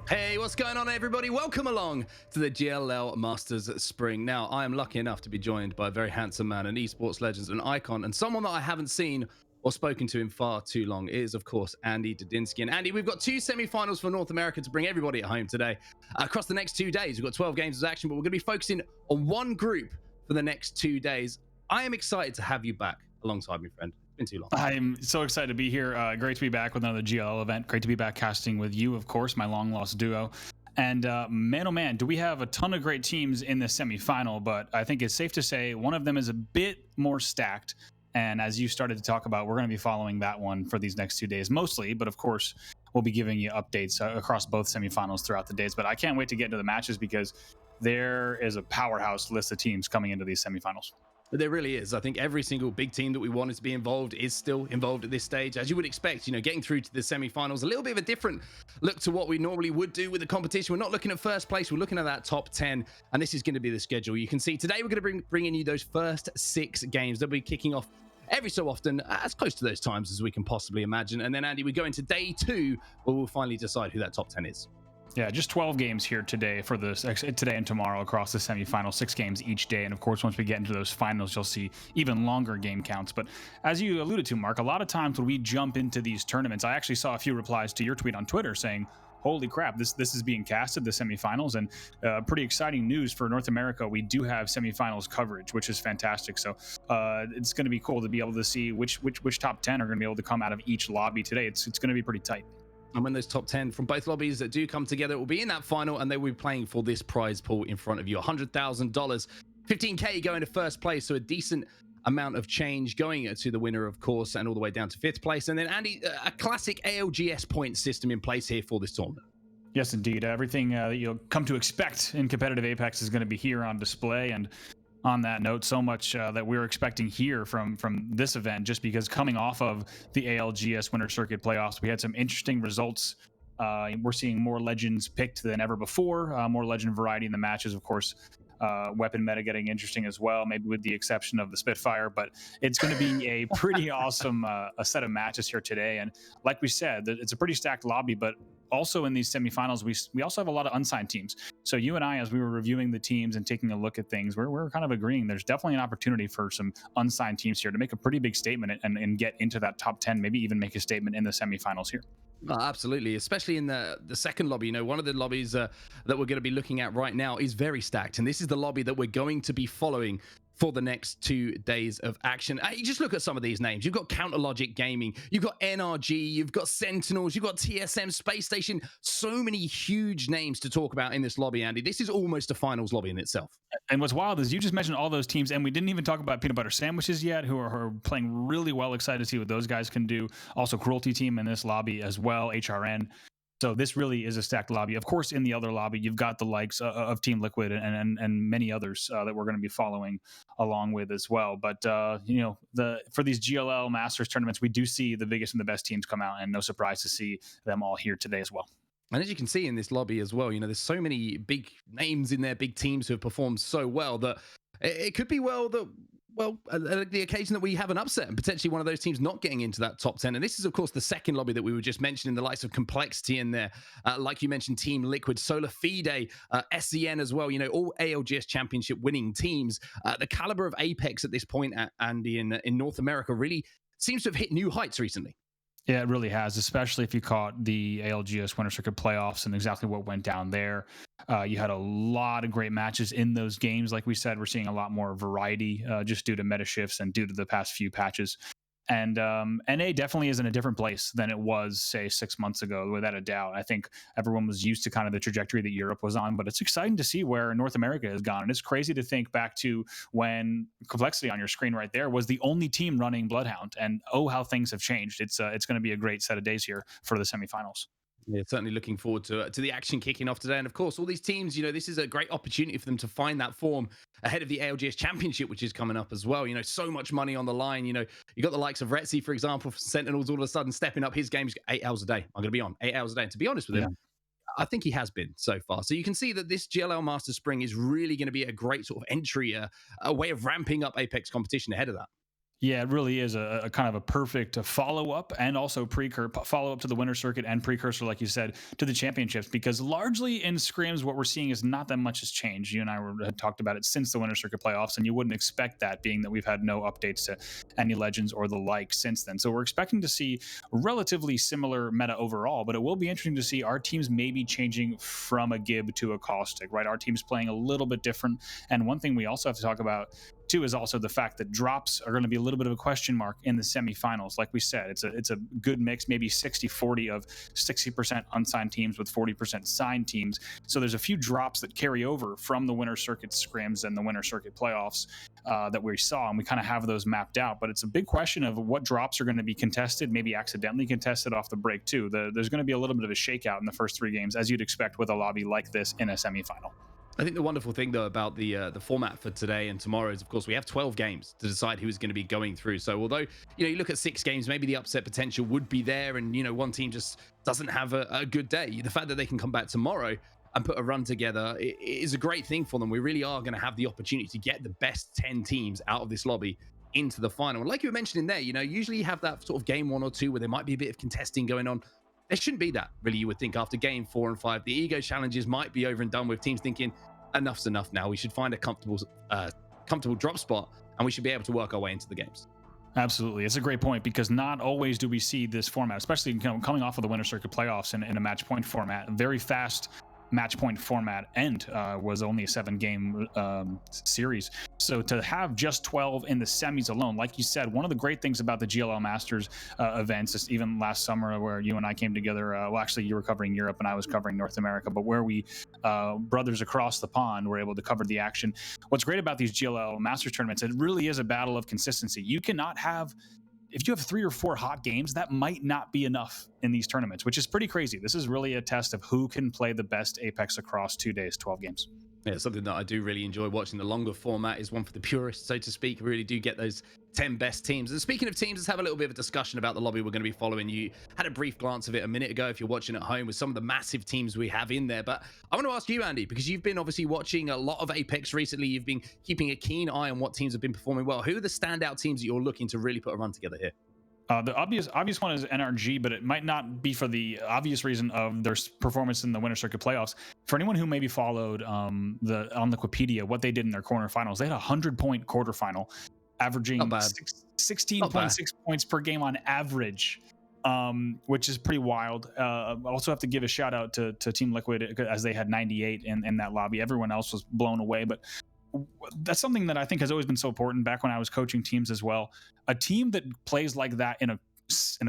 Hey, what's going on, everybody? Welcome along to the GLL Masters Spring. Now, I am lucky enough to be joined by a very handsome man, an esports legend, an icon, and someone that I haven't seen or spoken to in far too long. It is, of course, Andy Dudinsky. And Andy, we've got two semi-finals for North America to bring everybody at home today. Across the next 2 days, we've got 12 games of action, but we're going to be focusing on one group for the next 2 days. I am excited to have you back alongside me, friend. Been too long. I'm so excited to be here. Great to be back with another GLL event. Great to be back casting with you, of course, my long lost duo. And man, oh man, do we have a ton of great teams in the semifinal, but I think it's safe to say one of them is a bit more stacked. And as you started to talk about, we're going to be following that one for these next 2 days mostly, but of course, we'll be giving you updates across both semifinals throughout the days. But I can't wait to get into the matches because there is a powerhouse list of teams coming into these semifinals. There really is. I think every single big team that we wanted to be involved is still involved at this stage. As you would expect, getting through to the semi-finals, a little bit of a different look to what we normally would do with the competition. We're not looking at first place. We're looking at that top 10, and this is going to be the schedule. You can see today we're going to bring in you those first 6 games. They'll be kicking off every so often, as close to those times as we can possibly imagine. And then, Andy, we go into day 2, where we'll finally decide who that top 10 is. Yeah, just 12 games here today for today and tomorrow across the semifinals, 6 games each day. And of course, once we get into those finals, you'll see even longer game counts. But as you alluded to, Mark, a lot of times when we jump into these tournaments, I actually saw a few replies to your tweet on Twitter saying, holy crap, this is being casted, the semifinals, and pretty exciting news for North America. We do have semifinals coverage, which is fantastic. So it's going to be cool to be able to see which top 10 are going to be able to come out of each lobby today. It's going to be pretty tight. And when those top 10 from both lobbies that do come together, it will be in that final, and they will be playing for this prize pool in front of you. $100,000, 15K going to first place, so a decent amount of change going to the winner, of course, and all the way down to 5th place. And then, Andy, a classic ALGS point system in place here for this tournament. Yes, indeed. Everything that you'll come to expect in competitive Apex is going to be here on display. And on that note, so much that we're expecting here from this event, just because coming off of the ALGS Winter Circuit playoffs, we had some interesting results. We're seeing more legends picked than ever before, more legend variety in the matches, of course. Weapon meta getting interesting as well, maybe with the exception of the Spitfire, but it's going to be a pretty awesome a set of matches here today. And like we said, it's a pretty stacked lobby, but also in these semifinals, we also have a lot of unsigned teams. So you and I, as we were reviewing the teams and taking a look at things, we're kind of agreeing there's definitely an opportunity for some unsigned teams here to make a pretty big statement and get into that top 10, maybe even make a statement in the semifinals here. Oh, absolutely, especially in the second lobby. One of the lobbies that we're going to be looking at right now is very stacked, and this is the lobby that we're going to be following for the next 2 days of action. You just look at some of these names. You've got Counterlogic Gaming, you've got NRG, you've got Sentinels, you've got TSM Space Station. So many huge names to talk about in this lobby, Andy. This is almost a finals lobby in itself. And what's wild is you just mentioned all those teams, and we didn't even talk about Peanut Butter Sandwiches yet, who are playing really well. Excited to see what those guys can do. Also, Cruelty Team in this lobby as well, HRN. So this really is a stacked lobby. Of course, in the other lobby, you've got the likes of Team Liquid and many others that we're going to be following along with as well. But for these GLL Masters tournaments, we do see the biggest and the best teams come out, and no surprise to see them all here today as well. And as you can see in this lobby as well, there's so many big names in there, big teams who have performed so well that it could be the occasion that we have an upset and potentially one of those teams not getting into that top 10. And this is, of course, the second lobby that we were just mentioning, the likes of Complexity in there. Like you mentioned, Team Liquid, Solar Fide, SCN as well, all ALGS championship winning teams. The caliber of Apex at this point, Andy, in North America really seems to have hit new heights recently. Yeah, it really has, especially if you caught the ALGS Winter Circuit playoffs and exactly what went down there. You had a lot of great matches in those games. Like we said, we're seeing a lot more variety just due to meta shifts and due to the past few patches. And NA definitely is in a different place than it was, say, 6 months ago, without a doubt. I think everyone was used to kind of the trajectory that Europe was on, but it's exciting to see where North America has gone. And it's crazy to think back to when Complexity on your screen right there was the only team running Bloodhound. And how things have changed. It's going to be a great set of days here for the semifinals. Yeah, certainly looking forward to the action kicking off today. And of course, all these teams, this is a great opportunity for them to find that form ahead of the ALGS Championship, which is coming up as well. So much money on the line. You got the likes of Retzi, for example, for Sentinels, all of a sudden stepping up his games 8 hours a day. I'm going to be on 8 hours a day. And to be honest with him, I think he has been so far. So you can see that this GLL Masters Spring is really going to be a great sort of entry, a way of ramping up Apex competition ahead of that. Yeah, it really is a kind of a perfect follow up and also follow up to the winter circuit and precursor, like you said, to the championships. Because largely in scrims, what we're seeing is not that much has changed. You and I had talked about it since the winter circuit playoffs, and you wouldn't expect that, being that we've had no updates to any legends or the like since then. So we're expecting to see relatively similar meta overall, but it will be interesting to see our teams maybe changing from a Gib to a Caustic, right? Our team's playing a little bit different. And one thing we also have to talk about two is also the fact that drops are going to be a little bit of a question mark in the semifinals. Like we said, it's a good mix, maybe 60-40 of 60% unsigned teams with 40% signed teams. So there's a few drops that carry over from the winter circuit scrims and the winter circuit playoffs that we saw, and we kind of have those mapped out. But it's a big question of what drops are going to be contested, maybe accidentally contested off the break too. There's going to be a little bit of a shakeout in the first three games, as you'd expect with a lobby like this in a semifinal. I think the wonderful thing, though, about the format for today and tomorrow is, of course, we have 12 games to decide who's going to be going through. So although, you look at 6 games, maybe the upset potential would be there, and, one team just doesn't have a good day. The fact that they can come back tomorrow and put a run together is a great thing for them. We really are going to have the opportunity to get the best 10 teams out of this lobby into the final. And like you were mentioning there, usually you have that sort of game 1 or 2 where there might be a bit of contesting going on. There shouldn't be that, really, you would think, after game 4 and 5. The ego challenges might be over and done with, teams thinking, enough's enough now. We should find a comfortable drop spot, and we should be able to work our way into the games. Absolutely. It's a great point, because not always do we see this format, especially coming off of the winter circuit playoffs in a match point format. Very fast match point format end was only a 7-game series. So to have just 12 in the semis alone, like you said, one of the great things about the GLL Masters events, even last summer where you and I came together, well, actually you were covering Europe and I was covering North America, but where we brothers across the pond were able to cover the action. What's great about these GLL Masters tournaments, it really is a battle of consistency. You cannot have, if you have 3 or 4 hot games, that might not be enough in these tournaments, which is pretty crazy. This is really a test of who can play the best Apex across 2 days, 12 games. Yeah, something that I do really enjoy watching. The longer format is one for the purists, so to speak. We really do get those 10 best teams. And speaking of teams, let's have a little bit of a discussion about the lobby we're going to be following. You had a brief glance of it a minute ago if you're watching at home, with some of the massive teams we have in there. But I want to ask you, Andy, because you've been obviously watching a lot of Apex recently. You've been keeping a keen eye on what teams have been performing well. Who are the standout teams that you're looking to really put a run together here? The obvious one is NRG, but it might not be for the obvious reason of their performance in the winter circuit playoffs. For anyone who maybe followed on the Wikipedia what they did in their quarterfinals, they had a 100-point quarterfinal, averaging 16.6 points per game on average, which is pretty wild. I also have to give a shout out to Team Liquid, as they had 98 in that lobby. Everyone else was blown away, but that's something that I think has always been so important back when I was coaching teams as well. A team that plays like that in a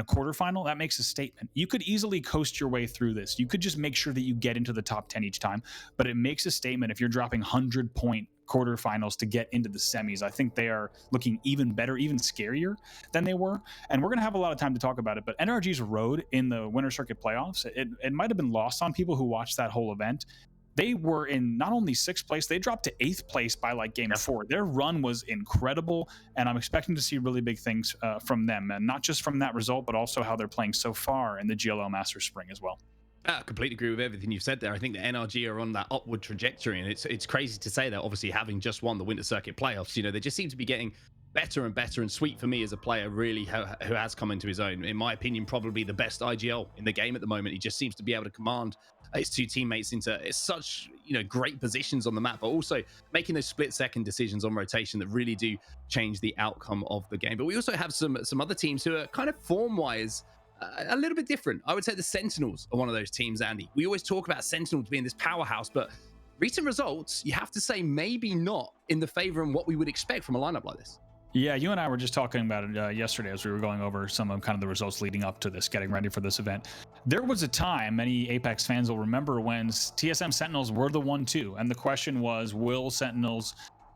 quarterfinal, that makes a statement. You could easily coast your way through this. You could just make sure that you get into the top 10 each time, but it makes a statement if you're dropping 100-point quarterfinals to get into the semis. I think they are looking even better, even scarier than they were. And we're going to have a lot of time to talk about it, but NRG's road in the winter circuit playoffs, it might have been lost on people who watched that whole event. They were in not only 6th place, they dropped to 8th place by like game 4. Their run was incredible, and I'm expecting to see really big things from them, and not just from that result, but also how they're playing so far in the GLL Masters Spring as well. I completely agree with everything you've said there. I think the NRG are on that upward trajectory, and it's crazy to say that, obviously, having just won the winter circuit playoffs. They just seem to be getting better and better. And Sweet, for me, as a player, really who has come into his own. In my opinion, probably the best IGL in the game at the moment. He just seems to be able to command his 2 teammates into such great positions on the map, but also making those split-second decisions on rotation that really do change the outcome of the game. But we also have some other teams who are kind of form-wise a little bit different. I would say the Sentinels are one of those teams, Andy. We always talk about Sentinels being this powerhouse, but recent results, you have to say, maybe not in the favor and what we would expect from a lineup like this. Yeah, you and I were just talking about it yesterday as we were going over some of kind of the results leading up to this, getting ready for this event. There was a time, many Apex fans will remember, when TSM Sentinels were the 1-2, and the question was, will Sentinels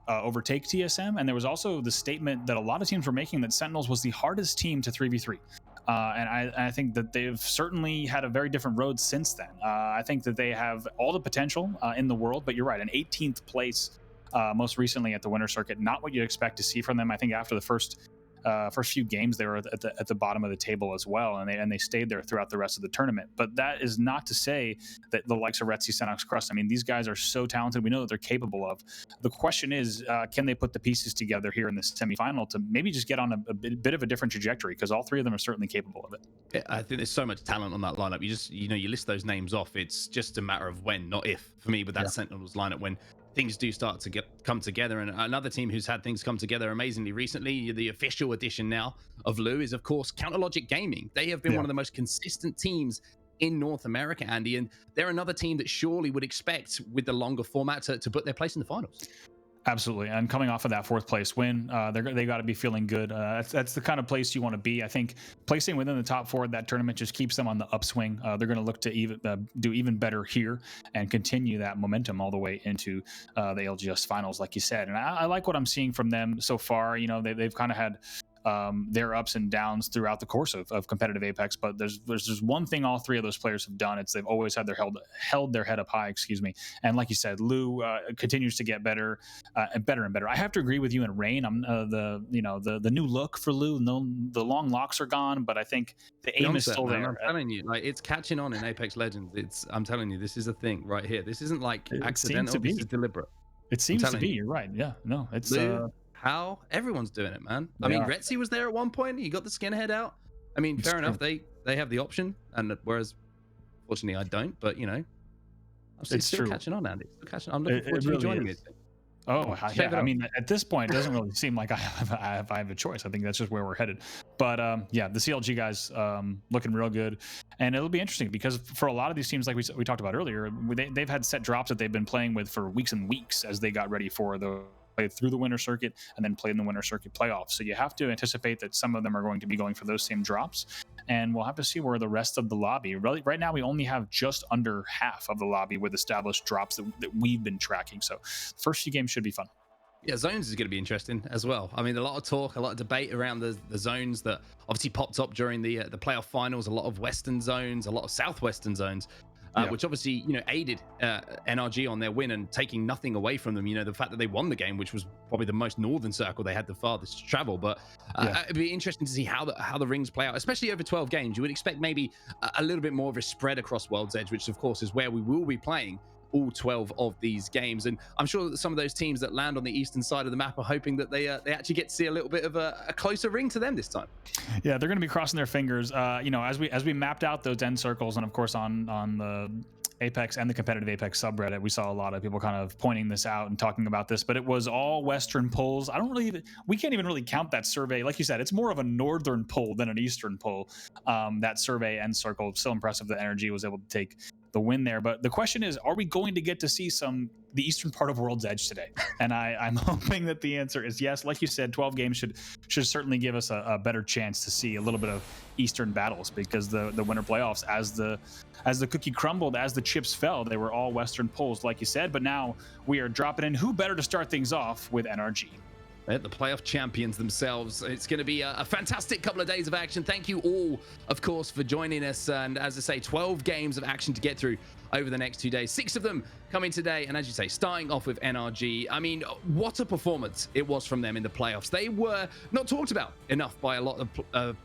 overtake TSM? And there was also the statement that a lot of teams were making that Sentinels was the hardest team to 3v3. And I think that they've certainly had a very different road since then. I think that they have all the potential in the world, but you're right, an 18th place most recently at the winter circuit, not what you'd expect to see from them. I think after the first first few games they were at the bottom of the table as well, and they stayed there throughout the rest of the tournament. But that is not to say that the likes of Retzi, Senox, Crust, I mean, these guys are so talented. We know that they're capable of. The question is, can they put the pieces together here in the semifinal to maybe just get on a bit of a different trajectory? Because all three of them are certainly capable of it. Yeah, I think there's so much talent on that lineup. You list those names off. It's just a matter of when, not if. For me, with that Sentinels lineup, when things do start to come together, and another team who's had things come together amazingly recently, the official addition now of Lou is, of course, Counterlogic Gaming. They have been one of the most consistent teams in North America, Andy, and they're another team that surely would expect, with the longer format, to put their place in the finals. Absolutely, and coming off of that fourth place win, they got to be feeling good. That's the kind of place you want to be. I think placing within the top four of that tournament just keeps them on the upswing. They're going to look to do even better here and continue that momentum all the way into the LGS finals, like you said. And I like what I'm seeing from them so far. You know, they've kind of had their ups and downs throughout the course of competitive Apex, but there's one thing all three of those players have done. It's they've always had held their head up high, and like you said, Lou continues to get better and better and better. I have to agree with you and Rain. I'm the new look for Lou. No, the long locks are gone, but I think the aim is still there. I'm telling you, like, it's catching on in Apex Legends. I'm telling you, this is a thing right here. This isn't like accidental. This is deliberate. It seems to be. You're right. Yeah. No, it's Lou, how everyone's doing it, man. I mean, Retzi was there at one point. He got the skinhead out. I mean, fair enough. They have the option, and whereas, fortunately, I don't. But I'm still catching on, Andy. Still catching. I'm looking forward to you joining me. Oh, yeah. I mean, at this point, it doesn't really seem like I have a choice. I think that's just where we're headed. But yeah, the CLG guys looking real good, and it'll be interesting because for a lot of these teams, like we talked about earlier, they've had set drops that they've been playing with for weeks and weeks as they got ready for the play through the winter circuit and then play in the winter circuit playoffs. So you have to anticipate that some of them are going to be going for those same drops, and we'll have to see where the rest of the lobby. Really, right now we only have just under half of the lobby with established drops that we've been tracking. So first few games should be fun. Yeah, zones is going to be interesting as well. I mean, a lot of talk, a lot of debate around the zones that obviously popped up during the playoff finals. A lot of Western zones, a lot of Southwestern zones. Which obviously, aided NRG on their win and taking nothing away from them. The fact that they won the game, which was probably the most northern circle they had the farthest to travel. But it'd be interesting to see how the rings play out, especially over 12 games. You would expect maybe a little bit more of a spread across World's Edge, which of course is where we will be playing all 12 of these games. And I'm sure that some of those teams that land on the eastern side of the map are hoping that they actually get to see a little bit of a closer ring to them this time. Yeah, they're going to be crossing their fingers. As we mapped out those end circles, and of course on the Apex and the competitive Apex subreddit, we saw a lot of people kind of pointing this out and talking about this, but it was all Western pulls. We can't even really count that survey. Like you said, it's more of a northern pull than an eastern pull. That survey end circle, still impressive that Energy was able to take the win there. But the question is, are we going to get to see the eastern part of World's Edge today? And I'm hoping that the answer is yes. Like you said, 12 games should certainly give us a better chance to see a little bit of eastern battles, because the winter playoffs, as the cookie crumbled, as the chips fell, they were all Western pulls, like you said. But now we are dropping in. Who better to start things off with NRG? The playoff champions themselves. It's going to be a fantastic couple of days of action. Thank you all, of course, for joining us. And as I say, 12 games of action to get through over the next 2 days. 6 of them coming today. And as you say, starting off with NRG. I mean, what a performance it was from them in the playoffs. They were not talked about enough by a lot of,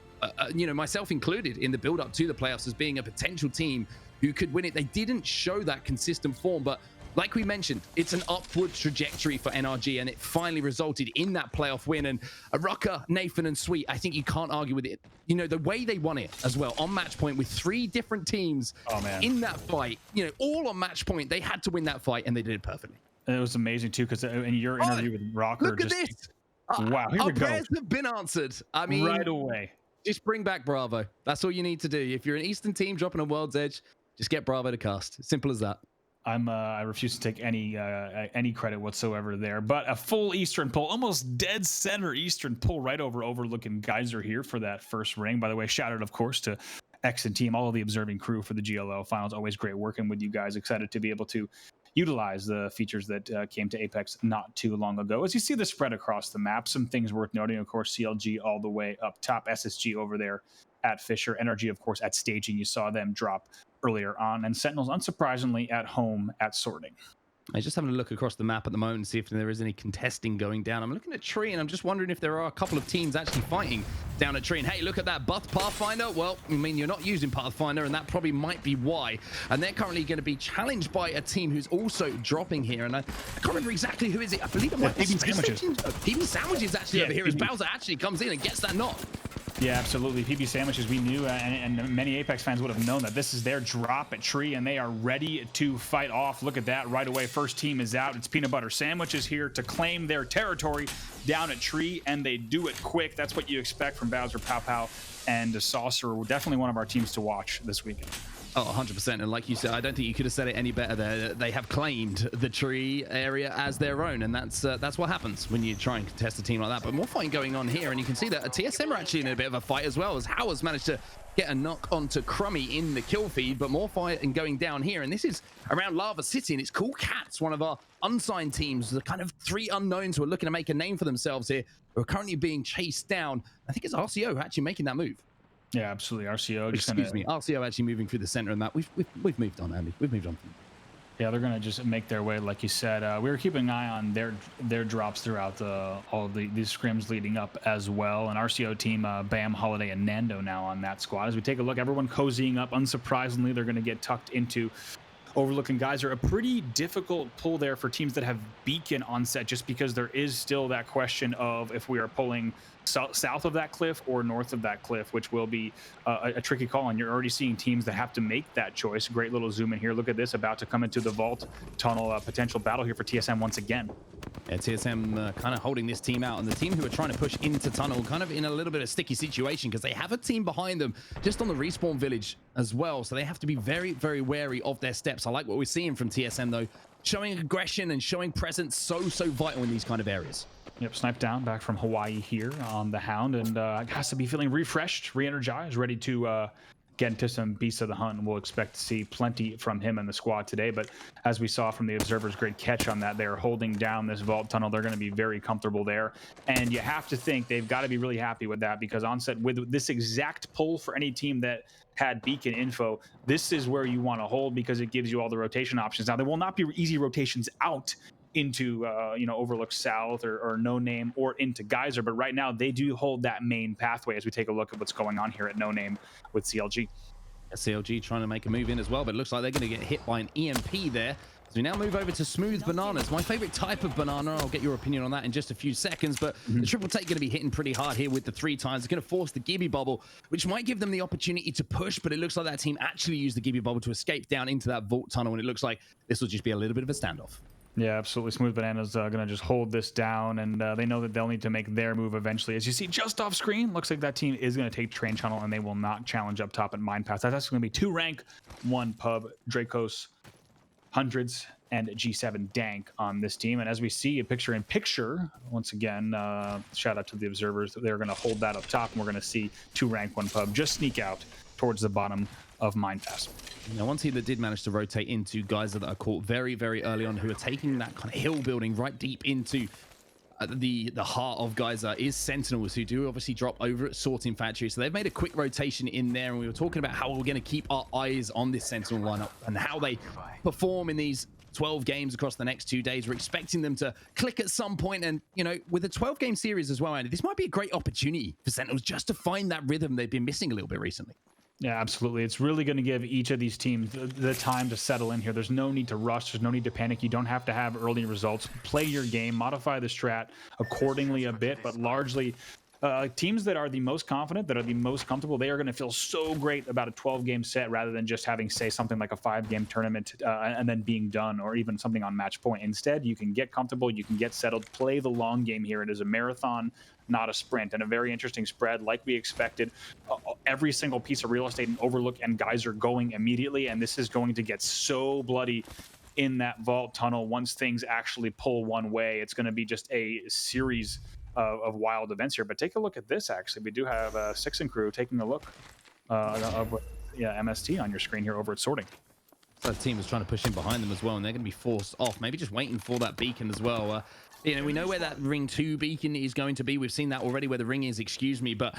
myself included, in the build-up to the playoffs as being a potential team who could win it. They didn't show that consistent form, but like we mentioned, it's an upward trajectory for NRG, and it finally resulted in that playoff win. And Rucker, Nathan, and Sweet, I think you can't argue with it. The way they won it as well, on match point with 3 different teams in that fight, all on match point. They had to win that fight, and they did it perfectly. And it was amazing, too, because in your interview with Rocker... Look at this! Wow, here we go. Our prayers have been answered. I mean... Right away. Just bring back Bravo. That's all you need to do. If you're an Eastern team dropping on World's Edge, just get Bravo to cast. Simple as that. I refuse to take any credit whatsoever there, but a full Eastern pull, almost dead center Eastern pull, right overlooking Geyser here for that first ring. By the way, shout out, of course, to X and team, all of the observing crew for the GLL finals. Always great working with you guys. Excited to be able to utilize the features that came to Apex not too long ago. As you see the spread across the map, some things worth noting, of course, CLG all the way up top, SSG over there at Fisher, NRG, of course, at staging. You saw them drop earlier on, and Sentinels, unsurprisingly, at home at sorting. I'm just having a look across the map at the moment to see if there is any contesting going down. I'm looking at Tree, and I'm just wondering if there are a couple of teams actually fighting down at Tree. And hey, look at that buff Pathfinder. Well, I mean, you're not using Pathfinder, and that probably might be why. And they're currently going to be challenged by a team who's also dropping here. And I can't remember exactly who is it. I believe it might be PB Sandwiches. PB Sandwiches actually over here as Bowser actually comes in and gets that knock. Yeah, absolutely. PB Sandwiches, we knew, and many Apex fans would have known that this is their drop at Tree, and they are ready to fight off. Look at that right away. First team is out. It's Peanut Butter Sandwiches here to claim their territory down at Tree, and they do it quick. That's what you expect from Bowser, Pow Pow, and Saucer. Definitely one of our teams to watch this weekend. Oh, 100%. And like you said, I don't think you could have said it any better there. They have claimed the Tree area as their own, and that's what happens when you try and contest a team like that. But more fighting going on here, and you can see that TSM are actually in a bit of a fight as well, as Howard's managed to get a knock onto Crummy in the kill feed, but more fighting going down here. And this is around Lava City, and it's Cool Cats, one of our unsigned teams, the kind of three unknowns who are looking to make a name for themselves here, who are currently being chased down. I think it's RCO actually making that move. Yeah, absolutely. RCO. Excuse me. RCO actually moving through the center of the map. We've moved on, Andy. We've moved on. Yeah, they're gonna just make their way, like you said. We were keeping an eye on their drops throughout all of these scrims leading up as well. An RCO team, Bam, Holiday, and Nando now on that squad. As we take a look, everyone cozying up. Unsurprisingly, they're gonna get tucked into Overlooking Geyser. A pretty difficult pull there for teams that have Beacon on set, just because there is still that question of if we are pulling south of that cliff or north of that cliff, which will be a tricky call. And you're already seeing teams that have to make that choice. Great little zoom in here. Look at this, about to come into the vault tunnel. Potential battle here for TSM once again. Yeah, TSM kind of holding this team out, and the team who are trying to push into tunnel kind of in a little bit of sticky situation because they have a team behind them just on the respawn village as well, so they have to be very, very wary of their steps. I like what we're seeing from TSM though, showing aggression and showing presence, so vital in these kind of areas. Yep, sniped down back from Hawaii here on the Hound, and has to be feeling refreshed, re-energized, ready to get into some Beasts of the Hunt, and we'll expect to see plenty from him and the squad today. But as we saw from the observers, great catch on that. They're holding down this vault tunnel. They're going to be very comfortable there, and you have to think they've got to be really happy with that, because onset with this exact pull for any team that had beacon info, this is where you want to hold, because it gives you all the rotation options. Now, there will not be easy rotations out into Overlook South or No Name or into Geyser, but right now they do hold that main pathway as we take a look at what's going on here at No Name with CLG. CLG trying to make a move in as well, but it looks like they're going to get hit by an EMP there. So we now move over to Smooth Bananas, my favorite type of banana. I'll get your opinion on that in just a few seconds, but the triple take going to be hitting pretty hard here with the 3 times. It's going to force the Gibby Bubble, which might give them the opportunity to push, but it looks like that team actually used the Gibby Bubble to escape down into that vault tunnel, and it looks like this will just be a little bit of a standoff. Yeah, absolutely. Smooth Banana's going to just hold this down, and they know that they'll need to make their move eventually. As you see just off screen, looks like that team is going to take Train Channel, and they will not challenge up top at Mine Pass. That's actually going to be 2 rank, 1 pub, Dracos, Hundreds, and G7 Dank on this team. And as we see a picture-in-picture, once again, shout out to the observers, they're going to hold that up top, and we're going to see 2 rank, 1 pub just sneak out towards the bottom of Mine Pass. Now, one team that did manage to rotate into Geyser that are caught very, very early on, who are taking that kind of hill building right deep into the heart of Geyser, is Sentinels, who do obviously drop over at Sorting Factory. So they've made a quick rotation in there, and we were talking about how we're going to keep our eyes on this Sentinel lineup and how they perform in these 12 games across the next 2 days. We're expecting them to click at some point, and with a 12-game series as well, Andy, this might be a great opportunity for Sentinels just to find that rhythm they've been missing a little bit recently. Yeah, absolutely. It's really going to give each of these teams the time to settle in here. There's no need to rush. There's no need to panic. You don't have to have early results. Play your game, modify the strat accordingly a bit, but largely teams that are the most confident, that are the most comfortable, they are going to feel so great about a 12-game set rather than just having, say, something like a 5-game tournament and then being done, or even something on match point. Instead, you can get comfortable, you can get settled, play the long game here. It is a marathon, not a sprint, and a very interesting spread like we expected. Every single piece of real estate in Overlook and Geyser going immediately, and this is going to get so bloody in that vault tunnel once things actually pull one way. It's going to be just a series of wild events here. But take a look at this. Actually, we do have Six and crew taking a look of MST on your screen here over at Sorting. So the team was trying to push in behind them as well, and they're going to be forced off. Maybe just waiting for that beacon as well. We know where that ring 2 beacon is going to be. We've seen that already where the ring is, excuse me. But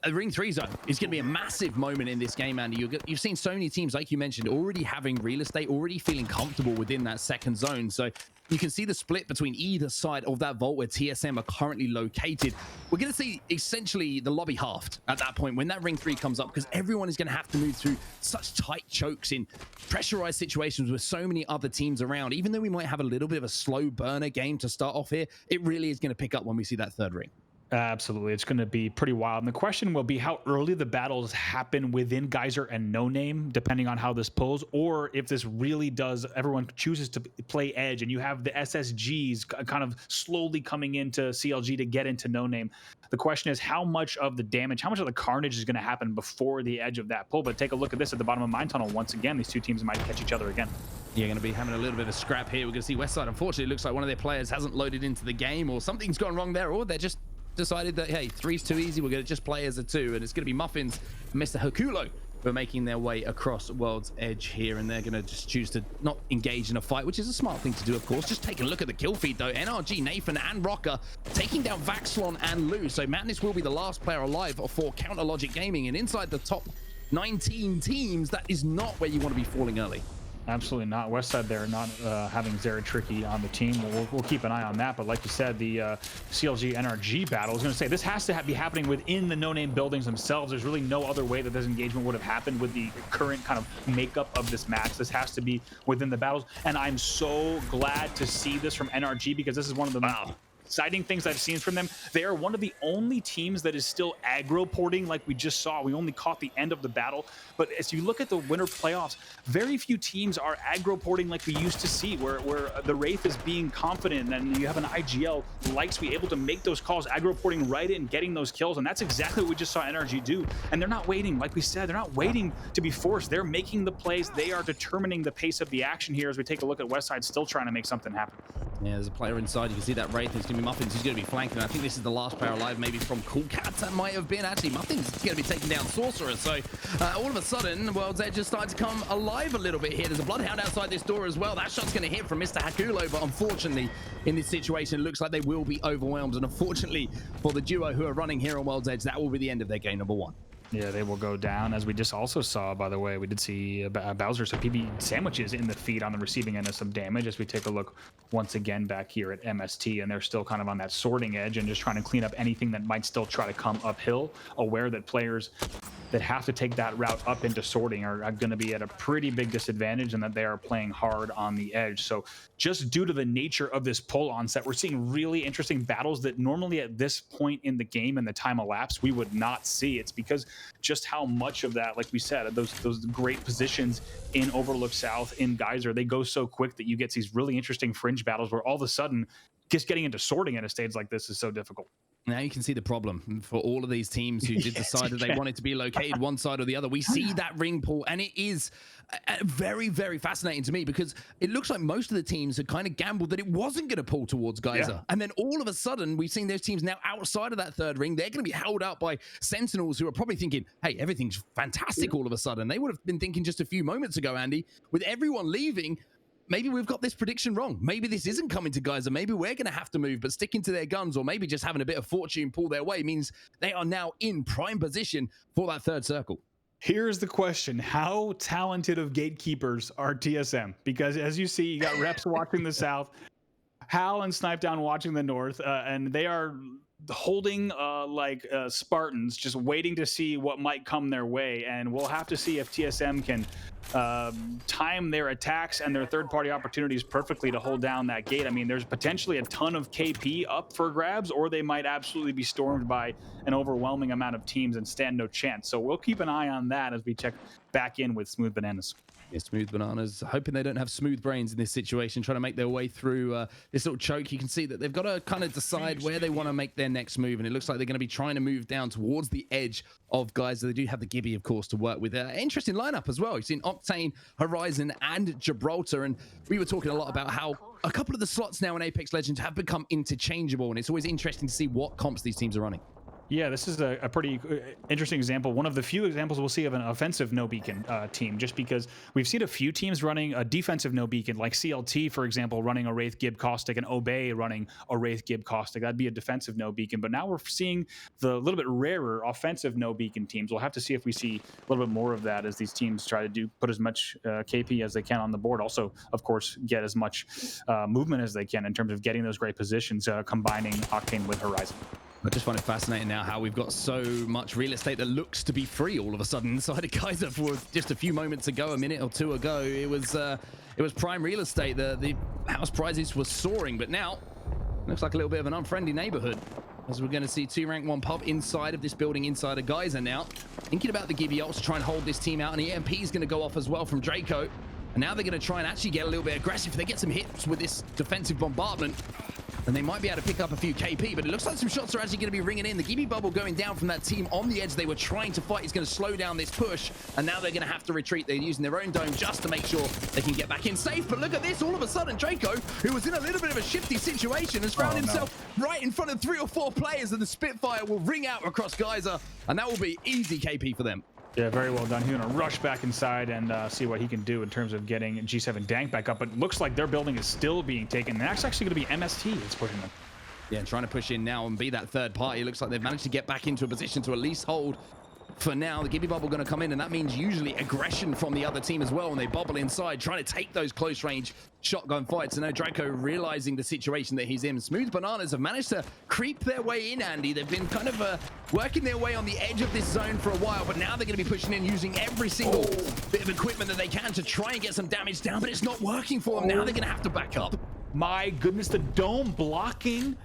a ring 3 zone is going to be a massive moment in this game, Andy. You've seen so many teams, like you mentioned, already having real estate, already feeling comfortable within that second zone. So you can see the split between either side of that vault where TSM are currently located. We're going to see essentially the lobby halved at that point when that ring 3 comes up, because everyone is going to have to move through such tight chokes in pressurized situations with so many other teams around. Even though we might have a little bit of a slow burner game to start off here, it really is going to pick up when we see that third ring. Absolutely. It's going to be pretty wild. And the question will be how early the battles happen within Geyser and No Name, depending on how this pulls, or if this really does, everyone chooses to play Edge and you have the SSGs kind of slowly coming into CLG to get into No Name. The question is how much of the damage, how much of the carnage is going to happen before the edge of that pull. But take a look at this at the bottom of Mine Tunnel. Once again, these two teams might catch each other again. You're going to be having a little bit of a scrap here. We're going to see Westside. Unfortunately, it looks like one of their players hasn't loaded into the game, or something's gone wrong there, or they're just decided that, hey, 3's too easy, we're going to just play as a 2, and it's going to be Muffins and Mr. Hakulo who are making their way across World's Edge here, and they're going to just choose to not engage in a fight, which is a smart thing to do, of course. Just take a look at the kill feed, though. NRG, Nathan, and Rocker taking down Vaxlon and Lou, so Madness will be the last player alive for Counter Logic Gaming, and inside the top 19 teams, that is not where you want to be falling early. Absolutely not. Westside, they're not having Zera Tricky on the team. We'll keep an eye on that. But like you said, the CLG NRG battle, I was going to say, this has to be happening within the no-name buildings themselves. There's really no other way that this engagement would have happened with the current kind of makeup of this match. This has to be within the battles. And I'm so glad to see this from NRG, because this is one of the exciting things I've seen from them. They are one of the only teams that is still aggro porting, like we just saw. We only caught the end of the battle, but as you look at the winter playoffs, very few teams are aggro porting like we used to see, where the Wraith is being confident, and you have an IGL likes to be able to make those calls, aggro porting right in, getting those kills, and that's exactly what we just saw NRG do. And they're not waiting, like we said, they're not waiting to be forced. They're making the plays. They are determining the pace of the action here as we take a look at Westside still trying to make something happen. Yeah, there's a player inside. You can see that Wraith. It's going to be Muffins. He's going to be flanking. I think this is the last player alive, maybe from Cool Cats. That might have been. Actually, Muffins is going to be taking down Sorcerer. So all of a sudden, World's Edge is starting to come alive a little bit here. There's a Bloodhound outside this door as well. That shot's going to hit from Mr. Hakulo, but unfortunately, in this situation, it looks like they will be overwhelmed. And unfortunately, for the duo who are running here on World's Edge, that will be the end of their game number 1. Yeah, they will go down. As we just also saw, by the way, we did see Bowser, so PB sandwiches in the feed on the receiving end of some damage as we take a look once again back here at MST, and they're still kind of on that sorting edge and just trying to clean up anything that might still try to come uphill, aware that players that have to take that route up into sorting are going to be at a pretty big disadvantage, and that they are playing hard on the edge. So just due to the nature of this pull onset, we're seeing really interesting battles that normally at this point in the game and the time elapsed we would not see. It's because just how much of that, like we said, those great positions in Overlook South, in Geyser, they go so quick that you get these really interesting fringe battles where all of a sudden just getting into sorting at a stage like this is so difficult. Now you can see the problem for all of these teams who did decide that they wanted to be located one side or the other. We see that ring pull, and it is very, very fascinating to me, because it looks like most of the teams had kind of gambled that it wasn't going to pull towards Geyser. Yeah. And then all of a sudden, we've seen those teams now outside of that third ring. They're going to be held up by Sentinels, who are probably thinking, hey, everything's fantastic all of a sudden. They would have been thinking just a few moments ago, Andy, with everyone leaving, maybe we've got this prediction wrong. Maybe this isn't coming to Geyser. Maybe we're going to have to move, but sticking to their guns, or maybe just having a bit of fortune pull their way, means they are now in prime position for that third circle. Here's the question. How talented of gatekeepers are TSM? Because as you see, you got reps watching the South, Hal and Snipe Down watching the North, and they are holding like Spartans, just waiting to see what might come their way. And we'll have to see if TSM can time their attacks and their third-party opportunities perfectly to hold down that gate. I mean, there's potentially a ton of KP up for grabs, or they might absolutely be stormed by an overwhelming amount of teams and stand no chance. So we'll keep an eye on that as we check back in with Smooth Bananas. Yeah, Smooth Bananas, hoping they don't have smooth brains in this situation, trying to make their way through this little choke. You can see that they've got to kind of decide where they want to make their next move, and it looks like they're going to be trying to move down towards the edge of Geyser. They do have the Gibby, of course, to work with. Interesting lineup as well. You've seen Octane, Horizon, and Gibraltar, and we were talking a lot about how a couple of the slots now in Apex Legends have become interchangeable, and it's always interesting to see what comps these teams are running. Yeah, this is a pretty interesting example. One of the few examples we'll see of an offensive no beacon team, just because we've seen a few teams running a defensive no beacon, like CLT, for example, running a Wraith Gib Caustic, and Obey running a Wraith Gib Caustic. That'd be a defensive no beacon. But now we're seeing the little bit rarer offensive no beacon teams. We'll have to see if we see a little bit more of that as these teams try to put as much KP as they can on the board. Also, of course, get as much movement as they can in terms of getting those great positions, combining Octane with Horizon. I just find it fascinating now how we've got so much real estate that looks to be free all of a sudden inside of Kaiser. For just a few moments ago, a minute or two ago, it was prime real estate. The house prices were soaring, but now looks like a little bit of an unfriendly neighborhood, as we're going to see 2 rank 1 pub inside of this building, inside of Geyser now. Thinking about the Gibby ults to try and hold this team out, and the EMP is going to go off as well from Draco. And now they're going to try and actually get a little bit aggressive. If they get some hits with this defensive bombardment, and they might be able to pick up a few KP, but it looks like some shots are actually going to be ringing in. The Gibby bubble going down from that team on the edge they were trying to fight is going to slow down this push, and now they're going to have to retreat. They're using their own dome just to make sure they can get back in safe. But look at this, all of a sudden, Draco, who was in a little bit of a shifty situation, has found himself right in front of 3 or 4 players, and the Spitfire will ring out across Geyser, and that will be easy KP for them. Yeah, very well done. He's going to rush back inside and see what he can do in terms of getting G7 Dank back up. But it looks like their building is still being taken. And that's actually going to be MST that's pushing them. Yeah, trying to push in now and be that third party. It looks like they've managed to get back into a position to at least hold for now. The Gibby bubble going to come in, and that means usually aggression from the other team as well, and they bubble inside, trying to take those close range shotgun fights. And now Draco realizing the situation that he's in. Smooth Bananas have managed to creep their way in, Andy. They've been kind of working their way on the edge of this zone for a while, but now they're going to be pushing in using every single bit of equipment that they can to try and get some damage down, but it's not working for them. Now they're going to have to back up. My goodness, the dome blocking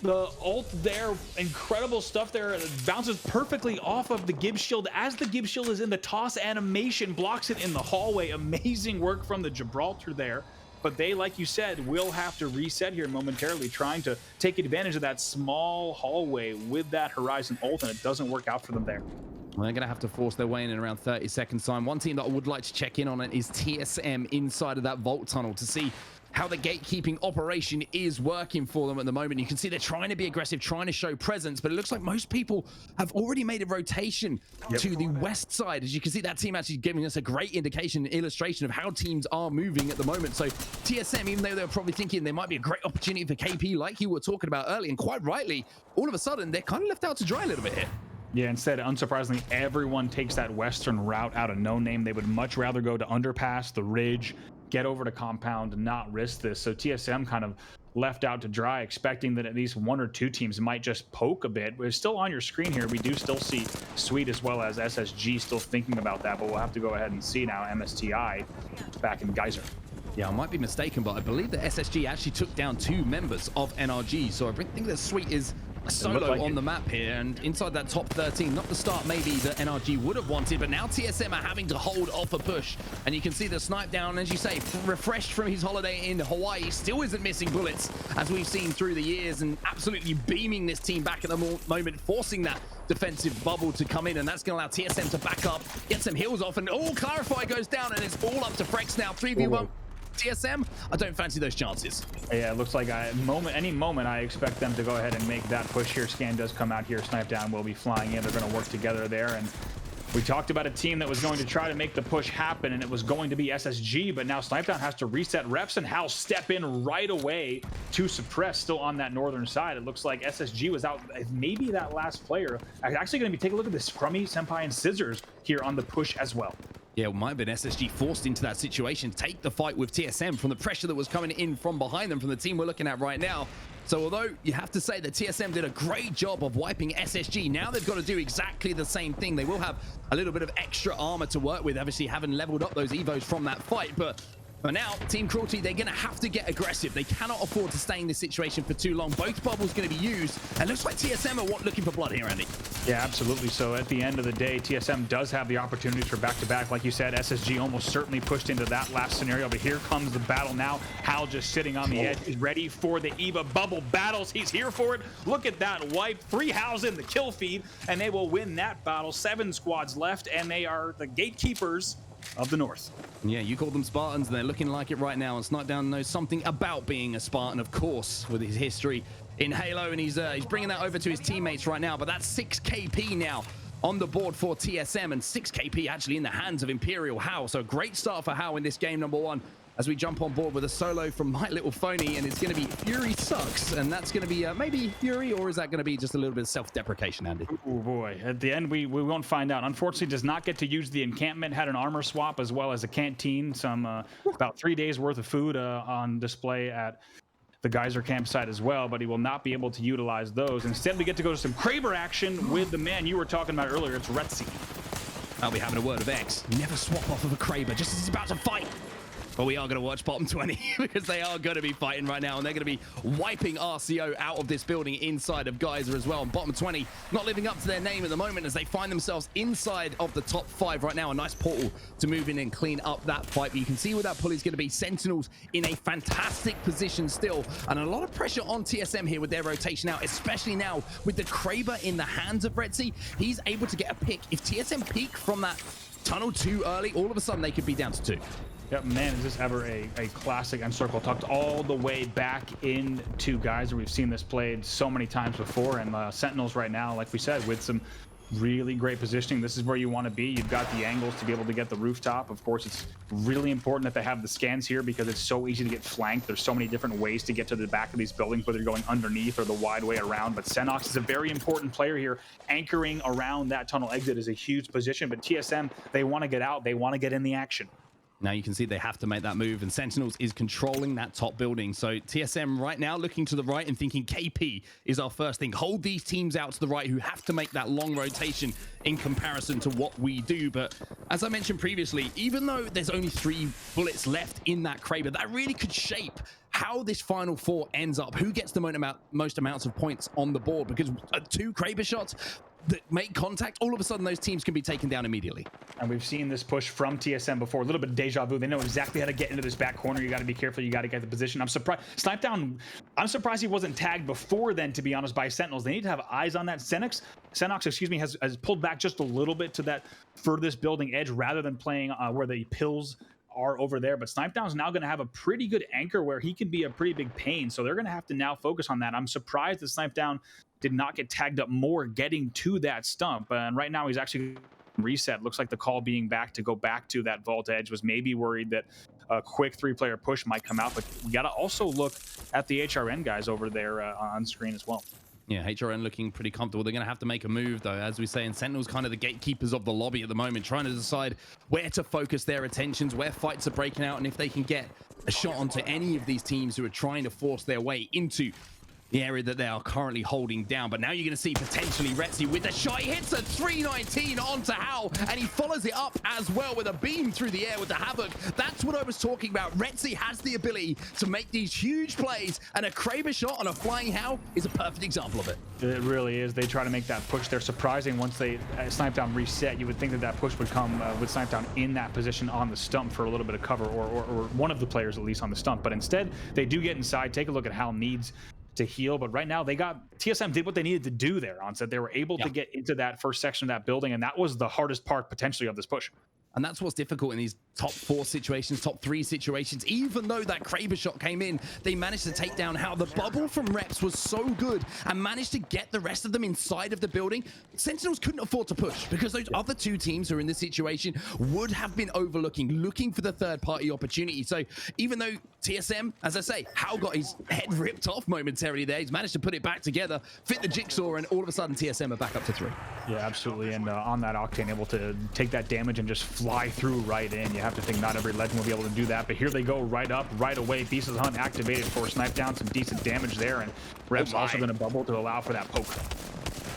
the ult there. Incredible stuff there. It bounces perfectly off of the Gib shield as the Gib shield is in the toss animation, blocks it in the hallway. Amazing work from the Gibraltar there. But they, like you said, will have to reset here momentarily, trying to take advantage of that small hallway with that Horizon ult, and it doesn't work out for them there. Well, they're going to have to force their way in around 30 seconds time. One team that I would like to check in on it is TSM inside of that vault tunnel to see how the gatekeeping operation is working for them at the moment. You can see they're trying to be aggressive, trying to show presence, but it looks like most people have already made a rotation to the west side. As you can see, that team actually giving us a great indication, illustration of how teams are moving at the moment. So TSM, even though they were probably thinking there might be a great opportunity for KP, like you were talking about earlier, and quite rightly, all of a sudden, they're kind of left out to dry a little bit here. Yeah, instead, unsurprisingly, everyone takes that western route out of No Name. They would much rather go to Underpass, the Ridge, get over to Compound, and not risk this. So TSM kind of left out to dry, expecting that at least 1 or 2 teams might just poke a bit. We're still on your screen here. We do still see Sweet as well as SSG still thinking about that, but we'll have to go ahead and see now MSTI back in Geyser. Yeah, I might be mistaken, but I believe that SSG actually took down 2 members of NRG. So I think that Sweet is a solo on the map here, and inside that top 13, not the start maybe that NRG would have wanted, but now TSM are having to hold off a push. And you can see the snipe down, as you say, refreshed from his holiday in Hawaii, still isn't missing bullets, as we've seen through the years, and absolutely beaming this team back at the moment, forcing that defensive bubble to come in, and that's going to allow TSM to back up, get some heals off, and Clarify goes down, and it's all up to Frex now. 3v1. TSM, I don't fancy those chances. Yeah, it looks like any moment I expect them to go ahead and make that push here. Scan does come out here. Snipe down will be flying in. They're going to work together there. And we talked about a team that was going to try to make the push happen, and it was going to be SSG, but now Snipe Down has to reset. Refs and Hal step in right away to suppress still on that northern side. It looks like SSG was out, maybe that last player. Actually going to be taking a look at this Scrummy, Senpai, and Scissors here on the push as well. Yeah, it might have been SSG forced into that situation, take the fight with TSM from the pressure that was coming in from behind them from the team we're looking at right now. So although you have to say that TSM did a great job of wiping SSG, now they've got to do exactly the same thing. They will have a little bit of extra armor to work with, obviously having leveled up those evos from that fight, but for now, Team Cruelty, they're going to have to get aggressive. They cannot afford to stay in this situation for too long. Both bubbles going to be used, and looks like TSM are looking for blood here, Andy. Yeah, absolutely. So at the end of the day, TSM does have the opportunities for back-to-back. Like you said, SSG almost certainly pushed into that last scenario, but here comes the battle now. Hal just sitting on the edge is ready for the EVA bubble battles. He's here for it. Look at that wipe. 3 Hals in the kill feed, and they will win that battle. 7 squads left, and they are the gatekeepers of the North. Yeah, you call them Spartans, and they're looking like it right now. And Snipedown knows something about being a Spartan, of course, with his history in Halo, and he's bringing that over to his teammates right now. But that's 6 KP now on the board for TSM, and 6 KP actually in the hands of Imperial Hao. So a great start for Hao in this game, number one, as we jump on board with a solo from My Little Phony, and it's going to be Fury Sucks, and that's going to be maybe Fury, or is that going to be just a little bit of self-deprecation, Andy? Oh boy, at the end we won't find out. Unfortunately, does not get to use the encampment, had an armor swap as well as a canteen, some about 3 days worth of food on display at the Geyser campsite as well, but he will not be able to utilize those. Instead, we get to go to some Kraber action with the man you were talking about earlier. It's Retzi. I'll be having a word of X. Never swap off of a Kraber just as he's about to fight. But we are going to watch bottom 20 because they are going to be fighting right now, and they're going to be wiping RCO out of this building inside of Geyser as well. And bottom 20 not living up to their name at the moment as they find themselves inside of the top 5 right now. A nice portal to move in and clean up that fight. But you can see where that pull is going to be. Sentinels in a fantastic position still, and a lot of pressure on TSM here with their rotation out, especially now with the Kraber in the hands of Retzi. He's able to get a pick. If TSM peek from that tunnel too early, all of a sudden they could be down to 2. Yep, man, is this ever a classic Encircle tucked all the way back into Geyser. We've seen this played so many times before, and Sentinels right now, like we said, with some really great positioning. This is where you want to be. You've got the angles to be able to get the rooftop. Of course, it's really important that they have the scans here because it's so easy to get flanked. There's so many different ways to get to the back of these buildings, whether you're going underneath or the wide way around. But Senox is a very important player here. Anchoring around that tunnel exit is a huge position, but TSM, they want to get out. They want to get in the action. Now you can see they have to make that move, and Sentinels is controlling that top building. So TSM right now looking to the right and thinking KP is our first thing. Hold these teams out to the right who have to make that long rotation in comparison to what we do. But as I mentioned previously, even though there's only 3 bullets left in that Kraber, that really could shape how this final 4 ends up, who gets the most amounts of points on the board, because 2 Kraber shots that make contact, all of a sudden those teams can be taken down immediately. And we've seen this push from TSM before, a little bit of deja vu. They know exactly how to get into this back corner. You got to be careful. You got to get the position. I'm surprised Snipedown, I'm surprised he wasn't tagged before then, to be honest, by Sentinels. They need to have eyes on that. Senox, excuse me, has pulled back just a little bit to that furthest building edge rather than playing where the pills are over there. But Snipedown's now going to have a pretty good anchor where he can be a pretty big pain. So they're going to have to now focus on that. I'm surprised that Snipedown did not get tagged up more getting to that stump. And right now he's actually reset. Looks like the call being back to go back to that vault edge. Was maybe worried that a quick 3-player push might come out, but we got to also look at the HRN guys over there on screen as well. Yeah, HRN looking pretty comfortable. They're going to have to make a move, though, as we say, and Sentinel's kind of the gatekeepers of the lobby at the moment, trying to decide where to focus their attentions, where fights are breaking out, and if they can get a shot onto any of these teams who are trying to force their way into the area that they are currently holding down. But now you're going to see potentially Retzi with the shot. He hits a 319 onto Hao, and he follows it up as well with a beam through the air with the Havoc. That's what I was talking about. Retzi has the ability to make these huge plays, and a Kraber shot on a flying Hao is a perfect example of it. It really is. They try to make that push. They're surprising once they Snipedown reset. You would think that push would come with Snipedown in that position on the stump for a little bit of cover, or one of the players at least on the stump. But instead, they do get inside. Take a look at Hao needs to heal, but right now TSM did what they needed to do there. Onset, they were able to get into that first section of that building, and that was the hardest part potentially of this push. And that's what's difficult in these top 4 situations, top 3 situations. Even though that Kraber shot came in, they managed to take down Hao. The bubble from Reps was so good and managed to get the rest of them inside of the building. Sentinels couldn't afford to push because those other 2 teams who are in this situation would have been looking for the third-party opportunity. So even though TSM, as I say, Hao got his head ripped off momentarily there, he's managed to put it back together, fit the jigsaw, and all of a sudden TSM are back up to 3. Yeah, absolutely. And on that Octane, able to take that damage and just fly through right in. You have to think not every legend will be able to do that, but here they go right up, right away. Beast of the Hunt activated for Snipedown, some decent damage there, and Reps also going to bubble to allow for that poke.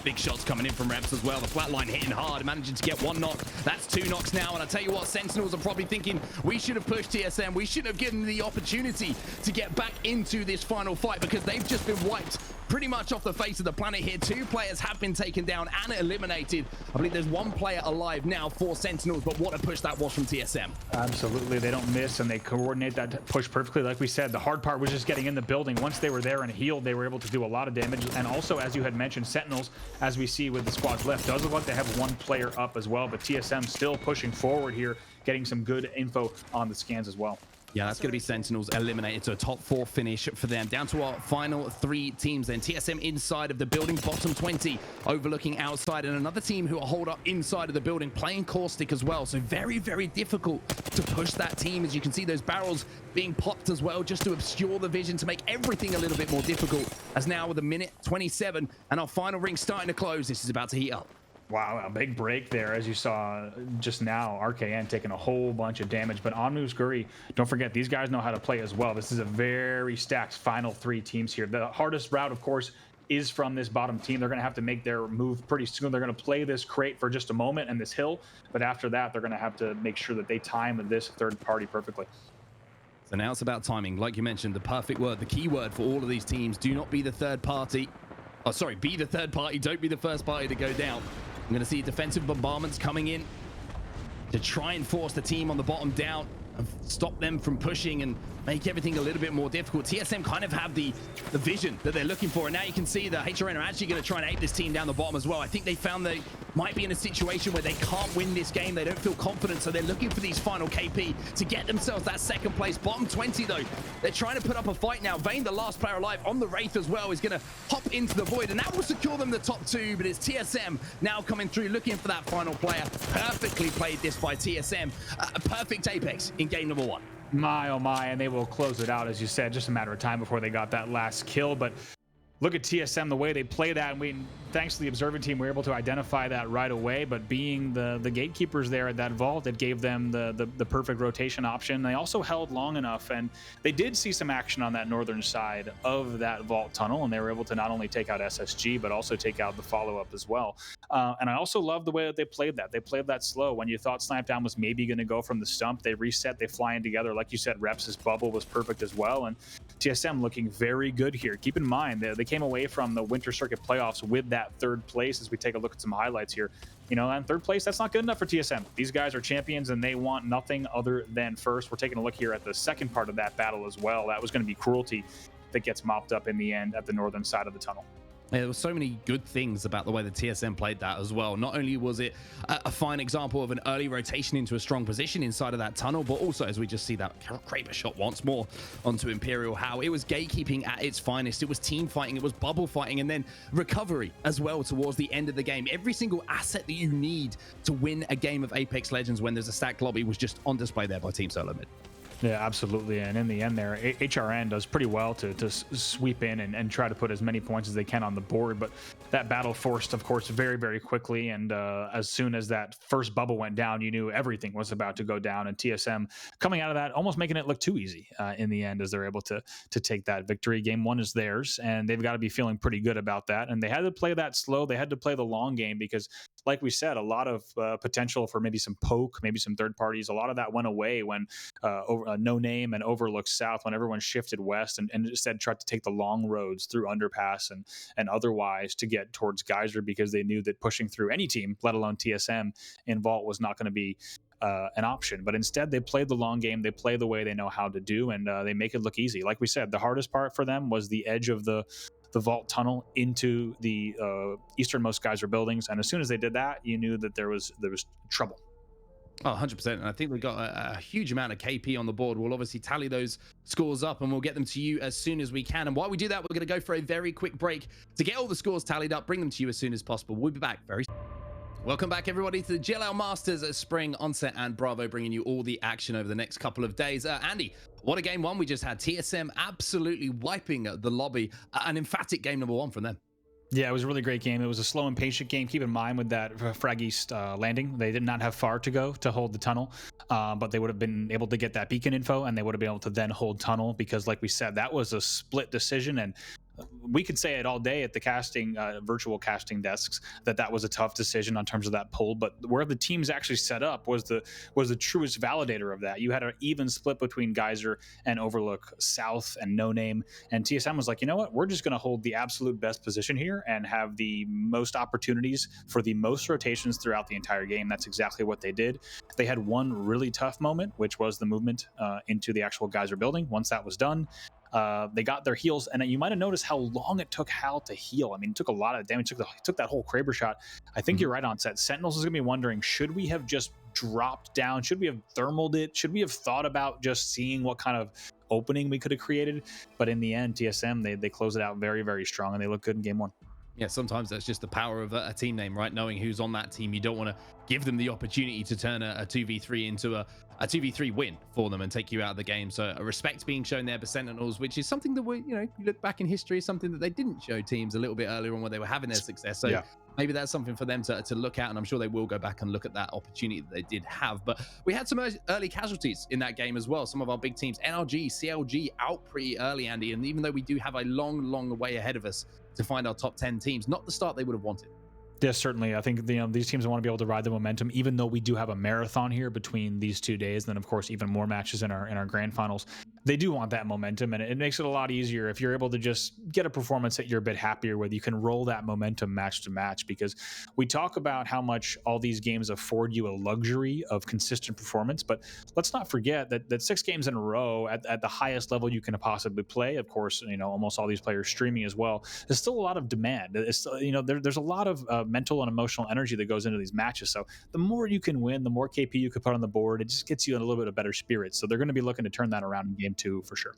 Big shots coming in from Reps as well. The flatline hitting hard, managing to get 1 knock. That's 2 knocks now, and I tell you what, Sentinels are probably thinking, we should have pushed TSM. We should have given them the opportunity to get back into this final fight because they've just been wiped pretty much off the face of the planet here. 2 players have been taken down and eliminated. I believe there's 1 player alive now for Sentinels, but what a push that was from TSM. Absolutely, they don't miss, and they coordinate that push perfectly. Like we said, the hard part was just getting in the building. Once they were there and healed, they were able to do a lot of damage. And also, as you had mentioned, Sentinels, as we see with the squads left, does look like they have 1 player up as well, but TSM still pushing forward here getting some good info on the scans as well. Yeah, that's going to be Sentinels eliminated. So a top 4 finish for them. Down to our final 3 teams then. TSM inside of the building, bottom 20, overlooking outside. And another team who are holed up inside of the building, playing Caustic as well. So very, very difficult to push that team. As you can see, those barrels being popped as well, just to obscure the vision, to make everything a little bit more difficult. As now with a minute 27 and our final ring starting to close, this is about to heat up. Wow, a big break there, as you saw just now. RKN taking a whole bunch of damage, but Onmu, Scurry, don't forget, these guys know how to play as well. This is a very stacked final 3 teams here. The hardest route, of course, is from this bottom team. They're going to have to make their move pretty soon. They're going to play this crate for just a moment and this hill, but after that, they're going to have to make sure that they time this third party perfectly. So now it's about timing. Like you mentioned, the perfect word, the key word for all of these teams. Do not be the third party. Oh, sorry, be the third party. Don't be the first party to go down. I'm going to see defensive bombardments coming in to try and force the team on the bottom down and stop them from pushing and make everything a little bit more difficult. TSM kind of have the vision that they're looking for, and now you can see the HRN are actually going to try and ape this team down the bottom as well. I think they found they might be in a situation where they can't win this game. They don't feel confident, so they're looking for these final KP to get themselves that second place. Bottom 20 though, they're trying to put up a fight now. Vayne, the last player alive on the Wraith as well, is going to hop into the void, and that will secure them the top 2, but it's TSM now coming through looking for that final player. Perfectly played this by TSM. A perfect Apex in game number 1. My, oh my, and they will close it out, as you said, just a matter of time before they got that last kill. But look at TSM, the way they play that, and thanks to the observant team, we were able to identify that right away. But being the gatekeepers there at that vault, it gave them the perfect rotation option. They also held long enough, and they did see some action on that northern side of that vault tunnel, and they were able to not only take out SSG, but also take out the follow-up as well. And I also love the way that they played that. They played that slow. When you thought Snipdown was maybe going to go from the stump, they reset, they fly in together. Like you said, Reps' bubble was perfect as well, and TSM looking very good here. Keep in mind, they came away from the Winter Circuit playoffs with that third place. As we take a look at some highlights here, you know, and third place, that's not good enough for TSM. These guys are champions and they want nothing other than first. We're taking a look here at the second part of that battle as well. That was going to be Cruelty that gets mopped up in the end at the northern side of the tunnel. Yeah, there were so many good things about the way the TSM played that as well. Not only was it a fine example of an early rotation into a strong position inside of that tunnel, but also, as we just see that Kraber shot once more onto Imperial, how it was gatekeeping at its finest. It was team fighting, it was bubble fighting, and then recovery as well towards the end of the game. Every single asset that you need to win a game of Apex Legends when there's a stacked lobby was just on display there by Team Solo Mid. Yeah, absolutely. And in the end there, HRN does pretty well to sweep in and try to put as many points as they can on the board. But that battle forced, of course, very, very quickly. And as soon as that first bubble went down, you knew everything was about to go down. And TSM coming out of that, almost making it look too easy in the end, as they're able to take that victory. Game 1 is theirs, and they've got to be feeling pretty good about that. And they had to play that slow. They had to play the long game because, like we said, a lot of potential for maybe some poke, maybe some third parties. A lot of that went away when No Name and Overlook South, when everyone shifted west and instead tried to take the long roads through Underpass and otherwise to get towards Geyser, because they knew that pushing through any team, let alone TSM, in Vault was not going to be an option. But instead, they played the long game. They play the way they know how to do, and they make it look easy. Like we said, the hardest part for them was the edge of the vault tunnel into the easternmost Geyser buildings, and as soon as they did that, you knew that there was trouble. Oh, 100%. And I think we've got a huge amount of KP on the board. We'll obviously tally those scores up and we'll get them to you as soon as we can. And while we do that, we're going to go for a very quick break to get all the scores tallied up, bring them to you as soon as possible. We'll be back very soon. Welcome back, everybody, to the GLL Masters Spring Onset and Bravo, bringing you all the action over the next couple of days. Andy, what a game 1 we just had. TSM absolutely wiping the lobby. An emphatic game number 1 from them. Yeah, it was a really great game. It was a slow and patient game. Keep in mind with that Frag East landing, they did not have far to go to hold the tunnel, but they would have been able to get that beacon info, and they would have been able to then hold tunnel, because like we said, that was a split decision, and we could say it all day at the casting, virtual casting desks, that was a tough decision on terms of that pull. But where the teams actually set up was the truest validator of that. You had an even split between Geyser and Overlook South and No Name, and TSM was like, you know what, we're just going to hold the absolute best position here and have the most opportunities for the most rotations throughout the entire game. That's exactly what they did. They had one really tough moment, which was the movement into the actual Geyser building. Once that was done, They got their heals, and you might have noticed how long it took Hal to heal. I mean, it took a lot of damage. Took that whole Kraber shot. I think you're right on set. Sentinels is going to be wondering, should we have just dropped down? Should we have thermaled it? Should we have thought about just seeing what kind of opening we could have created? But in the end, TSM, they close it out very, very strong, and they look good in game one. Yeah, sometimes that's just the power of a team name, right? Knowing who's on that team. You don't want to give them the opportunity to turn a 2v3 into a 2v3 win for them and take you out of the game. So a respect being shown there by Sentinels, which is something that you look back in history, is something that they didn't show teams a little bit earlier on when they were having their success. So maybe that's something for them to look at, and I'm sure they will go back and look at that opportunity that they did have. But we had some early casualties in that game as well. Some of our big teams, NRG, CLG, out pretty early, Andy. And even though we do have a long, long way ahead of us to find our top 10 teams, not the start they would have wanted. Yes, certainly. I think these teams want to be able to ride the momentum, even though we do have a marathon here between these 2 days. And then, of course, even more matches in our grand finals. They do want that momentum, and it makes it a lot easier if you're able to just get a performance that you're a bit happier with. You can roll that momentum match to match, because we talk about how much all these games afford you a luxury of consistent performance. But let's not forget that 6 games in a row at the highest level you can possibly play, of course, almost all these players streaming as well, there's still a lot of demand. It's, there's a lot of mental and emotional energy that goes into these matches. So the more you can win, the more KP you can put on the board, it just gets you in a little bit of better spirits. So they're going to be looking to turn that around in game 2 for sure.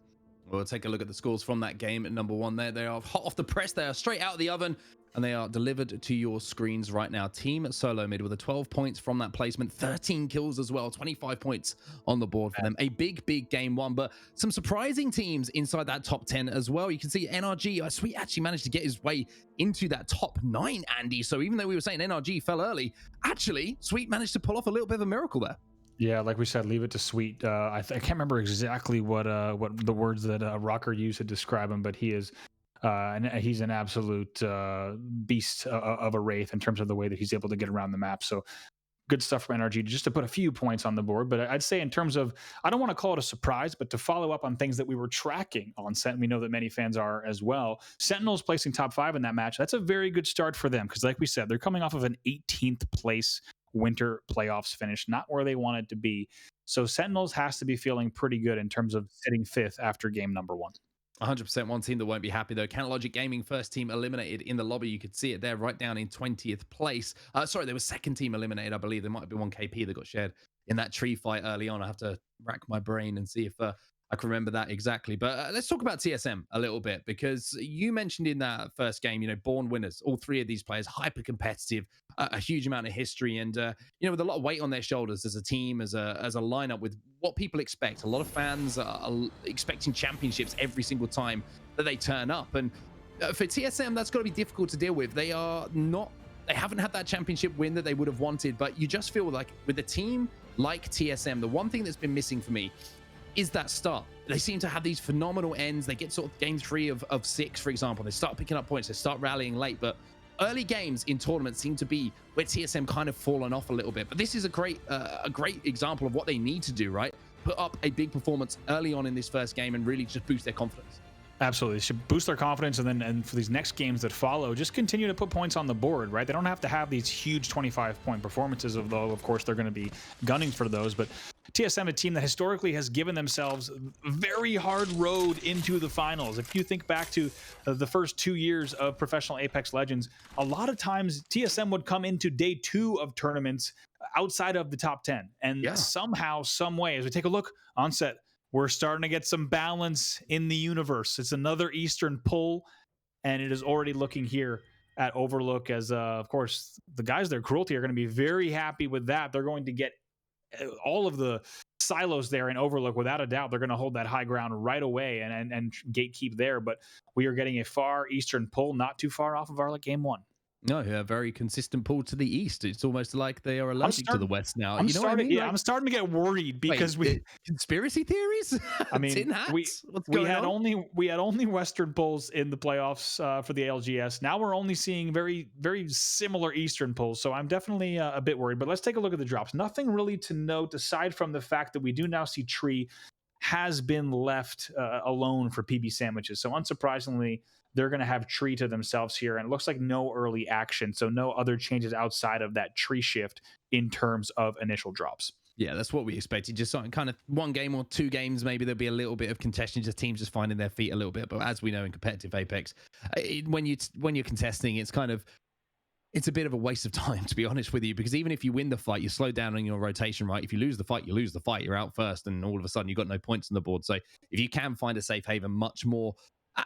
We'll take a look at the scores from that game at number 1 there. They are hot off the press. They are straight out of the oven, and they are delivered to your screens right now. Team Solo Mid with a 12 points from that placement, 13 kills as well, 25 points on the board for them. A big, big game 1, but some surprising teams inside that top 10 as well. You can see NRG, Sweet actually managed to get his way into that top 9, Andy. So even though we were saying NRG fell early, actually, Sweet managed to pull off a little bit of a miracle there. Yeah, like we said, leave it to Sweet. I can't remember exactly what the words that Rocker used to describe him, but he is and he's an absolute beast of a wraith in terms of the way that he's able to get around the map. So good stuff from NRG just to put a few points on the board. But I'd say in terms of, I don't want to call it a surprise, but to follow up on things that we were tracking on Sent, we know that many fans are as well. Sentinels placing top 5 in that match. That's a very good start for them, because like we said, they're coming off of an 18th place winter playoffs finish, not where they wanted to be. So Sentinels has to be feeling pretty good in terms of sitting 5th after game number 1. 100% one team that won't be happy though. Counterlogic Gaming, first team eliminated in the lobby. You could see it there right down in 20th place. Sorry, there was second team eliminated, I believe. There might have been one KP that got shared in that tree fight early on. I have to rack my brain and see if I can remember that exactly. But let's talk about TSM a little bit, because you mentioned in that first game, born winners, all 3 of these players, hyper competitive, a huge amount of history, and with a lot of weight on their shoulders as a team, as a lineup, with what people expect. A lot of fans are expecting championships every single time that they turn up, and for TSM, that's got to be difficult to deal with. They haven't had that championship win that they would have wanted, but you just feel like with a team like TSM, the one thing that's been missing for me is that start. They seem to have these phenomenal ends. They get sort of game 3 of 6, for example. They start picking up points. They start rallying late, but early games in tournaments seem to be where TSM kind of fallen off a little bit. But this is a great example of what they need to do, right? Put up a big performance early on in this first game and really just boost their confidence. Absolutely. They should boost their confidence, and for these next games that follow, just continue to put points on the board, right? They don't have to have these huge 25-point performances, although, of course, they're going to be gunning for those. But TSM, a team that historically has given themselves a very hard road into the finals. If you think back to the first 2 years of professional Apex Legends, a lot of times TSM would come into day 2 of tournaments outside of the top 10. And somehow, some way, as we take a look on set, we're starting to get some balance in the universe. It's another Eastern pull, and it is already looking here at Overlook as, of course, the guys there, Cruelty, are going to be very happy with that. They're going to get all of the silos there in Overlook. Without a doubt, they're going to hold that high ground right away and gatekeep there. But we are getting a far Eastern pull, not too far off of our game 1. No, a very consistent pull to the east. It's almost like they are allergic to the west now. I'm starting to get worried because conspiracy theories. I mean, we had only Western pulls in the playoffs for the LGS. Now we're only seeing very, very similar Eastern pulls. So I'm definitely a bit worried. But let's take a look at the drops. Nothing really to note aside from the fact that we do now see Tree has been left alone for PB sandwiches. So unsurprisingly, they're going to have Tree to themselves here. And it looks like no early action. So no other changes outside of that Tree shift in terms of initial drops. Yeah, that's what we expected. Just something kind of one game or two games, maybe there'll be a little bit of contention, just teams just finding their feet a little bit. But as we know in competitive Apex, when you're contesting, it's a bit of a waste of time, to be honest with you, because even if you win the fight, you slow down on your rotation, right? If you lose the fight, you lose the fight. You're out first, and all of a sudden you've got no points on the board. So if you can find a safe haven, much more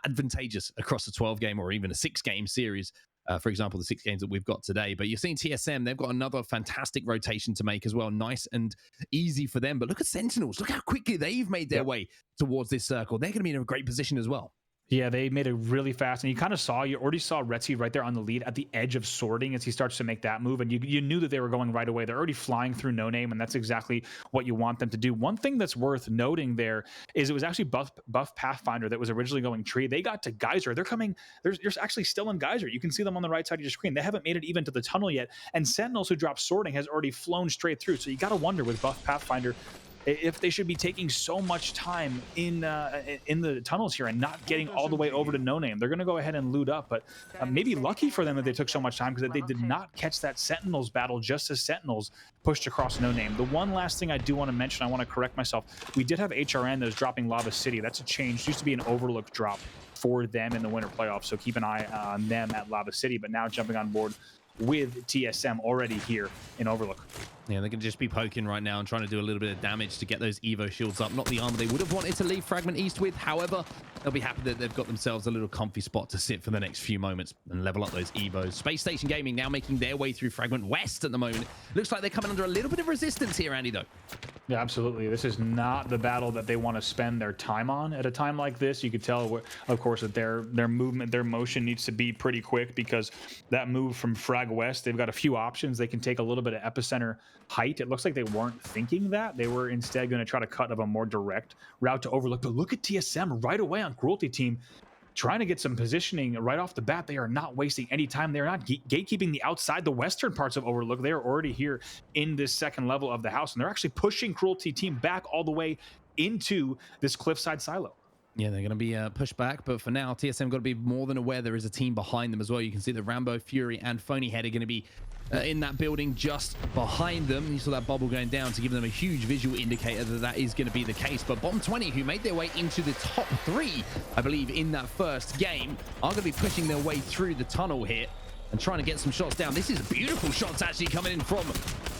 advantageous across a 12 game or even a 6 game series. For example, the 6 games that we've got today. But you're seeing TSM, they've got another fantastic rotation to make as well. Nice and easy for them. But look at Sentinels. Look how quickly they've made their way towards this circle. They're going to be in a great position as well. Yeah, they made it really fast, and you already saw Retzi right there on the lead at the edge of sorting as he starts to make that move, and you knew that they were going right away. They're already flying through No Name, and that's exactly what you want them to do. One thing that's worth noting there is it was actually Buff Pathfinder that was originally going tree. They got to Geyser. They're coming. They're actually still in Geyser. You can see them on the right side of your screen. They haven't made it even to the tunnel yet, and Sentinels, who dropped sorting, has already flown straight through. So you got to wonder with Buff Pathfinder if they should be taking so much time in the tunnels here and not getting all the way over to No Name. They're going to go ahead and loot up, but maybe lucky for them that they took so much time, because they did not catch that Sentinels battle just as Sentinels pushed across No Name. The one last thing I do want to mention, I want to correct myself. We did have HRN that was dropping Lava City. That's a change. It used to be an Overlook drop for them in the winter playoffs, so keep an eye on them at Lava City, but now jumping on board with TSM already here in Overlook. Yeah, they're going to just be poking right now and trying to do a little bit of damage to get those Evo shields up. Not the armor they would have wanted to leave Fragment East with. However, they'll be happy that they've got themselves a little comfy spot to sit for the next few moments and level up those Evos. Space Station Gaming now making their way through Fragment West at the moment. Looks like they're coming under a little bit of resistance here, Andy, though. Yeah, absolutely. This is not the battle that they want to spend their time on at a time like this. You could tell, of course, that their movement, their motion needs to be pretty quick, because that move from Frag West, they've got a few options. They can take a little bit of epicenter height. It looks like they weren't thinking that. They were instead going to try to cut of a more direct route to Overlook. But look at TSM right away on Cruelty Team, trying to get some positioning right off the bat. They are not wasting any time. They're not gatekeeping the outside, the western parts of Overlook. They are already here in this second level of the house, and they're actually pushing Cruelty Team back all the way into this cliffside silo. Yeah, they're going to be pushed back, but for now, TSM got to be more than aware there is a team behind them as well. You can see that Rambo, Fury, and Phony Head are going to be in that building just behind them. You saw that bubble going down to give them a huge visual indicator that that is going to be the case. But Bomb 20, who made their way into the top 3, I believe, in that first game, are going to be pushing their way through the tunnel here and trying to get some shots down. This is beautiful shots actually coming in from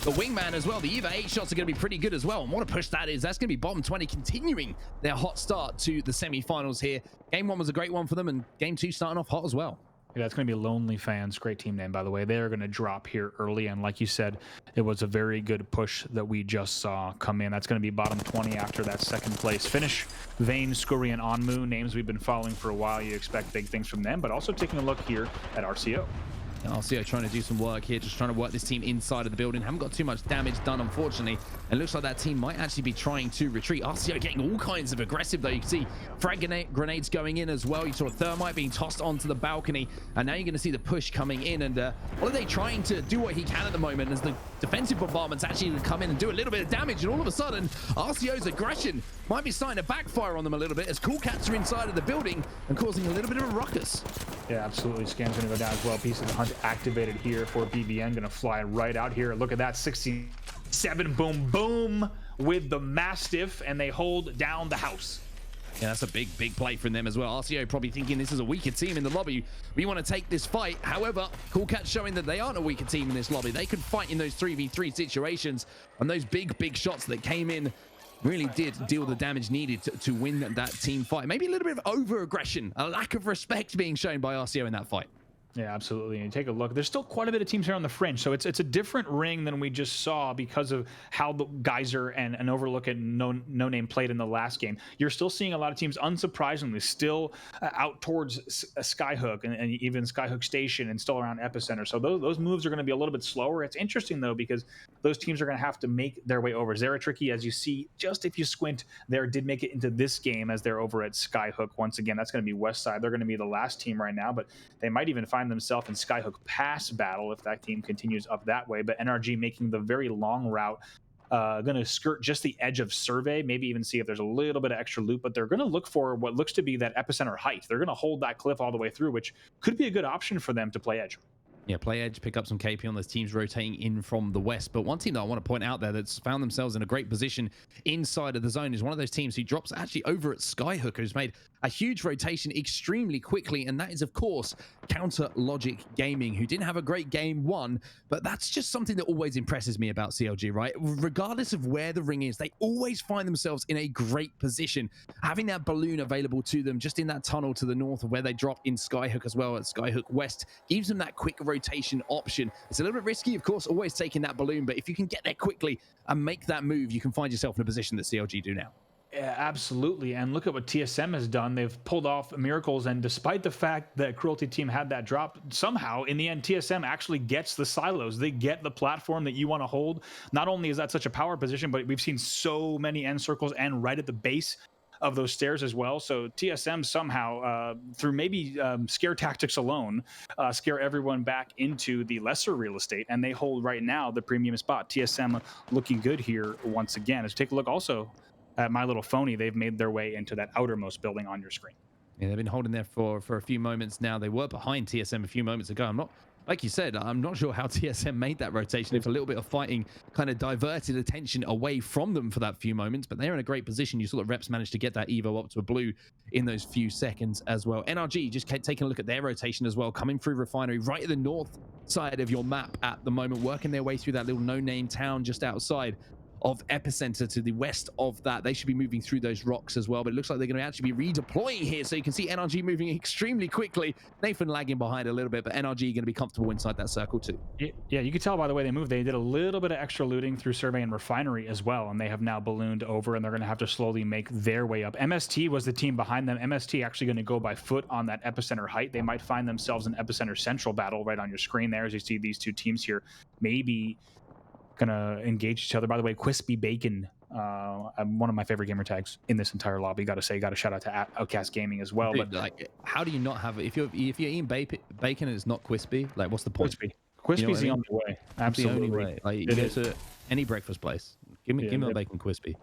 the wingman as well. The EVA 8 shots are going to be pretty good as well. And what a push that is. That's going to be Bottom 20 continuing their hot start to the semi-finals here. Game 1 was a great one for them, and Game 2 starting off hot as well. Yeah, it's going to be Lonely Fans. Great team name, by the way. They're going to drop here early. And like you said, it was a very good push that we just saw come in. That's going to be bottom 20 after that second place finish. Vayne, Scurry, and Onmu, names we've been following for a while. You expect big things from them, but also taking a look here at RCO. RCO trying to do some work here, just trying to work this team inside of the building. Haven't got too much damage done, unfortunately. And looks like that team might actually be trying to retreat. RCO getting all kinds of aggressive, though. You can see frag grenades going in as well. You saw a thermite being tossed onto the balcony. And now you're going to see the push coming in. And what are they trying to do what he can at the moment as the defensive bombardment's actually going to come in and do a little bit of damage. And all of a sudden, RCO's aggression might be starting to backfire on them a little bit as Cool Cats are inside of the building and causing a little bit of a ruckus. Yeah, absolutely. Scam's going to go down as well. Piece of the hunt activated here for BBN. Going to fly right out here. Look at that. 67 boom boom with the Mastiff, and they hold down the house. Yeah, that's a big play from them as well. RCO probably thinking this is a weaker team in the lobby. We want to take this fight. However, Cool Cats showing that they aren't a weaker team in this lobby. They could fight in those 3v3 situations, and those big shots that came in really did deal the damage needed to win that team fight. Maybe a little bit of over-aggression, a lack of respect being shown by RCO in that fight. Yeah, absolutely. And take a look. There's still quite a bit of teams here on the fringe, so it's a different ring than we just saw because of how the Geyser and Overlook and No Name played in the last game. You're still seeing a lot of teams, unsurprisingly, still out towards Skyhook and even Skyhook Station and still around Epicenter. So those moves are going to be a little bit slower. It's interesting, though, because those teams are going to have to make their way over. Zeratricky, as you see, just if you squint there, did make it into this game as they're over at Skyhook. Once again, that's going to be West Side. They're going to be the last team right now, but they might even find themselves in Skyhook Pass battle if that team continues up that way. But NRG making the very long route, going to skirt just the edge of Survey, maybe even see if there's a little bit of extra loot, but they're going to look for what looks to be that epicenter height. They're going to hold that cliff all the way through, which could be a good option for them to play edge. Yeah, play edge, pick up some KP on those teams rotating in from the west. But one team that I want to point out there that's found themselves in a great position inside of the zone is one of those teams who drops actually over at Skyhook, who's made a huge rotation extremely quickly. And that is, of course, Counter Logic Gaming, who didn't have a great game one, but that's just something that always impresses me about CLG, right? Regardless of where the ring is, they always find themselves in a great position. Having that balloon available to them just in that tunnel to the north of where they drop in Skyhook as well at Skyhook West gives them that quick rotation option. It's a little bit risky, of course, always taking that balloon, but if you can get there quickly and make that move, you can find yourself in a position that CLG do now. Yeah, absolutely. And look at what TSM has done. They've pulled off miracles. And despite the fact that Cruelty Team had that drop, somehow in the end, TSM actually gets the silos. They get the platform that you want to hold. Not only is that such a power position, but we've seen so many end circles and right at the base of those stairs as well. So TSM somehow, through maybe scare tactics alone, scare everyone back into the lesser real estate. And they hold right now the premium spot. TSM looking good here once again. As we take a look also at My Little Phony, they've made their way into that outermost building on your screen. Yeah, they've been holding there for a few moments now. They were behind TSM a few moments ago. I'm not, like you said, I'm not sure how TSM made that rotation. If a little bit of fighting kind of diverted attention away from them for that few moments, but they're in a great position. You saw that Reps managed to get that Evo up to a blue in those few seconds as well. NRG just kept taking a look at their rotation as well, coming through Refinery right at the north side of your map at the moment, working their way through that little no-name town just outside of Epicenter to the west of that. They should be moving through those rocks as well, but it looks like they're going to actually be redeploying here. So you can see NRG moving extremely quickly. Nathan lagging behind a little bit, but NRG going to be comfortable inside that circle too. Yeah, you could tell by the way they moved. They did a little bit of extra looting through Survey and Refinery as well, and they have now ballooned over, and they're going to have to slowly make their way up. MST was the team behind them. MST actually going to go by foot on that Epicenter height. They might find themselves in Epicenter Central battle right on your screen there as you see these two teams here. Maybe gonna engage each other. By the way, Crispy Bacon, one of my favorite gamer tags in this entire lobby. Got to say, got to shout out to Outcast Gaming as well. Dude, but like, how do you not have it if you're eating bacon and it's not crispy? Like, what's the point? Crispy's the only way. Absolutely, the only way. Like, you go to any breakfast place, give me a bacon crispy.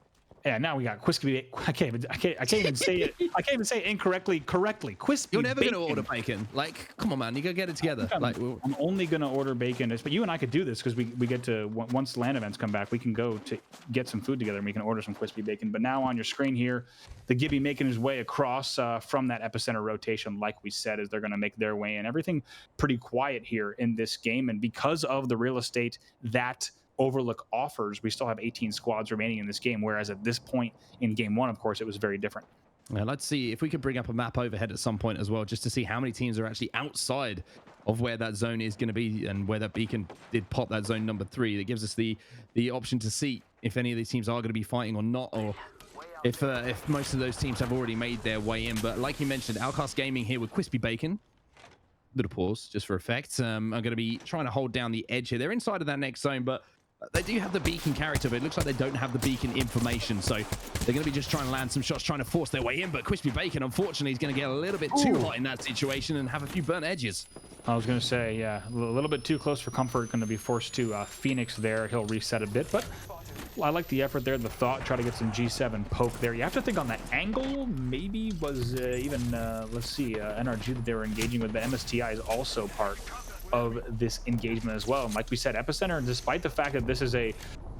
Yeah, now we got crispy. I can't even say it. I can't even say it incorrectly. Crispy. You're never gonna order bacon. Like, come on, man, you gotta get it together. I'm only gonna order bacon. But you and I could do this because we get to once LAN events come back, we can go to get some food together and we can order some crispy bacon. But now on your screen here, the Gibby making his way across from that epicenter rotation, like we said, is they're gonna make their way in. Everything pretty quiet here in this game, and because of the real estate that Overlook offers, we still have 18 squads remaining in this game, whereas at this point in game one, of course, it was very different. Yeah, let's see if we could bring up a map overhead at some point as well, just to see how many teams are actually outside of where that zone is going to be and where that beacon did pop that zone number 3. That gives us the option to see if any of these teams are going to be fighting or not, or if most of those teams have already made their way in. But like you mentioned, Outcast Gaming here with Crispy Bacon. Little pause just for effect. I'm going to be trying to hold down the edge here. They're inside of that next zone, but they do have the beacon character, but it looks like they don't have the beacon information. So they're going to be just trying to land some shots, trying to force their way in. But Crispy Bacon, unfortunately, is going to get a little bit too hot in that situation and have a few burnt edges. I was going to say, yeah, a little bit too close for comfort. Going to be forced to Phoenix there. He'll reset a bit, but I like the effort there, the thought, try to get some G7 poke there. You have to think on that angle, maybe was even, let's see, NRG that they were engaging with, but MSTI is also part of this engagement as well. And like we said, Epicenter, despite the fact that this is a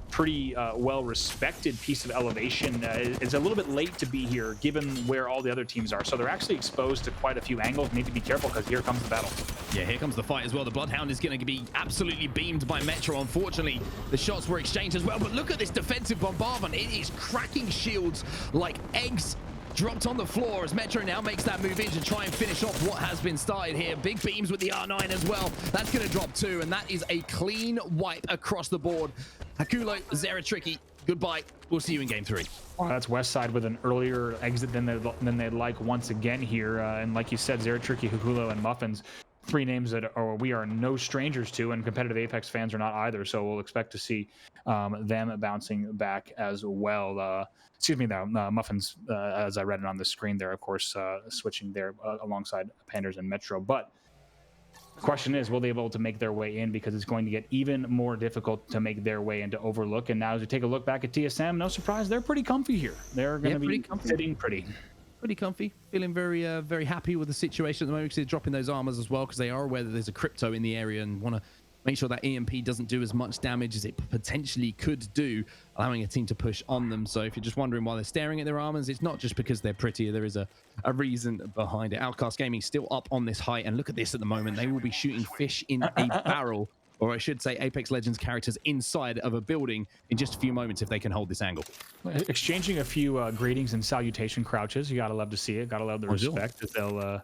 pretty well-respected piece of elevation, it's a little bit late to be here given where all the other teams are. So they're actually exposed to quite a few angles. Need to be careful because here comes the battle. Yeah, here comes the fight as well. The Bloodhound is going to be absolutely beamed by Metro. Unfortunately, the shots were exchanged as well. But look at this defensive bombardment. It is cracking shields like eggs dropped on the floor as Metro now makes that move in to try and finish off what has been started here. Big beams with the R9 as well. That's going to drop 2, and that is a clean wipe across the board. Hakulo, Zeratricky, goodbye. We'll see you in game 3. Well, that's West Side with an earlier exit than they'd like once again here. And like you said, Zeratricky, Hakulo, and Muffins, 3 names that we are no strangers to, and competitive Apex fans are not either. So we'll expect to see them bouncing back as well. Excuse me, though, Muffins, as I read it on the screen there, of course, switching there alongside Panders and Metro. But the question is, will they be able to make their way in? Because it's going to get even more difficult to make their way into Overlook. And now as we take a look back at TSM, no surprise, they're pretty comfy here. They're going to be sitting pretty. pretty comfy, feeling very happy with the situation at the moment because they're dropping those armors as well because they are aware that there's a crypto in the area and want to make sure that EMP doesn't do as much damage as it potentially could do, allowing a team to push on them. So if you're just wondering why they're staring at their armors, it's not just because they're prettier. There is a reason behind it. Outcast Gaming still up on this height, and look at this at the moment. They will be shooting fish in a barrel, or I should say Apex Legends characters inside of a building in just a few moments if they can hold this angle. Exchanging a few greetings and salutation crouches. You gotta love to see it. Gotta love the respect as they'll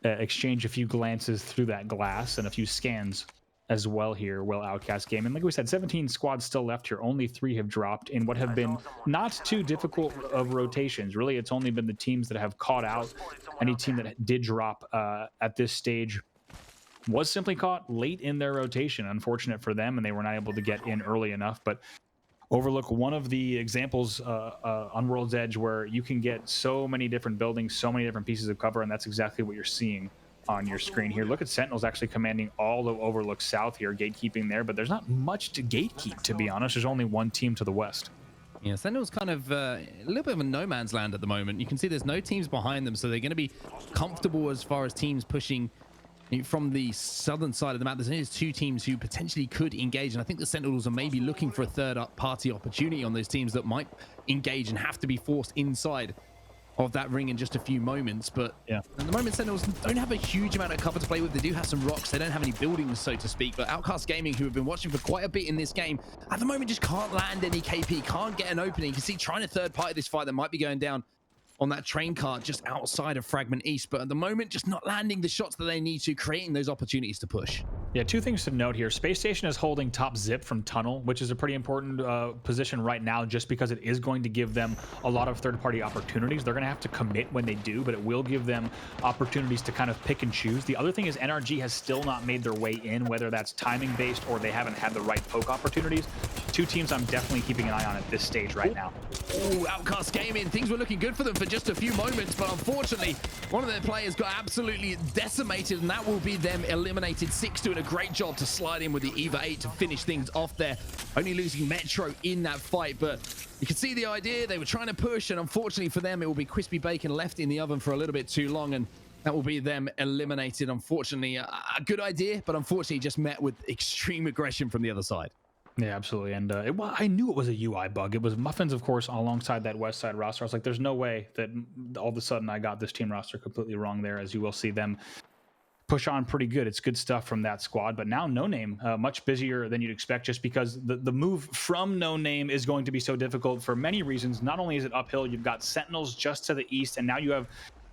exchange a few glances through that glass and a few scans as well here. Well, Outcast Gaming, like we said, 17 squads still left here. Only 3 have dropped in what have been not too difficult of rotations. Really, it's only been the teams that have caught out. Any team that did drop at this stage was simply caught late in their rotation. Unfortunate for them, and they were not able to get in early enough. But Overlook, one of the examples on World's Edge where you can get so many different buildings, so many different pieces of cover, and that's exactly what you're seeing on your screen here. Look at Sentinels actually commanding all of Overlook South here, gatekeeping there, but there's not much to gatekeep, to be honest. There's only one team to the west. Yeah, Sentinel's kind of a little bit of a no man's land at the moment. You can see there's no teams behind them, so they're going to be comfortable as far as teams pushing from the southern side of the map. There's only 2 teams who potentially could engage, and I think the Sentinels are maybe looking for a third-party opportunity on those teams that might engage and have to be forced inside of that ring in just a few moments. But yeah, at the moment Sentinels don't have a huge amount of cover to play with. They do have some rocks, they don't have any buildings, so to speak. But Outcast Gaming, who have been watching for quite a bit in this game, at the moment just can't land any KP, can't get an opening. You can see trying to third party this fight that might be going down on that train cart just outside of Fragment East, but at the moment just not landing the shots that they need to, creating those opportunities to push. Yeah, 2 things to note here. Space Station is holding top zip from Tunnel, which is a pretty important position right now just because it is going to give them a lot of third-party opportunities. They're going to have to commit when they do, but it will give them opportunities to kind of pick and choose. The other thing is NRG has still not made their way in, whether that's timing-based or they haven't had the right poke opportunities. 2 teams I'm definitely keeping an eye on at this stage right now. Oh, Outcast Gaming, things were looking good for them for just a few moments, but unfortunately one of their players got absolutely decimated, and that will be them eliminated. 6 doing a great job to slide in with the Eva 8 to finish things off there, only losing Metro in that fight. But you can see the idea, they were trying to push, and unfortunately for them it will be crispy bacon left in the oven for a little bit too long, and that will be them eliminated. Unfortunately, a good idea, but unfortunately just met with extreme aggression from the other side. Yeah, absolutely. And I knew it was a UI bug. It was Muffins, of course, alongside that West Side roster. I was like, there's no way that all of a sudden I got this team roster completely wrong there, as you will see them push on pretty good. It's good stuff from that squad. But now No Name, much busier than you'd expect, just because the move from No Name is going to be so difficult for many reasons. Not only is it uphill, you've got Sentinels just to the east, and now you have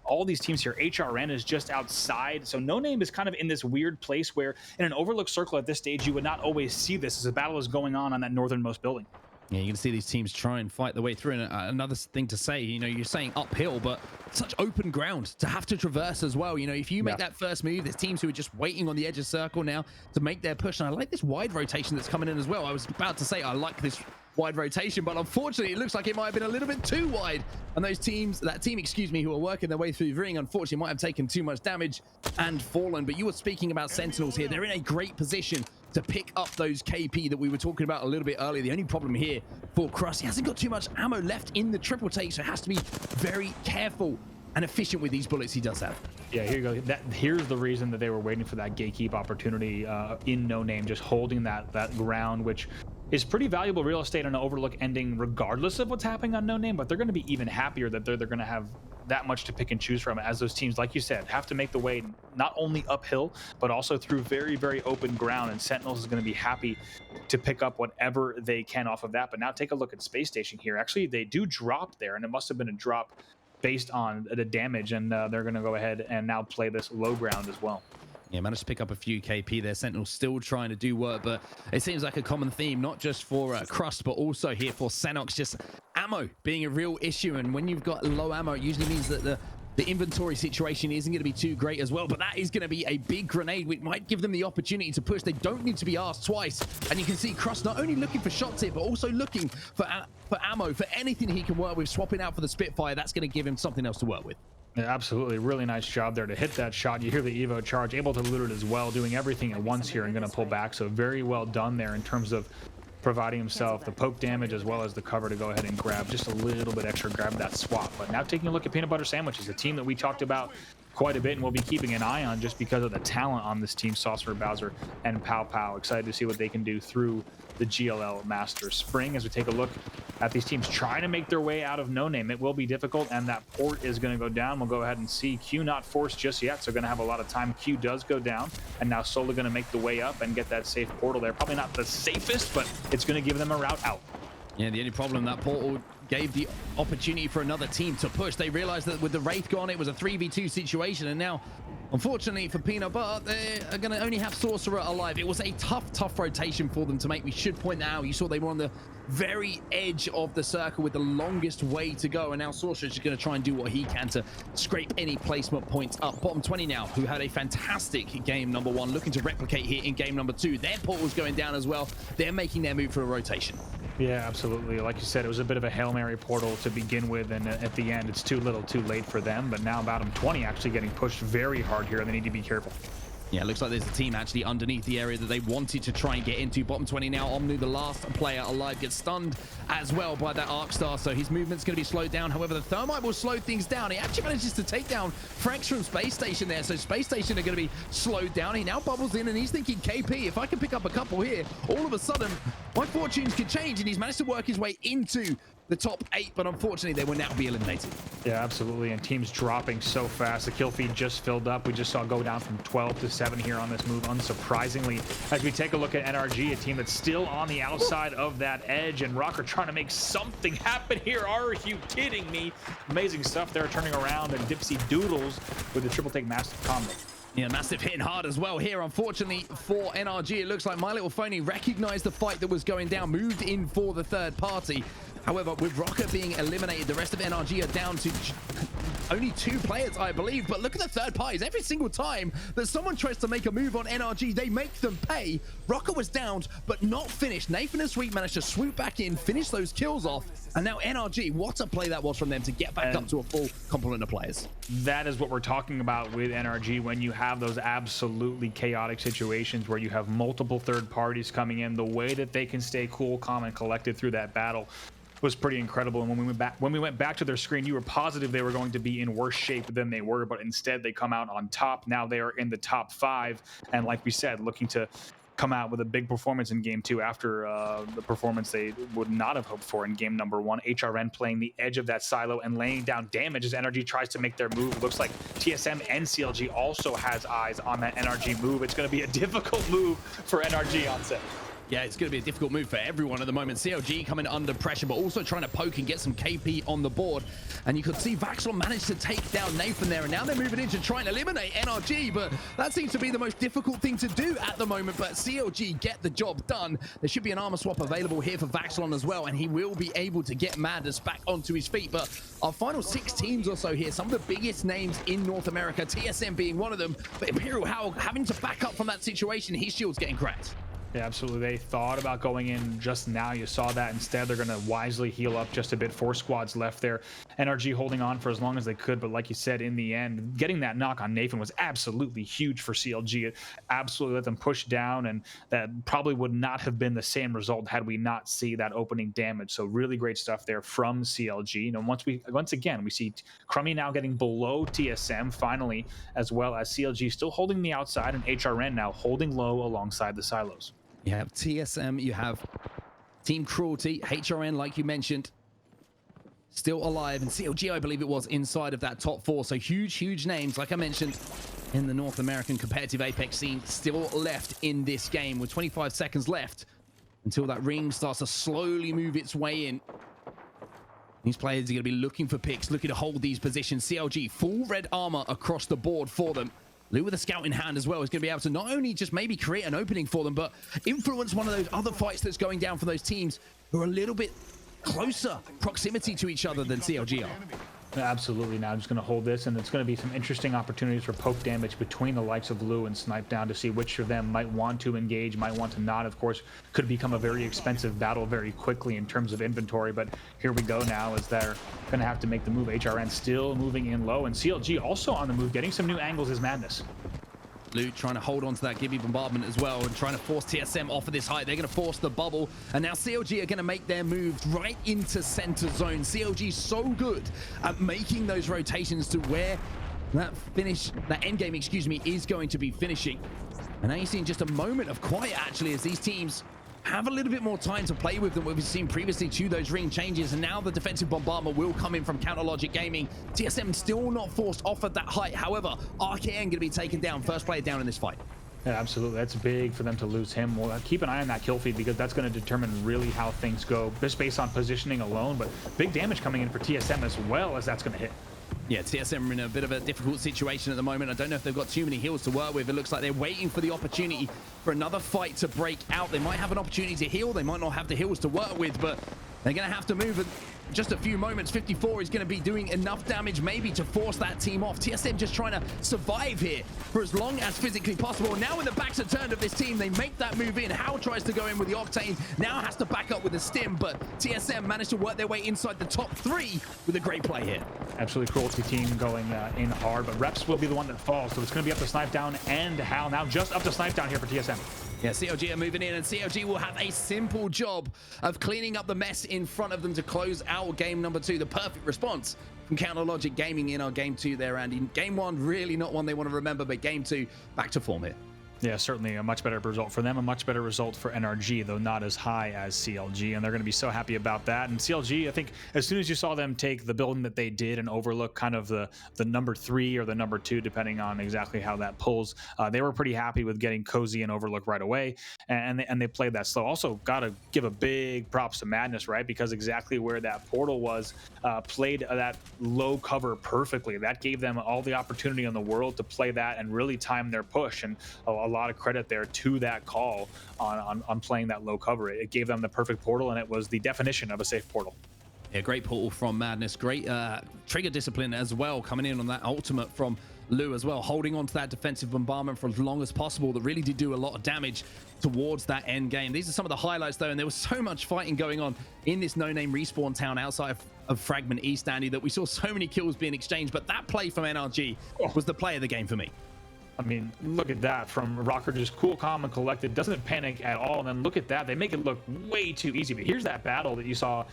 all these teams here. HRN is just outside, so No Name is kind of in this weird place where in an overlooked circle at this stage you would not always see this as a battle is going on that northernmost building. Yeah, you can see these teams try and fight their way through. And another thing to say, you know, you're saying uphill, but such open ground to have to traverse as well. You know, if you make that first move, there's teams who are just waiting on the edge of circle now to make their push. And I like this wide rotation that's coming in as well. I was about to say I like this wide rotation, but unfortunately it looks like it might have been a little bit too wide, and those teams, that team, excuse me, who are working their way through the ring, unfortunately might have taken too much damage and fallen. But you were speaking about Sentinels here. They're in a great position to pick up those KP that we were talking about a little bit earlier. The only problem here for Crust, he hasn't got too much ammo left in the triple take, so it has to be very careful and efficient with these bullets he does have. Yeah, here you go. Here's the reason that they were waiting for that gatekeep opportunity in No Name, just holding that ground, which is pretty valuable real estate on an overlook ending regardless of what's happening on No Name. But they're going to be even happier that they're going to have that much to pick and choose from, as those teams, like you said, have to make the way not only uphill but also through very, very open ground, and Sentinels is going to be happy to pick up whatever they can off of that. But now take a look at Space Station here. Actually, they do drop there, and it must have been a drop based on the damage, and they're going to go ahead and now play this low ground as well. Yeah, managed to pick up a few KP there. Sentinels still trying to do work, but it seems like a common theme, not just for Crust, but also here for Senox, just ammo being a real issue. And when you've got low ammo, it usually means that the inventory situation isn't going to be too great as well. But that is going to be a big grenade, which might give them the opportunity to push. They don't need to be asked twice. And you can see Crust not only looking for shots here, but also looking for ammo, for anything he can work with, swapping out for the Spitfire. That's going to give him something else to work with. Yeah, absolutely. Really nice job there to hit that shot. You hear the Evo charge, able to loot it as well, doing everything at once here and going to pull back. So very well done there in terms of providing himself the poke damage as well as the cover to go ahead and grab just a little bit extra, grab that swap. But now taking a look at Peanut Butter Sandwich, is a team that we talked about quite a bit and we'll be keeping an eye on just because of the talent on this team. Saucer, Bowser, and Pow Pow. Excited to see what they can do through the GLL Masters Spring as we take a look at these teams trying to make their way out of No Name. It will be difficult, and that port is going to go down. We'll go ahead and see Q not forced just yet, so going to have a lot of time. Q does go down, and now Solo going to make the way up and get that safe portal there. Probably not the safest, but it's going to give them a route out. Yeah, the only problem, that portal gave the opportunity for another team to push. They realized that with the Wraith gone, it was a 3v2 situation, and now, unfortunately for Peanut Butter, they are going to only have Sorcerer alive. It was a tough rotation for them to make. We should point out, you saw they were on the very edge of the circle with the longest way to go, and now Sorcerer is just going to try and do what he can to scrape any placement points up. Bottom 20 now, who had a fantastic game number 1, looking to replicate here in game number 2. Their portal's going down as well. They're making their move for a rotation. Yeah, absolutely. Like you said, it was a bit of a Hail Mary portal to begin with, and at the end, it's too little too late for them. But now bottom 20 actually getting pushed very hard here, and they need to be careful. Yeah, it looks like there's a team actually underneath the area that they wanted to try and get into. Bottom 20 now, Omnu, the last player alive, gets stunned as well by that Arc Star, so his movement's going to be slowed down. However, the Thermite will slow things down. He actually manages to take down Franks from Space Station there, so Space Station are going to be slowed down. He now bubbles in, and he's thinking, KP, if I can pick up a couple here, all of a sudden, my fortunes could change, and he's managed to work his way into the top 8, but unfortunately they will now be eliminated. Yeah, absolutely, and teams dropping so fast. The kill feed just filled up. We just saw go down from 12 to 7 here on this move, unsurprisingly. As we take a look at NRG, a team that's still on the outside of that edge, and Rocker trying to make something happen here. Are you kidding me? Amazing stuff there, turning around, and Dipsy Doodles with the triple take master combo. Yeah, massive hitting hard as well here. Unfortunately for NRG, it looks like My Little Phony recognized the fight that was going down, moved in for the third party. However, with Rocker being eliminated, the rest of NRG are down to only 2 players, I believe. But look at the third parties. Every single time that someone tries to make a move on NRG, they make them pay. Rocker was downed, but not finished. Nathan and Sweet managed to swoop back in, finish those kills off. And now NRG, what a play that was from them to get back up to a full complement of players. That is what we're talking about with NRG when you have those absolutely chaotic situations where you have multiple third parties coming in. The way that they can stay cool, calm, and collected through that battle was pretty incredible. And when we went back to their screen, you were positive they were going to be in worse shape than they were, but instead they come out on top. Now they are in the top 5, and like we said, looking to come out with a big performance in game 2 after the performance they would not have hoped for in game number 1. HRN playing the edge of that silo and laying down damage as NRG tries to make their move. It looks like TSM and CLG also has eyes on that NRG move. It's going to be a difficult move for NRG on set. Yeah, it's going to be a difficult move for everyone at the moment. CLG coming under pressure, but also trying to poke and get some KP on the board. And you could see Vaxlon managed to take down Nathan there, and now they're moving in to try and eliminate NRG, but that seems to be the most difficult thing to do at the moment. But CLG get the job done. There should be an armor swap available here for Vaxlon as well, and he will be able to get Madness back onto his feet. But our final 6 teams or so here, some of the biggest names in North America, TSM being one of them, but Imperial Howell having to back up from that situation. His shield's getting cracked. Yeah, absolutely. They thought about going in just now. You saw that. Instead, they're going to wisely heal up just a bit. 4 squads left there. NRG holding on for as long as they could. But like you said, in the end, getting that knock on Nathan was absolutely huge for CLG. It absolutely let them push down, and that probably would not have been the same result had we not see that opening damage. So really great stuff there from CLG. And once again, we see Crummy now getting below TSM finally, as well as CLG still holding the outside, and HRN now holding low alongside the silos. You have TSM, you have Team Cruelty, HRN, like you mentioned, still alive, and CLG, I believe it was, inside of that top 4. So huge names, like I mentioned, in the North American competitive Apex scene, still left in this game with 25 seconds left until that ring starts to slowly move its way in. These players are going to be looking for picks, looking to hold these positions. CLG, full red armor across the board for them. Lou with a scout in hand as well is going to be able to not only just maybe create an opening for them, but influence one of those other fights that's going down for those teams who are a little bit closer proximity to each other than CLG are. Absolutely. Now I'm just going to hold this, and it's going to be some interesting opportunities for poke damage between the likes of Lou and Snipe Down to see which of them might want to engage, might want to not. Of course, could become a very expensive battle very quickly in terms of inventory, but here we go now as they're going to have to make the move. HRN still moving in low, and CLG also on the move, getting some new angles is Madness. Luke trying to hold on to that Gibby bombardment as well and trying to force TSM off of this height. They're going to force the bubble. And now CLG are going to make their move right into center zone. CLG so good at making those rotations to where that end game, excuse me, is going to be finishing. And now you're seeing just a moment of quiet, actually, as these teams have a little bit more time to play with than what we've seen previously to those ring changes. And now the defensive bombardment will come in from Counter Logic Gaming. TSM still not forced off at that height. However, RKN going to be taken down, first player down in this fight. Yeah, absolutely. That's big for them to lose him. Well, keep an eye on that kill feed because that's going to determine really how things go, just based on positioning alone. But big damage coming in for TSM as well as that's going to hit. Yeah, TSM are in a bit of a difficult situation at the moment. I don't know if they've got too many heals to work with. It looks like they're waiting for the opportunity for another fight to break out. They might have an opportunity to heal. They might not have the heals to work with, but they're going to have to move in just a few moments. 54 is going to be doing enough damage maybe to force that team off. TSM just trying to survive here for as long as physically possible. Now when the backs are turned of this team, they make that move in. Hao tries to go in with the Octane. Now has to back up with the Stim, but TSM managed to work their way inside the top 3 with a great play here. Absolutely cruelty team going in hard, but Reps will be the one that falls. So it's going to be up to Snipe Down and Hao. Now just up to Snipe Down here for TSM. Yeah, CLG are moving in, and CLG will have a simple job of cleaning up the mess in front of them to close out game number 2. The perfect response from Counter Logic Gaming in our game 2 there, Andy. Game 1, really not one they want to remember, but game 2, back to form here. Yeah, certainly a much better result for them, a much better result for NRG, though not as high as CLG, and they're going to be so happy about that. And CLG, I think as soon as you saw them take the building that they did and overlook kind of the number 3 or the number 2, depending on exactly how that pulls, they were pretty happy with getting Cozy and Overlook right away, and they played that slow. Also, got to give a big props to Madness, right? Because exactly where that portal was, played that low cover perfectly. That gave them all the opportunity in the world to play that and really time their push, and a lot of credit there to that call on playing that low cover. It gave them the perfect portal, and it was the definition of a safe portal. Yeah, great portal from Madness. Great trigger discipline as well, coming in on that ultimate from Lou as well, holding on to that defensive bombardment for as long as possible. That really did do a lot of damage towards that end game. These are some of the highlights, though, and there was so much fighting going on in this no-name respawn town outside of Fragment East, Andy, that we saw so many kills being exchanged. But that play from NRG was the play of the game for me. I mean, look at that from Rocker, just cool, calm, and collected, doesn't panic at all. And then look at that. They make it look way too easy. But here's that battle that you saw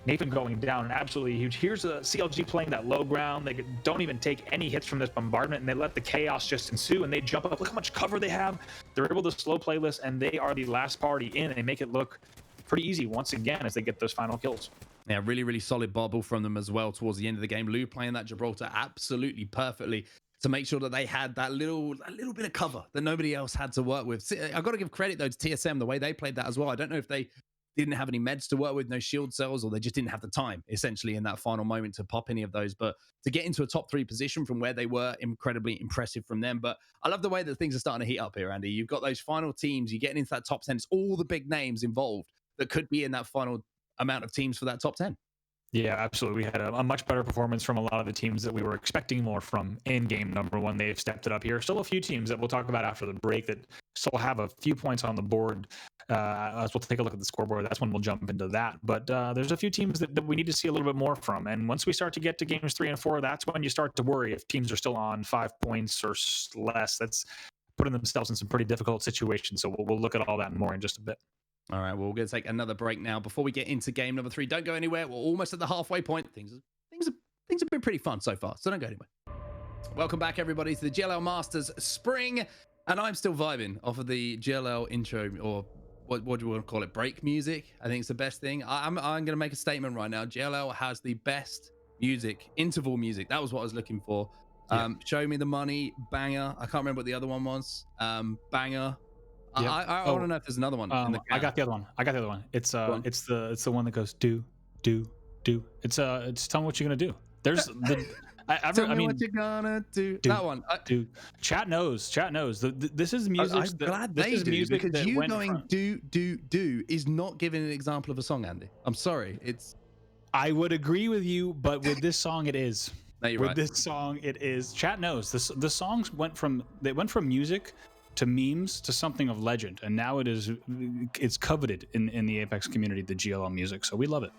Nathan going down, absolutely huge. Here's a CLG playing that low ground. They don't even take any hits from this bombardment, and they let the chaos just ensue, and they jump up. Look how much cover they have. They're able to slow play this, and they are the last party in, and they make it look pretty easy once again as they get those final kills. Yeah, really, really solid bobble from them as well towards the end of the game. Lou playing that Gibraltar absolutely perfectly to make sure that they had that little bit of cover that nobody else had to work with. I've got to give credit, though, to TSM, the way they played that as well. I don't know if they didn't have any meds to work with, no shield cells, or they just didn't have the time, essentially, in that final moment to pop any of those. But to get into a top 3 position from where they were, incredibly impressive from them. But I love the way that things are starting to heat up here, Andy. You've got those final teams, you're getting into that top 10. It's all the big names involved that could be in that final amount of teams for that top 10. Yeah, absolutely. We had a much better performance from a lot of the teams that we were expecting more from in game number 1. They've stepped it up here. Still a few teams that we'll talk about after the break that still have a few points on the board. As we'll take a look at the scoreboard, that's when we'll jump into that. But there's a few teams that we need to see a little bit more from. And once we start to get to games 3 and 4, that's when you start to worry if teams are still on 5 points or less. That's putting themselves in some pretty difficult situations. So we'll look at all that and more in just a bit. All right, well, we're going to take another break now. Before we get into game number 3, don't go anywhere. We're almost at the halfway point. Things have been pretty fun so far, so don't go anywhere. Welcome back, everybody, to the GLL Masters Spring, and I'm still vibing off of the GLL intro, or what do you want to call it, break music. I think it's the best thing. I'm going to make a statement right now. GLL has the best music, interval music. That was what I was looking for. Show Me the Money, banger. I can't remember what the other one was. Banger. Yep. I want to know if there's another one. I got the other one. It's the one that goes do. It's tell me what you're gonna do. There's the. Tell me what you're gonna do. That one. Chat knows. This is music. I'm glad they do, because you going do is not giving an example of a song, Andy. I'm sorry. I would agree with you, but with this song, it is. No, you're right. With this song, it is. Chat knows. The songs went from music to memes to something of legend, and now it's coveted in the Apex community, the GLL music, so we love it.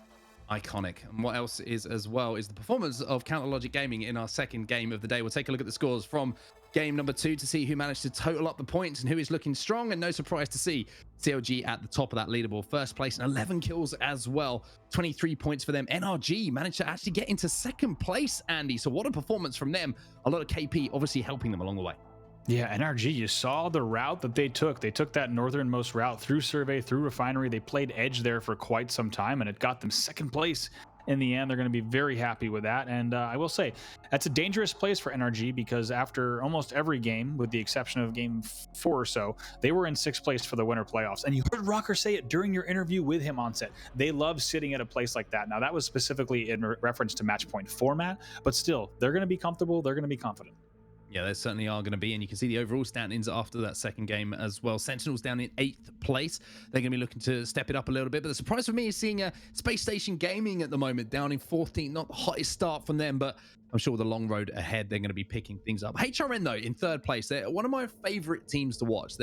Iconic. And what else is as well is the performance of Counter Logic Gaming in our second game of the day. We'll take a look at the scores from game number 2 to see who managed to total up the points and who is looking strong. And no surprise to see CLG at the top of that leaderboard, first place and 11 kills as well. 23 points for them. NRG managed to actually get into second place, Andy. So what a performance from them. A lot of KP obviously helping them along the way. Yeah, NRG, you saw the route that they took. They took that northernmost route through Survey, through Refinery. They played edge there for quite some time, and it got them second place in the end. They're going to be very happy with that. And I will say, that's a dangerous place for NRG because after almost every game, with the exception of game 4 or so, they were in 6th place for the winter playoffs. And you heard Rocker say it during your interview with him on set. They love sitting at a place like that. Now, that was specifically in reference to match point format, but still, they're going to be comfortable. They're going to be confident. Yeah, they certainly are going to be, and you can see the overall standings after that second game as well. Sentinels down in 8th place. They're going to be looking to step it up a little bit, but the surprise for me is seeing Space Station Gaming at the moment down in 14th. Not the hottest start from them, but I'm sure with the long road ahead, they're going to be picking things up. HRN, though, in 3rd place. They're one of my favorite teams to watch.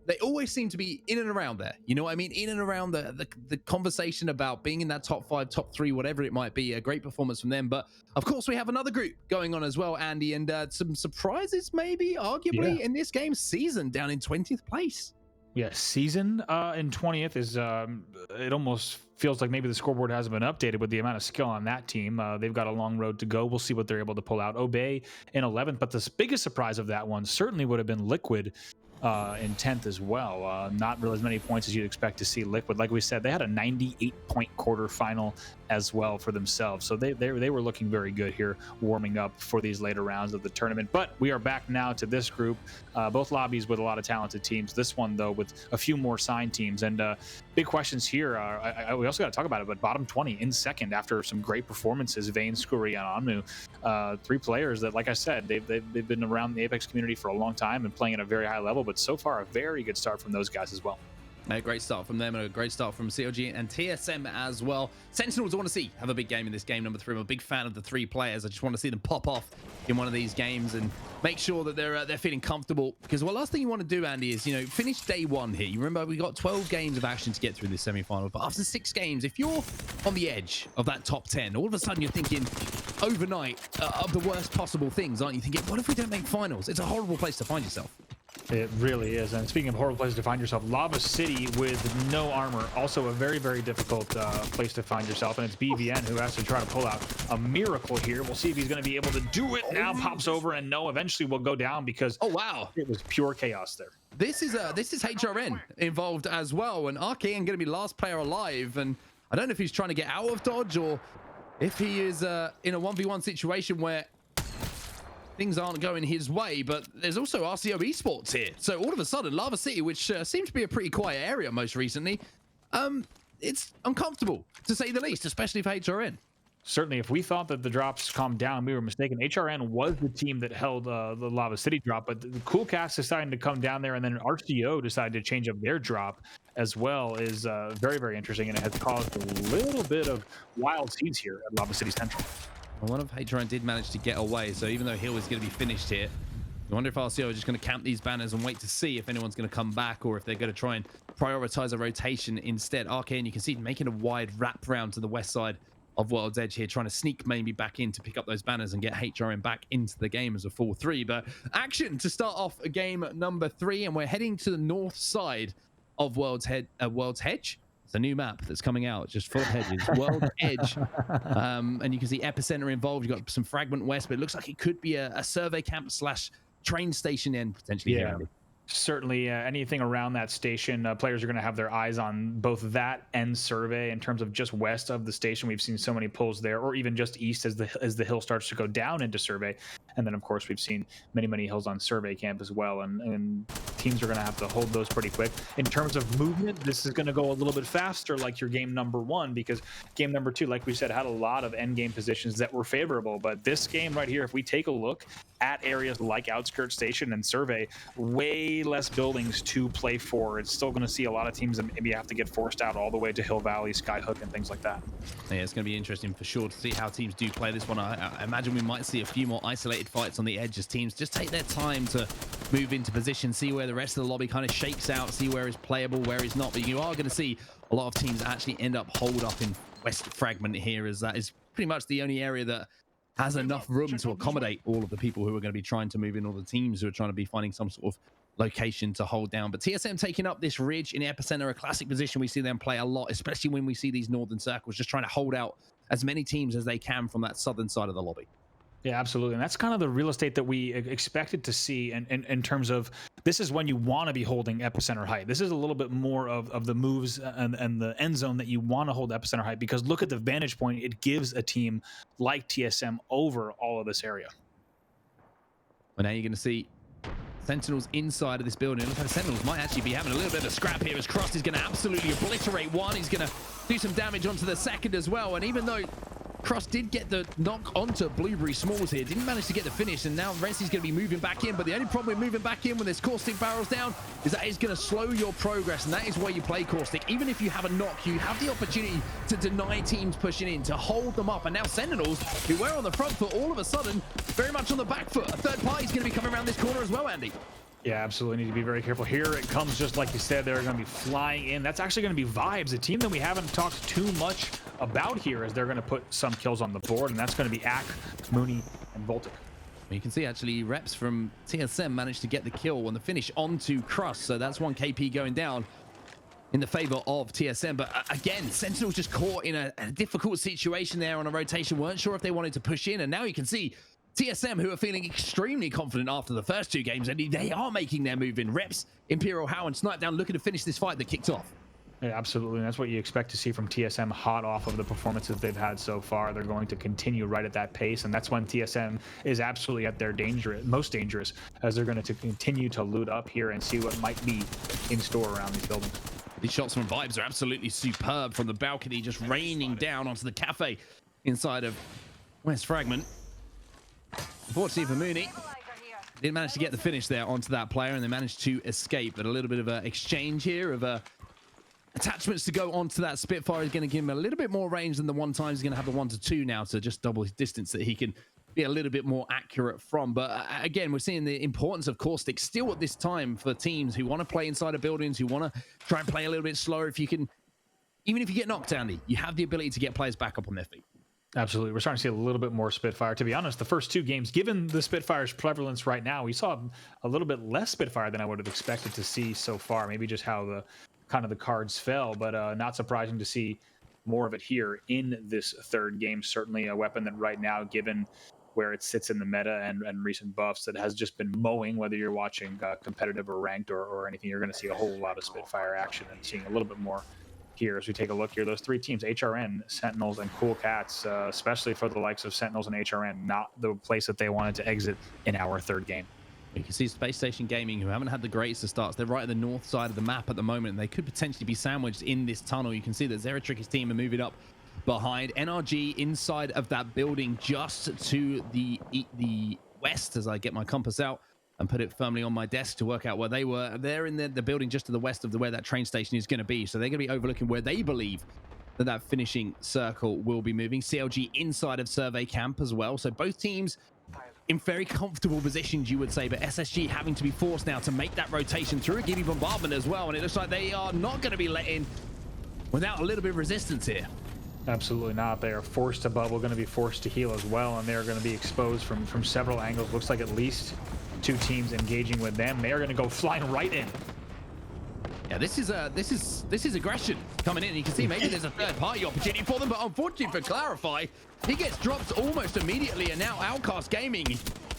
They always seem to be in and around there. You know what I mean? In and around the conversation about being in that top 5, top 3, whatever it might be. A great performance from them. But of course, we have another group going on as well, Andy, and some surprises, maybe, arguably, in this game. Season down in 20th place. Yeah, Season in 20th is, it almost feels like maybe the scoreboard hasn't been updated with the amount of skill on that team. They've got a long road to go. We'll see what they're able to pull out. Obey in 11th, but the biggest surprise of that one certainly would have been Liquid in 10th as well. Not really as many points as you'd expect to see Liquid. Like we said, they had a 98-point quarterfinal as well for themselves. So they were looking very good here, warming up for these later rounds of the tournament. But we are back now to this group, both lobbies with a lot of talented teams. This one, though, with a few more signed teams. And big questions here. We also got to talk about it, but bottom 20 in second after some great performances, Vayne, Scurry, and Omnu. 3 players that, like I said, they've been around the Apex community for a long time and playing at a very high level, but so far a very good start from those guys as well. A great start from them and a great start from CLG and TSM as well. Sentinels I want to see have a big game in this game number 3. I'm a big fan of the 3 players. I just want to see them pop off in one of these games and make sure that they're feeling comfortable. Because the last thing you want to do, Andy, is finish day 1 here. You remember we got 12 games of action to get through this semi-final, but after 6 games, if you're on the edge of that top 10, all of a sudden you're thinking overnight of the worst possible things, aren't you? Thinking, what if we don't make finals? It's a horrible place to find yourself. It really is. And speaking of horrible places to find yourself, Lava City with no armor, also a very, very difficult place to find yourself. And it's BVN who has to try to pull out a miracle here. We'll see if he's going to be able to do it. Now pops over, and no, eventually will go down because it was pure chaos there. This is HRN involved as well, and Arcane going to be last player alive. And I don't know if he's trying to get out of dodge or if he is in a 1v1 situation where things aren't going his way, but there's also RCO Esports here. So all of a sudden, Lava City, which seems to be a pretty quiet area most recently, it's uncomfortable, to say the least, especially for HRN. Certainly, if we thought that the drops calmed down, we were mistaken. HRN was the team that held the Lava City drop, but the Cool Cast deciding to come down there, and then RCO decided to change up their drop as well is very, very interesting, and it has caused a little bit of wild seeds here at Lava City Central. Well, one of HRN did manage to get away, so even though Hill is going to be finished here, I wonder if RCO are just going to camp these banners and wait to see if anyone's going to come back or if they're going to try and prioritize a rotation instead. Arcane, you can see making a wide wrap round to the west side of World's Edge here, trying to sneak maybe back in to pick up those banners and get HRN back into the game as a 4-3. But action to start off game number 3, and we're heading to the north side of World's Hedge. It's a new map that's coming out, just full of hedges. World's Edge. And you can see Epicenter involved. You've got some Fragment West, but it looks like it could be a survey camp / train station end potentially. Yeah. Certainly anything around that station, players are going to have their eyes on both that and survey. In terms of just west of the station, we've seen so many pulls there, or even just east as the hill starts to go down into survey. And then, of course, we've seen many hills on survey camp as well. And teams are going to have to hold those pretty quick. In terms of movement, this is going to go a little bit faster like your game number 1, because game number 2, like we said, had a lot of end game positions that were favorable. But this game right here, if we take a look at areas like Outskirts Station and Survey, way less buildings to play for. It's still going to see a lot of teams that maybe have to get forced out all the way to Hill Valley, Skyhook, and things like that. Yeah, it's going to be interesting for sure to see how teams do play this one. I imagine we might see a few more isolated fights on the edge as teams just take their time to move into position, see where the rest of the lobby kind of shakes out, see where is playable, where is not. But you are going to see a lot of teams actually end up holed up in west fragment here, as that is pretty much the only area that has enough room to accommodate all of the people who are going to be trying to move in, all the teams who are trying to be finding some sort of location to hold down. But TSM taking up this ridge in epicenter, a classic position we see them play a lot, especially when we see these northern circles, just trying to hold out as many teams as they can from that southern side of the lobby. Yeah, absolutely. And that's kind of the real estate that we expected to see in terms of this is when you want to be holding epicenter height. This is a little bit more of the moves and the end zone that you want to hold epicenter height, because look at the vantage point it gives a team like TSM over all of this area. Well, now you're going to see Sentinels inside of this building. It looks like Sentinels might actually be having a little bit of a scrap here, as Cross is going to absolutely obliterate one. He's going to do some damage onto the second as well. And even though Cross did get the knock onto Blueberry Smalls here, didn't manage to get the finish, and now Resi's going to be moving back in. But the only problem with moving back in when there's Caustic barrels down is that it's going to slow your progress, and that is where you play Caustic. Even if you have a knock, you have the opportunity to deny teams pushing in, to hold them up. And now Sentinels, who were on the front foot, all of a sudden very much on the back foot. A third party is going to be coming around this corner as well, Andy. Yeah, absolutely. Need to be very careful. Here it comes, just like you said, they're going to be flying in. That's actually going to be Vibes, a team that we haven't talked too much about here, as they're going to put some kills on the board, and that's going to be Ak, Mooney, and Voltic. You can see actually reps from TSM managed to get the kill on the finish onto Crust, so that's one KP going down in the favor of TSM. But again, Sentinels just caught in a difficult situation there on a rotation, weren't sure if they wanted to push in, and now you can see TSM, who are feeling extremely confident after the first two games, and they are making their move in. Reps, Imperial How, and Snipedown looking to finish this fight that kicked off. Yeah, absolutely. And that's what you expect to see from TSM, hot off of the performances they've had so far. They're going to continue right at that pace, and that's when TSM is absolutely at their most dangerous, as they're going to continue to loot up here and see what might be in store around these buildings. These shots from Vibes are absolutely superb from the balcony, just raining down onto the cafe inside of West Fragment. Unfortunately for Mooney, didn't manage to get the finish there onto that player, and they managed to escape. But a little bit of an exchange here of attachments to go onto that Spitfire is going to give him a little bit more range than the one time. He's going to have the 1-2 now to just double his distance that he can be a little bit more accurate from. But again, we're seeing the importance of Caustic still at this time for teams who want to play inside of buildings, who want to try and play a little bit slower. If you can, even if you get knocked, Andy, you have the ability to get players back up on their feet. Absolutely. We're starting to see a little bit more Spitfire. To be honest, the first two games, given the Spitfire's prevalence right now, we saw a little bit less Spitfire than I would have expected to see so far. Maybe just how the cards fell, but not surprising to see more of it here in this third game. Certainly a weapon that right now, given where it sits in the meta and recent buffs, that has just been mowing, whether you're watching competitive or ranked or anything. You're going to see a whole lot of Spitfire action and seeing a little bit more here as we take a look here. Those three teams, HRN, Sentinels, and Cool Cats, especially for the likes of Sentinels and HRN, not the place that they wanted to exit in our third game. You can see Space Station Gaming, who haven't had the greatest of starts. They're right at the north side of the map at the moment, and they could potentially be sandwiched in this tunnel. You can see that Zeratricky's team are moving up behind. NRG inside of that building just to the west, as I get my compass out and put it firmly on my desk to work out where they were. They're in the building just to the west of where that train station is going to be. So they're going to be overlooking where they believe that finishing circle will be moving. CLG inside of Survey Camp as well. So both teams in very comfortable positions, you would say, but SSG having to be forced now to make that rotation through a Giddy bombardment as well. And it looks like they are not going to be let in without a little bit of resistance here. Absolutely not. They are forced to bubble, going to be forced to heal as well, and they're going to be exposed from several angles. Looks like at least two teams engaging with them. They are going to go flying right in. Yeah, this is aggression coming in. You can see maybe there's a third party opportunity for them, but unfortunately for Clarify, he gets dropped almost immediately, and now Outcast Gaming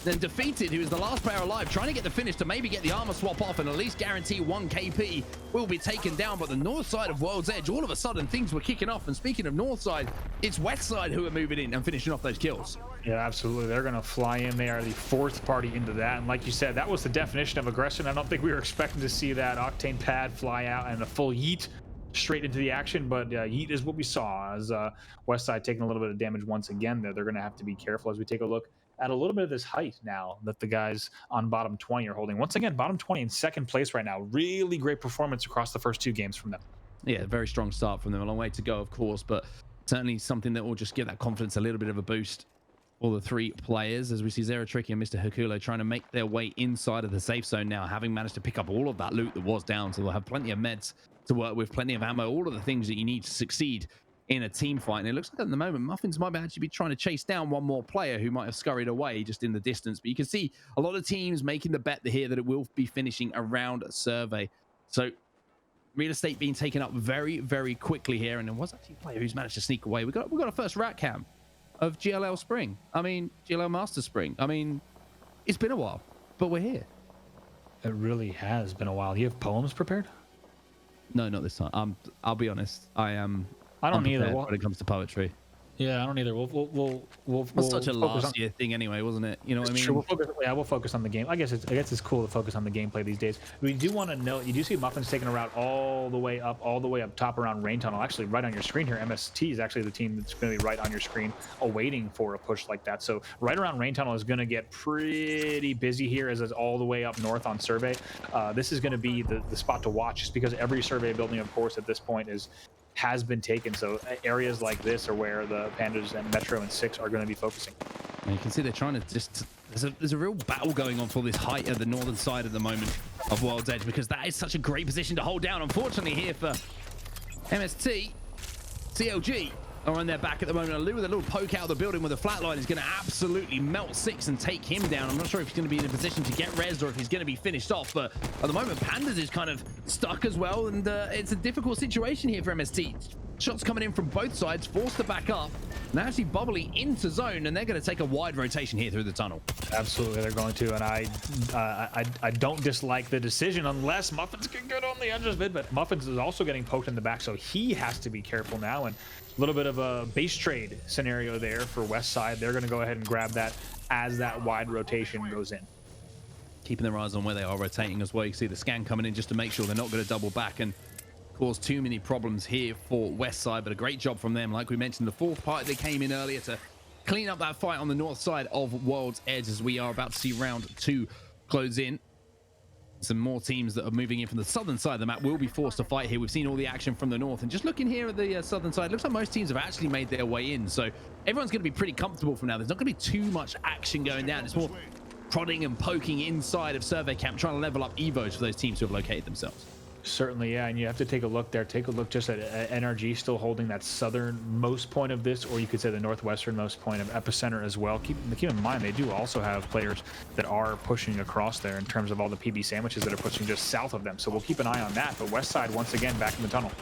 then defeated, who is the last player alive, trying to get the finish to maybe get the armor swap off and at least guarantee 1 KP will be taken down. But the north side of World's Edge, all of a sudden things were kicking off, and speaking of north side, it's west side who are moving in and finishing off those kills. Yeah, absolutely. They're going to fly in. They are the fourth party into that, and like you said, that was the definition of aggression. I don't think we were expecting to see that Octane pad fly out and a full yeet straight into the action, but yeet is what we saw, as Westside taking a little bit of damage once again there. They're going to have to be careful as we take a look at a little bit of this height now that the guys on bottom 20 are holding. Once again, bottom 20 in second place right now. Really great performance across the first two games from them. Yeah, very strong start from them. A long way to go, of course, but certainly something that will just give that confidence a little bit of a boost for the three players, as we see Zeratricky and Mr. Hakulo trying to make their way inside of the safe zone now, having managed to pick up all of that loot that was down. So they'll have plenty of meds to work with, plenty of ammo, all of the things that you need to succeed in a team fight. And it looks like at the moment, Muffins might actually be trying to chase down one more player who might have scurried away just in the distance. But you can see a lot of teams making the bet here that it will be finishing around Survey. So real estate being taken up very, very quickly here. And there was actually a player who's managed to sneak away. We got a first rat cam of GLL Spring. I mean, GLL Masters Spring. I mean, it's been a while, but we're here. It really has been a while. You have poems prepared? No, not this time. I'll be honest. I don't either. When it comes to poetry. Yeah, I don't either. We'll such a last year thing anyway, wasn't it? You know what I mean? Sure, we'll focus on the game. I guess it's cool to focus on the gameplay these days. We do want to note, you do see Muffins taking a route all the way up top around Rain Tunnel. Actually, right on your screen here, MST is actually the team that's going to be right on your screen, awaiting for a push like that. So right around Rain Tunnel is going to get pretty busy here, as it's all the way up north on Survey. This is going to be the spot to watch, just because every Survey building, of course, at this point has been taken. So areas like this are where the Pandas and Metro and 6 are going to be focusing. And you can see they're trying to just... There's a real battle going on for this height at the northern side at the moment of World's Edge, because that is such a great position to hold down. Unfortunately here for MST, CLG are on their back at the moment. Alu with a little poke out of the building with a flatline is going to absolutely melt 6 and take him down. I'm not sure if he's going to be in a position to get rezzed or if he's going to be finished off, but at the moment Pandas is kind of stuck as well, and it's a difficult situation here for MST. Shots coming in from both sides, forced to back up, and they're actually bubbly into zone, and they're going to take a wide rotation here through the tunnel. Absolutely, they're going to, and I don't dislike the decision unless Muffins can get on the edge of it, but Muffins is also getting poked in the back, so he has to be careful now, and a little bit of a base trade scenario there for West Side. They're going to go ahead and grab that as that wide rotation goes in. Keeping their eyes on where they are rotating as well. You can see the scan coming in just to make sure they're not going to double back and cause too many problems here for West Side, but a great job from them. Like we mentioned, the fourth party, they came in earlier to clean up that fight on the north side of World's Edge, as we are about to see round 2 close in. Some more teams that are moving in from the southern side of the map will be forced to fight here. We've seen all the action from the north, and just looking here at the southern side, looks like most teams have actually made their way in, so everyone's going to be pretty comfortable from now. There's not going to be too much action going down. It's more prodding and poking inside of Survey Camp, trying to level up evos for those teams who have located themselves. Certainly, yeah, and you have to take a look there. Take a look just at NRG still holding that southernmost point of this, or you could say the northwesternmost point of epicenter as well. Keep in mind, they do also have players that are pushing across there in terms of all the PB sandwiches that are pushing just south of them. So we'll keep an eye on that. But West Side, once again, back in the tunnel.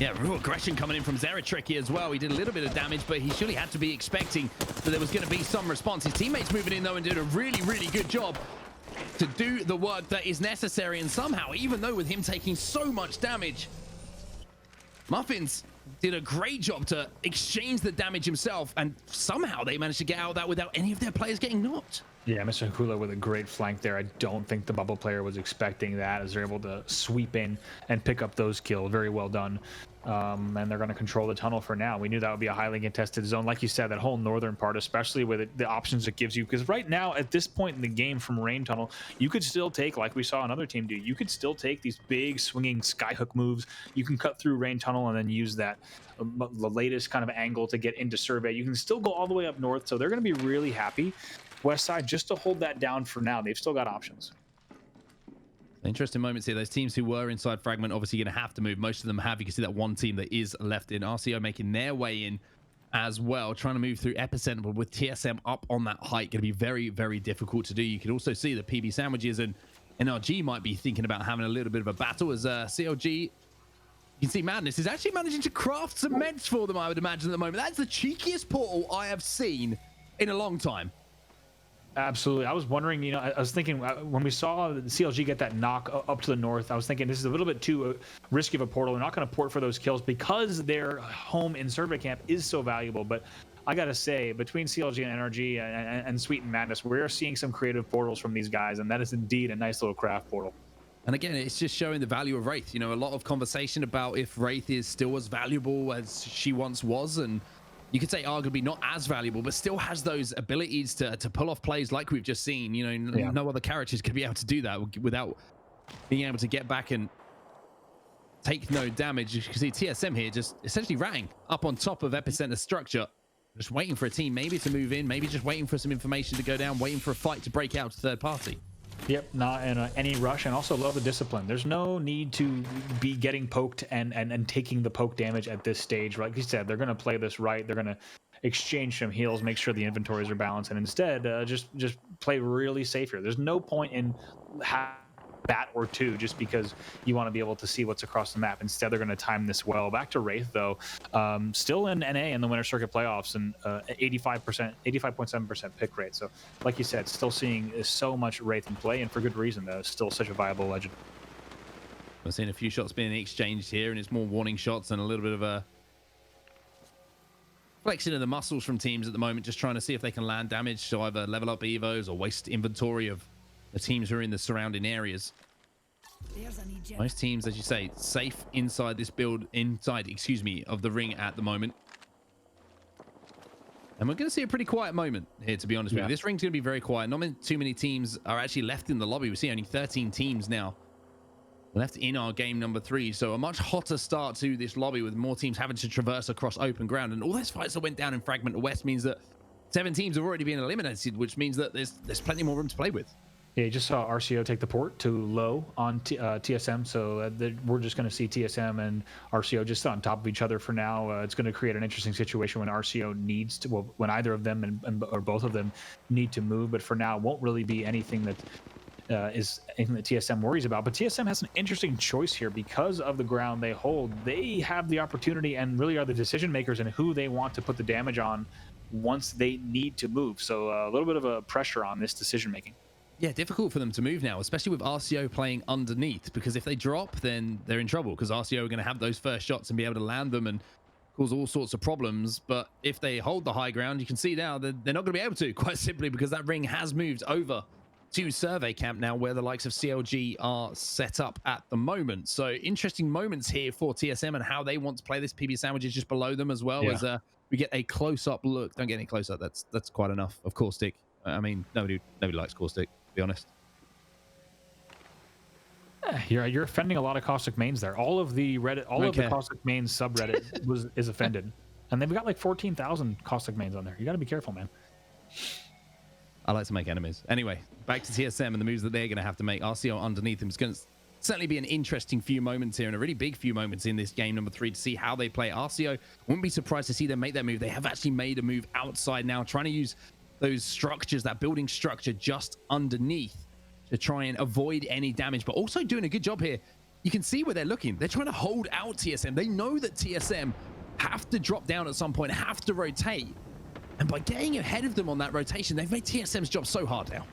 Yeah, real aggression coming in from Zeratricky as well. He did a little bit of damage, but he surely had to be expecting that there was going to be some response. His teammates moving in, though, and did a really, really good job to do the work that is necessary. And somehow, even though with him taking so much damage, Muffins did a great job to exchange the damage himself, and somehow they managed to get out of that without any of their players getting knocked. Yeah, Mr. Hula with a great flank there. I don't think the bubble player was expecting that, as they're able to sweep in and pick up those kills. Very well done. And they're going to control the tunnel for now. We knew that would be a highly contested zone. Like you said, that whole northern part, especially with the options it gives you. Because right now, at this point in the game from Rain Tunnel, you could still take, like we saw another team do, you could still take these big swinging skyhook moves. You can cut through Rain Tunnel and then use that, the latest kind of angle to get into Survey. You can still go all the way up north. So they're going to be really happy, West Side, just to hold that down for now. They've still got options. Interesting moments here. Those teams who were inside Fragment obviously going to have to move. Most of them have. You can see that one team that is left in. RCO making their way in as well, trying to move through Epicenter, but with TSM up on that height, going to be very, very difficult to do. You can also see the PB sandwiches, and NRG might be thinking about having a little bit of a battle, as CLG, you can see Madness is actually managing to craft some meds for them, I would imagine, at the moment. That's the cheekiest portal I have seen in a long time. Absolutely. I was wondering, you know, I was thinking when we saw the CLG get that knock up to the north, I was thinking this is a little bit too risky of a portal. They're not going to port for those kills because their home in Survey Camp is so valuable. But I got to say, between CLG and NRG and Sweet and Madness, we're seeing some creative portals from these guys, and that is indeed a nice little craft portal. And again, it's just showing the value of Wraith. You know, a lot of conversation about if Wraith is still as valuable as she once was, and you could say arguably not as valuable, but still has those abilities to pull off plays like we've just seen. You know, yeah. No other characters could be able to do that without being able to get back and take no damage. You can see TSM here just essentially rang up on top of Epicenter structure, just waiting for a team maybe to move in, maybe just waiting for some information to go down, waiting for a fight to break out to third party. Yep, not in any rush, and also love the discipline. There's no need to be getting poked and taking the poke damage at this stage. Like you said, they're going to play this right. They're going to exchange some heals, make sure the inventories are balanced, and instead just play really safe here. There's no point in that or two just because you want to be able to see what's across the map. Instead, they're going to time this well. Back to Wraith though, still in NA in the Winter Circuit playoffs and 85.7% pick rate. So, like you said, still seeing so much Wraith in play, and for good reason though. Still such a viable legend. We're seeing a few shots being exchanged here, and it's more warning shots and a little bit of a flexing of the muscles from teams at the moment, just trying to see if they can land damage to either level up evos or waste inventory of the teams who are in the surrounding areas. Most teams, as you say, safe inside this build, excuse me, of the ring at the moment. And we're going to see a pretty quiet moment here, to be honest with you. This ring's going to be very quiet. Not too many teams are actually left in the lobby. We see only 13 teams now left in our game number 3. So a much hotter start to this lobby with more teams having to traverse across open ground. And all those fights that went down in Fragment West means that 7 teams have already been eliminated, which means that there's plenty more room to play with. Yeah, you just saw RCO take the port to low on TSM, so we're just going to see TSM and RCO just on top of each other for now. It's going to create an interesting situation when RCO needs to, well, when either of them or both of them need to move, but for now, it won't really be anything that is anything that TSM worries about. But TSM has an interesting choice here because of the ground they hold. They have the opportunity and really are the decision makers in who they want to put the damage on once they need to move. So a little bit of a pressure on this decision making. Yeah, difficult for them to move now, especially with RCO playing underneath, because if they drop, then they're in trouble, because RCO are going to have those first shots and be able to land them and cause all sorts of problems. But if they hold the high ground, you can see now that they're not going to be able to, quite simply because that ring has moved over to Survey Camp now, where the likes of CLG are set up at the moment. So interesting moments here for TSM and how they want to play this. PB Sandwich is just below them as well, as we get a close-up look. Don't get any close-up. That's quite enough of Caustic. I mean, nobody likes Caustic, to be honest. You're offending a lot of Caustic mains there. All of the Reddit, all of the Caustic mains subreddit is offended, and they've got like 14,000 Caustic mains on there. You got to be careful, man. I like to make enemies. Anyway, back to TSM and the moves that they're going to have to make. RCO underneath them is going to certainly be an interesting few moments here, and a really big few moments in this game number 3 to see how they play. RCO, wouldn't be surprised to see them make that move. They have actually made a move outside now, trying to use those structures, that building structure just underneath, to try and avoid any damage, but also doing a good job here. You can see where they're looking. They're trying to hold out TSM. They know that TSM have to drop down at some point, have to rotate. And by getting ahead of them on that rotation, they've made TSM's job so hard now.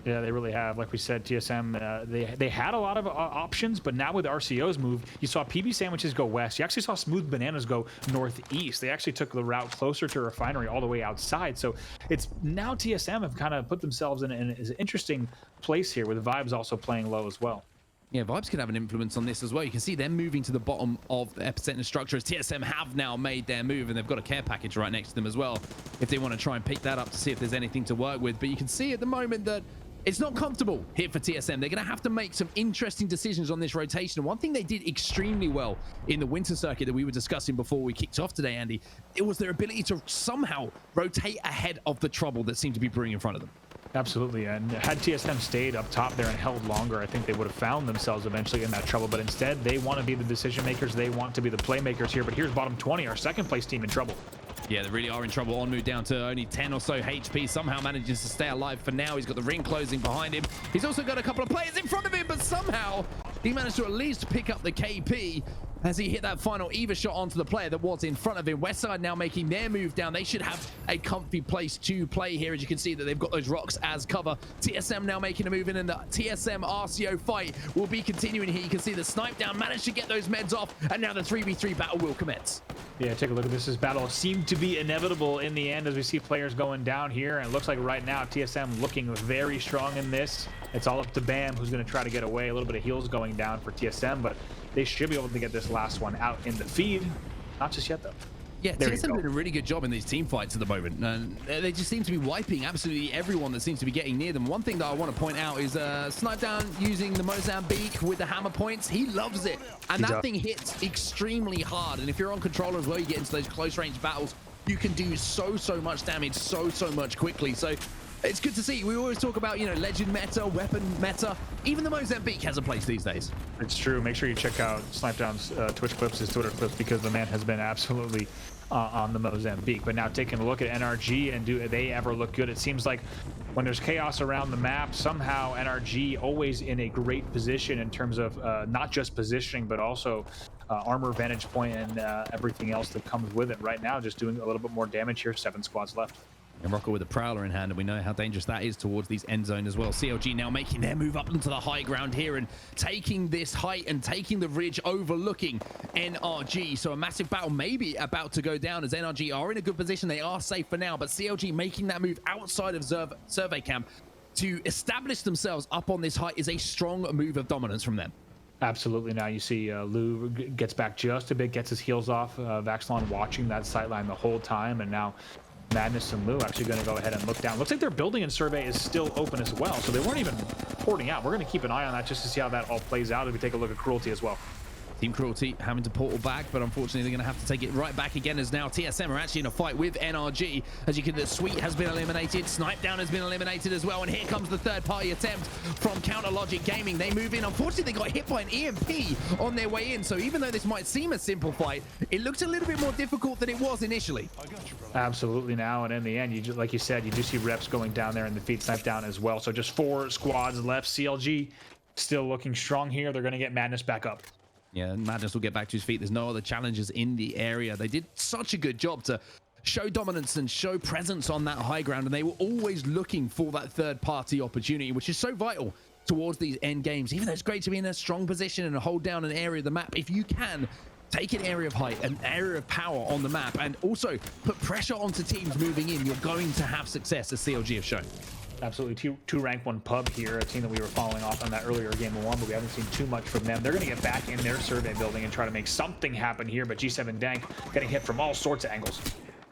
Yeah, they really have. Like we said, TSM, they had a lot of options, but now with RCO's move, you saw PB Sandwiches go west. You actually saw Smooth Bananas go northeast. They actually took the route closer to Refinery all the way outside. So it's now TSM have kind of put themselves in an interesting place here, with Vibes also playing low as well. Yeah, Vibes could have an influence on this as well. You can see them moving to the bottom of the epicenter structure as TSM have now made their move, and they've got a care package right next to them as well if they want to try and pick that up to see if there's anything to work with. But you can see at the moment that it's not comfortable here for TSM. They're going to have to make some interesting decisions on this rotation. And one thing they did extremely well in the winter circuit that we were discussing before we kicked off today, Andy, it was their ability to somehow rotate ahead of the trouble that seemed to be brewing in front of them. Absolutely, and had TSM stayed up top there and held longer, I think they would have found themselves eventually in that trouble. But instead, they want to be the decision makers. They want to be the playmakers here. But here's bottom 20, our second place team, in trouble. Yeah, they really are in trouble. Onmu down to only 10 or so HP. Somehow manages to stay alive for now. He's got the ring closing behind him. He's also got a couple of players in front of him, but somehow he managed to at least pick up the KP as he hit that final Eva shot onto the player that was in front of him. Westside now making their move down. They should have a comfy place to play here, as you can see that they've got those rocks as cover. TSM now making a move in, and the TSM RCO fight will be continuing here. You can see the snipe down managed to get those meds off, and now the 3v3 battle will commence. Yeah, take a look at this. This battle seemed to be inevitable in the end as we see players going down here, and it looks like right now TSM looking very strong in this. It's all up to Bam, who's going to try to get away. A little bit of heals going down for TSM, but they should be able to get this last one out in the feed. Not just yet, though. Yeah, TSM did a really good job in these team fights at the moment, and they just seem to be wiping absolutely everyone that seems to be getting near them. One thing that I want to point out is Snipe Down using the Mozambique with the hammer points. He loves it, and that thing hits extremely hard. And if you're on controller as well, you get into those close range battles, you can do so much damage so much quickly. So It's good to see. We always talk about, legend meta, weapon meta. Even the Mozambique has a place these days. It's true. Make sure you check out Snipedown's Twitch clips, his Twitter clips, because the man has been absolutely on the Mozambique. But now taking a look at NRG, and do they ever look good? It seems like when there's chaos around the map, somehow NRG always in a great position in terms of not just positioning, but also armor, vantage point, and everything else that comes with it. Right now, just doing a little bit more damage here. 7 squads left. And Rocco with a Prowler in hand, and we know how dangerous that is towards these end zone as well. CLG now making their move up into the high ground here and taking this height and taking the ridge overlooking NRG. So a massive battle maybe about to go down as NRG are in a good position. They are safe for now, but CLG making that move outside of survey camp to establish themselves up on this height is a strong move of dominance from them. Absolutely. Now you see Lou gets back just a bit, gets his heels off. Vaxlon watching that sightline the whole time, and now Madness and Lou actually going to go ahead and look down. Looks like their building and survey is still open as well, so they weren't even porting out. We're going to keep an eye on that just to see how that all plays out as we take a look at Cruelty as well. Team Cruelty having to portal back, but unfortunately they're going to have to take it right back again, as now TSM are actually in a fight with NRG. As you can, the Sweet has been eliminated, Snipedown has been eliminated as well, and here comes the third-party attempt from Counter Logic Gaming. They move in. Unfortunately, they got hit by an EMP on their way in, so even though this might seem a simple fight, it looks a little bit more difficult than it was initially. Absolutely now, and in the end, like you said, you do see reps going down there and defeat Snipedown as well. So just 4 squads left. CLG still looking strong here. They're going to get Madness back up. Yeah, Madness will get back to his feet. There's no other challengers in the area. They did such a good job to show dominance and show presence on that high ground, and they were always looking for that third-party opportunity, which is so vital towards these end games. Even though it's great to be in a strong position and hold down an area of the map, if you can take an area of height, an area of power on the map, and also put pressure onto teams moving in, you're going to have success, as CLG have shown. Absolutely. Two rank 1 pub here, a team that we were following off on that earlier game 1, but we haven't seen too much from them. They're going to get back in their survey building and try to make something happen here, but G7 Dank getting hit from all sorts of angles.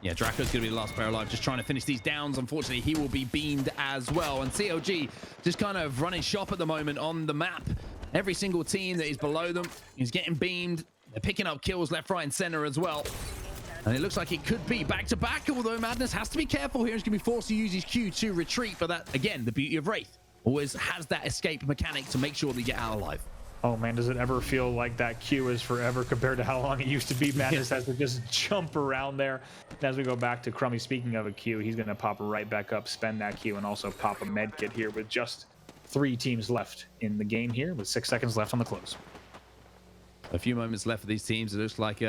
Yeah, Draco's going to be the last player alive, just trying to finish these downs. Unfortunately, he will be beamed as well, and CLG just kind of running shop at the moment on the map. Every single team that is below them is getting beamed. They're picking up kills left, right, and center as well. And it looks like it could be back-to-back, although Madness has to be careful here. He's going to be forced to use his Q to retreat, but that, again, the beauty of Wraith. Always has that escape mechanic to make sure they get out alive. Oh, man, does it ever feel like that Q is forever compared to how long it used to be? Madness has to just jump around there. And as we go back to Crummy, speaking of a Q, he's going to pop right back up, spend that Q, and also pop a med kit here with just 3 teams left in the game here with 6 seconds left on the close. A few moments left for these teams. It looks like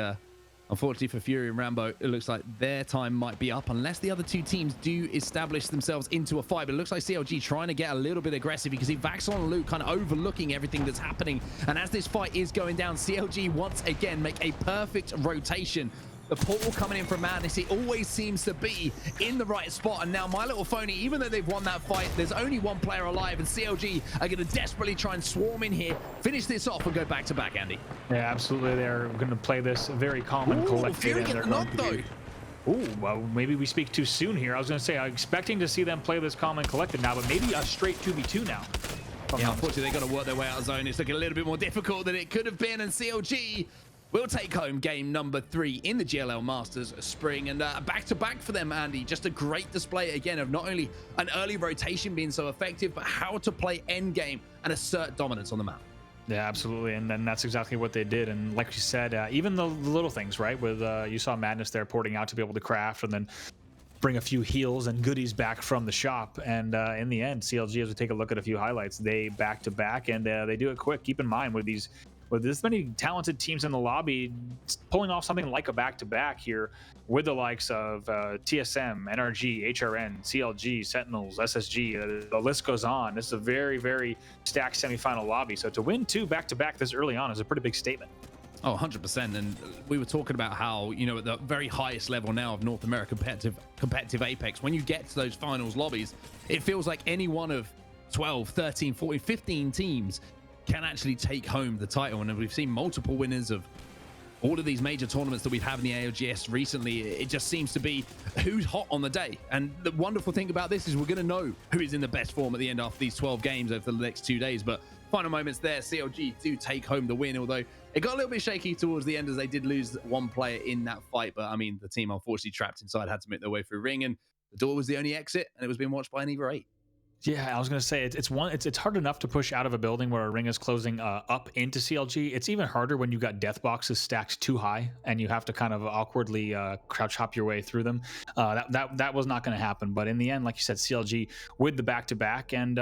unfortunately for Fury and Rambo, it looks like their time might be up unless the other 2 teams do establish themselves into a fight. But it looks like CLG trying to get a little bit aggressive. You can see Vaxon and Luke kind of overlooking everything that's happening. And as this fight is going down, CLG once again make a perfect rotation. The portal coming in from Madness, it always seems to be in the right spot. And now My Little Phony, even though they've won that fight, there's only 1 player alive, and CLG are going to desperately try and swarm in here, finish this off, and go back-to-back, Andy. Yeah, absolutely. They're going to play this very calm and collected. Fury get the knock, though. Ooh, well, maybe we speak too soon here. I was going to say, I'm expecting to see them play this calm and collected now, but maybe a straight 2v2 now. Yeah, unfortunately, they've got to work their way out of zone. It's looking a little bit more difficult than it could have been, and CLG will take home game number 3 in the GLL Masters Spring, and back-to-back for them, Andy. Just a great display, again, of not only an early rotation being so effective, but how to play endgame and assert dominance on the map. Yeah, absolutely, and then that's exactly what they did. And like you said, even the little things, right? With you saw Madness there porting out to be able to craft and then bring a few heals and goodies back from the shop. And in the end, CLG, as we take a look at a few highlights, they back-to-back, and they do it quick. Keep in mind, with this many talented teams in the lobby, pulling off something like a back-to-back here with the likes of TSM, NRG, HRN, CLG, Sentinels, SSG, the list goes on. This is a very, very stacked semifinal lobby. So to win 2 back-to-back this early on is a pretty big statement. Oh, 100%. And we were talking about how, at the very highest level now of North America competitive Apex, when you get to those finals lobbies, it feels like any one of 12, 13, 14, 15 teams can actually take home the title. And we've seen multiple winners of all of these major tournaments that we've had in the ALGS recently. It just seems to be who's hot on the day. And the wonderful thing about this is we're going to know who is in the best form at the end after these 12 games over the next 2 days. But final moments there, CLG do take home the win, although it got a little bit shaky towards the end as they did lose 1 player in that fight. But I mean, the team unfortunately trapped inside had to make their way through ring, and The door was the only exit, and it was being watched by either 8. Yeah, I was gonna say it's hard enough to push out of a building where a ring is closing up into CLG. It's even harder when you got death boxes stacked too high and you have to kind of awkwardly crouch hop your way through them. That was not going to happen. But in the end, like you said, CLG with the back to back, and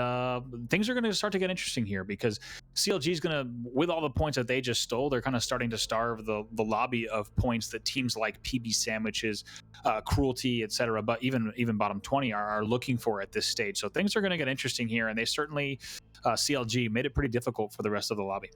things are going to start to get interesting here because CLG is going to, with all the points that they just stole, they're kind of starting to starve the lobby of points that teams like PB Sandwiches, Cruelty, etc. But even bottom 20 are looking for at this stage. So things are going to get interesting here, and they certainly CLG made it pretty difficult for the rest of the lobby.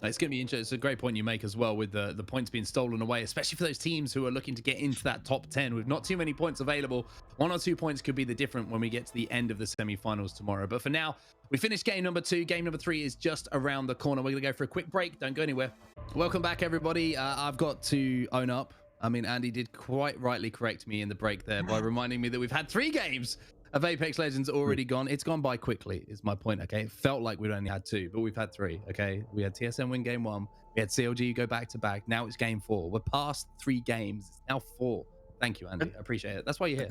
It's going to be interesting. It's a great point you make as well with the points being stolen away, especially for those teams who are looking to get into that top 10 with not too many points available. 1 or 2 points could be the difference when we get to the end of the semi-finals tomorrow. But for now, we finished game number 2. Game number 3 is just around the corner. We're going to go for a quick break. Don't go anywhere. Welcome back, everybody. I've got to own up. I mean, Andy did quite rightly correct me in the break there by reminding me that we've had 3 games of Apex Legends already gone. It's gone by quickly, is my point, okay? It felt like we'd only had 2, but we've had 3, okay? We had TSM win game 1. We had CLG go back-to-back. Now it's game 4. We're past 3 games. It's now 4. Thank you, Andy. I appreciate it. That's why you're here.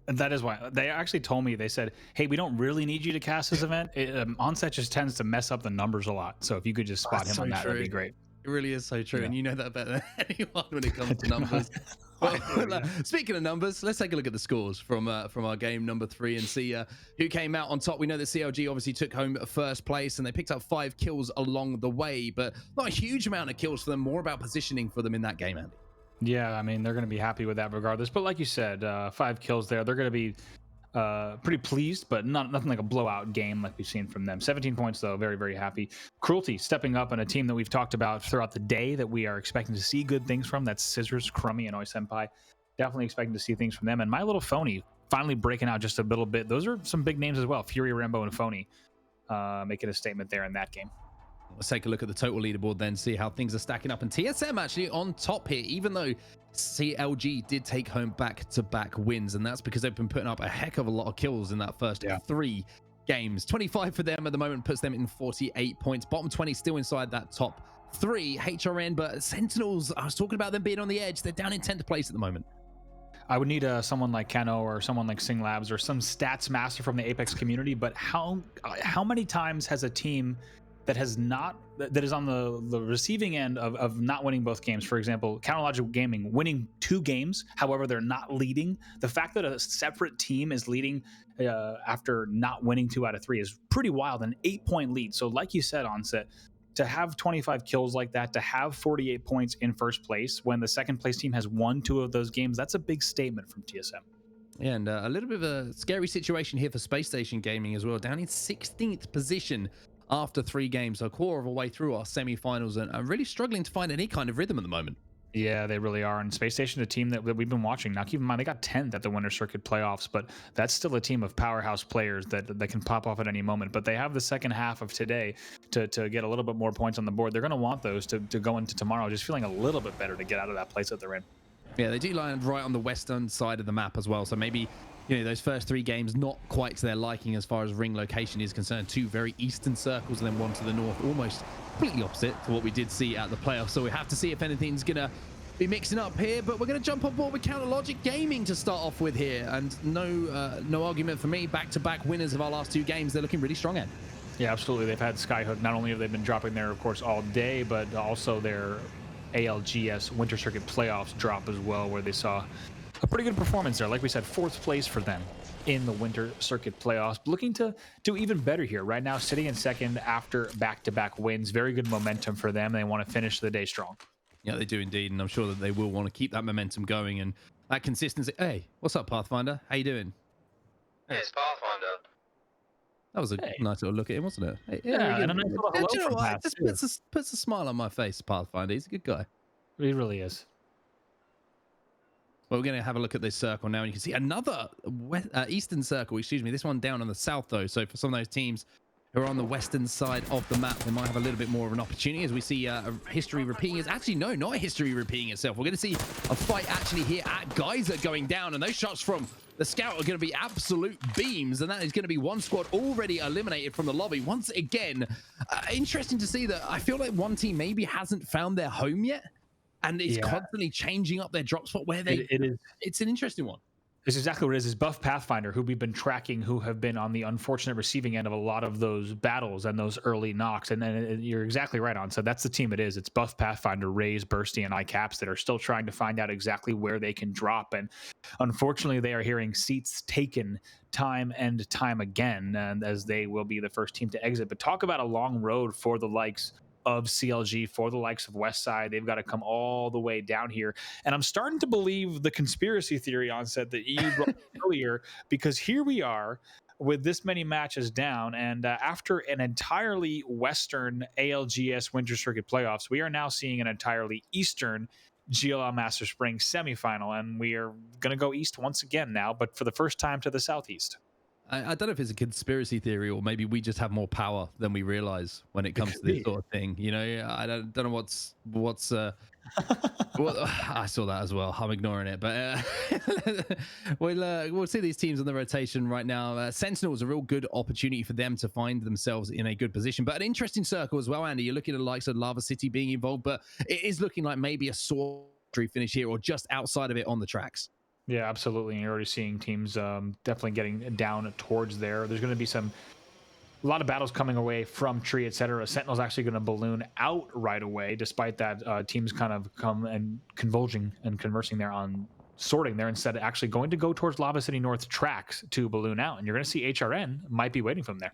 That is why. They actually told me, they said, hey, we don't really need you to cast this event. Onset just tends to mess up the numbers a lot. So if you could just spot him on that, that'd be great. It really is so true, Yeah. and you know that better than anyone when it comes to numbers. Speaking of numbers, let's take a look at the scores from our game number 3 and see who came out on top. We know that CLG obviously took home first place, and they picked up 5 kills along the way, but not a huge amount of kills for them. More about positioning for them in that game, Andy. Yeah, I mean, they're going to be happy with that regardless. But like you said, 5 kills there. They're going to be pretty pleased, but nothing like a blowout game like we've seen from them. 17 points though, very, very happy. Cruelty stepping up, and a team that we've talked about throughout the day that we are expecting to see good things from. That's Scissors, Crummy, and Oi Senpai. Definitely expecting to see things from them. And My Little Phony finally breaking out just a little bit. Those are some big names as well. Fury, Rambo, and Phony making a statement there in that game. Let's take a look at the total leaderboard then, see how things are stacking up. And TSM actually on top here, even though CLG did take home back-to-back wins, and that's because they've been putting up a heck of a lot of kills in that first 3 games. 25 for them at the moment puts them in 48 points. Bottom 20 still inside that top 3. HRN, but Sentinels, I was talking about them being on the edge. They're down in 10th place at the moment. I would need someone like Keno or someone like Sing Labs or some stats master from the Apex community, but how many times has a team that is on the receiving end of not winning both games? For example, Counterlogic Gaming winning 2 games, however they're not leading. The fact that a separate team is leading after not winning 2 out of 3 is pretty wild. An 8-point lead. So like you said, Onset, to have 25 kills like that, to have 48 points in first place when the second place team has won 2 of those games, that's a big statement from TSM. Yeah, and a little bit of a scary situation here for Space Station Gaming as well, down in 16th position after 3 games, so a quarter of a way through our semi-finals, and I'm really struggling to find any kind of rhythm at the moment. Yeah, they really are. And Space Station, a team that we've been watching. Now, keep in mind, they got 10th at the Winter Circuit playoffs, but that's still a team of powerhouse players that can pop off at any moment. But they have the second half of today to get a little bit more points on the board. They're going to want those to go into tomorrow, just feeling a little bit better to get out of that place that they're in. Yeah, they do land right on the western side of the map as well, so maybe those first 3 games not quite to their liking as far as ring location is concerned. 2 very eastern circles and then 1 to the north, almost completely opposite to what we did see at the playoffs. So we have to see if anything's gonna be mixing up here, but we're gonna jump on board with Counterlogic Gaming to start off with here, and no argument for me. Back-to-back winners of our last 2 games. They're looking really strong, Ed. Yeah, absolutely. They've had Skyhook. Not only have they been dropping there, of course, all day, but also their ALGS Winter Circuit playoffs drop as well, where they saw a pretty good performance there. Like we said, 4th place for them in the Winter Circuit playoffs. Looking to do even better here. Right now, sitting in 2nd after back-to-back wins. Very good momentum for them. They want to finish the day strong. Yeah, they do indeed, and I'm sure that they will want to keep that momentum going and that consistency. Hey, what's up, Pathfinder? How you doing? Hey, it's Pathfinder. That was a nice little look at him, wasn't it? Hey, yeah, and a nice little hello you know from what? Path, It just puts a smile on my face, Pathfinder. He's a good guy. He really is. Well, we're going to have a look at this circle now, and you can see another eastern circle, excuse me. This one down on the south, though. So for some of those teams who are on the western side of the map, they might have a little bit more of an opportunity as we see a history repeating. Actually, no, not a history repeating itself. We're going to see a fight actually here at Geyser going down, and those shots from the scout are going to be absolute beams, and that is going to be 1 squad already eliminated from the lobby. Once again, interesting to see that I feel like one team maybe hasn't found their home yet, and is constantly changing up their drop spot where they... It is. It's an interesting one. It's exactly what it is Buff Pathfinder, who we've been tracking, who have been on the unfortunate receiving end of a lot of those battles and those early knocks. And then you're exactly right on. So that's the team it is. It's Buff Pathfinder, Raze, Bursty, and iCaps that are still trying to find out exactly where they can drop. And unfortunately, they are hearing seats taken time and time again, and as they will be the first team to exit. But talk about a long road for the likes of CLG, for the likes of Westside. They've got to come all the way down here. And I'm starting to believe the conspiracy theory on set that you brought earlier, because here we are with this many matches down. And after an entirely Western ALGS Winter Circuit playoffs, we are now seeing an entirely Eastern GLL Masters Spring semifinal. And we are going to go East once again now, but for the first time to the Southeast. I don't know if it's a conspiracy theory or maybe we just have more power than we realize when it comes to this sort of thing. You know, I don't know what's well, I saw that as well. I'm ignoring it, but we'll see these teams on the rotation right now. Sentinel is a real good opportunity for them to find themselves in a good position, but an interesting circle as well, Andy. You're looking at the likes of Lava City being involved, but it is looking like maybe a sort finish here or just outside of it on the tracks. Yeah, absolutely. And you're already seeing teams definitely getting down towards there. There's going to be a lot of battles coming away from Tree, etc. Sentinel's actually going to balloon out right away, despite that teams kind of come and converging and conversing there on sorting there, instead of actually going to go towards Lava City North tracks to balloon out. And you're going to see HRN might be waiting for them there.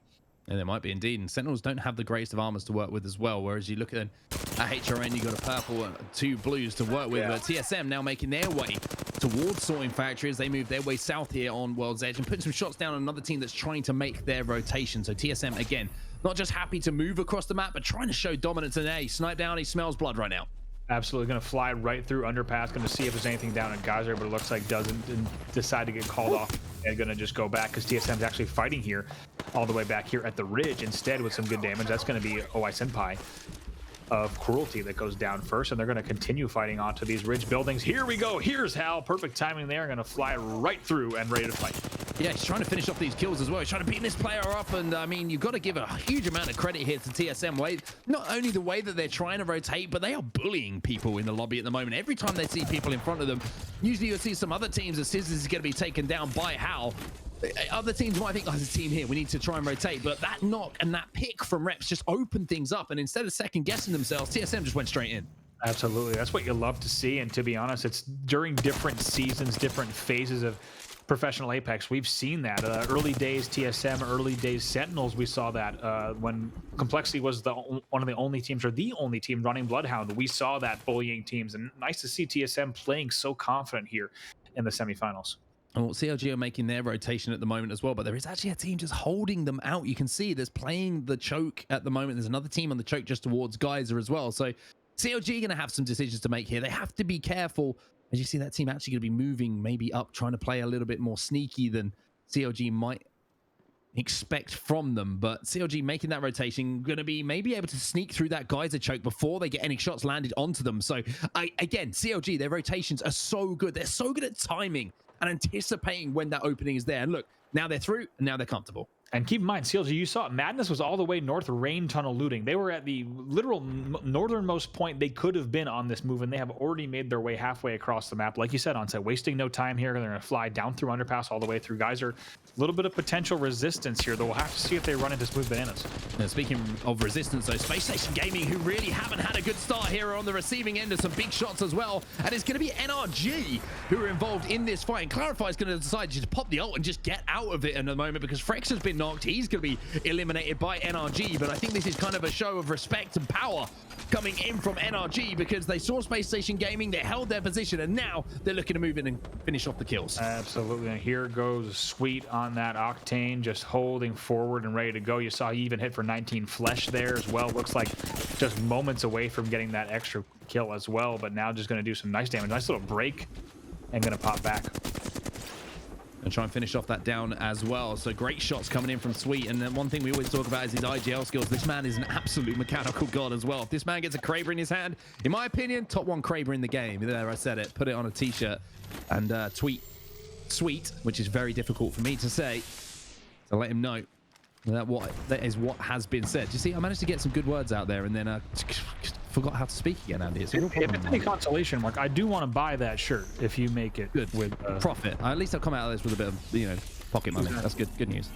And there might be indeed. And Sentinels don't have the greatest of armors to work with as well. Whereas you look at HRN, you got a purple and 2 blues to work with. But TSM now making their way towards Sorting Factory as they move their way south here on World's Edge and putting some shots down on another team that's trying to make their rotation. So TSM, again, not just happy to move across the map, but trying to show dominance. And hey, snipe down, he smells blood right now. Absolutely going to fly right through underpass. Going to see if there's anything down at Geyser, but it looks like doesn't, and decide to get called off. And going to just go back because TSM is actually fighting here all the way back here at the ridge instead with some good damage. That's going to be OI Senpai of Cruelty that goes down first, and they're going to continue fighting onto these ridge buildings. Here we go. Here's Hal. Perfect timing there. Going to fly right through and ready to fight. Yeah, he's trying to finish off these kills as well. He's trying to beat this player up, and I mean, you've got to give a huge amount of credit here to TSM. Not only the way that they're trying to rotate, but they are bullying people in the lobby at the moment. Every time they see people in front of them, usually you'll see some other teams that Scissors is going to be taken down by Hal. Other teams might think, oh, there's a team here, we need to try and rotate, but that knock and that pick from Reps just opened things up, and instead of second guessing themselves, TSM just went straight in. Absolutely. That's what you love to see. And to be honest, it's during different seasons, different phases of professional Apex, we've seen that. Early days TSM, early days Sentinels, we saw that when Complexity was one of the only teams, or the only team running Bloodhound. We saw that bullying teams, and nice to see TSM playing so confident here in the semifinals. Well, CLG are making their rotation at the moment as well, but there is actually a team just holding them out. You can see there's playing the choke at the moment. There's another team on the choke just towards Geyser as well. So CLG are going to have some decisions to make here. They have to be careful. As you see, that team actually going to be moving maybe up, trying to play a little bit more sneaky than CLG might expect from them. But CLG making that rotation, going to be maybe able to sneak through that Geyser choke before they get any shots landed onto them. So again, CLG, their rotations are so good. They're so good at timing and anticipating when that opening is there. And look, now they're through and now they're comfortable. And keep in mind, CLG, you saw it. Madness was all the way north rain tunnel looting. They were at the literal northernmost point they could have been on this move, and they have already made their way halfway across the map. Like you said, Onset, wasting no time here. They're going to fly down through underpass all the way through Geyser. A little bit of potential resistance here, though we'll have to see if they run into Smooth Bananas. Now, speaking of resistance, though, Space Station Gaming, who really haven't had a good start here, are on the receiving end of some big shots as well. And it's going to be NRG who are involved in this fight. And Clarify is going to decide to just pop the ult and just get out of it in a moment, because Frex has been knocked. He's going to be eliminated by NRG, but I think this is kind of a show of respect and power coming in from NRG, because they saw Space Station Gaming, they held their position, and now they're looking to move in and finish off the kills. Absolutely. And here goes Sweet on that Octane, just holding forward and ready to go. You saw he even hit for 19 flesh there as well. Looks like just moments away from getting that extra kill as well, but now just going to do some nice damage. Nice little break and going to pop back. And try and finish off that down as well. So great shots coming in from Sweet. And then one thing we always talk about is his IGL skills. This man is an absolute mechanical god as well. If this man gets a Kraber in his hand, in my opinion, top 1 Kraber in the game. There, I said it. Put it on a t-shirt and tweet Sweet, which is very difficult for me to say. So let him know that is what has been said. You see, I managed to get some good words out there, and then forgot how to speak again, Andy. It's a real If problem. it's any consolation, Mark, I do want to buy that shirt if you make it Good. with Profit. At least I'll come out of this with a bit of, pocket money. That's good. Good news.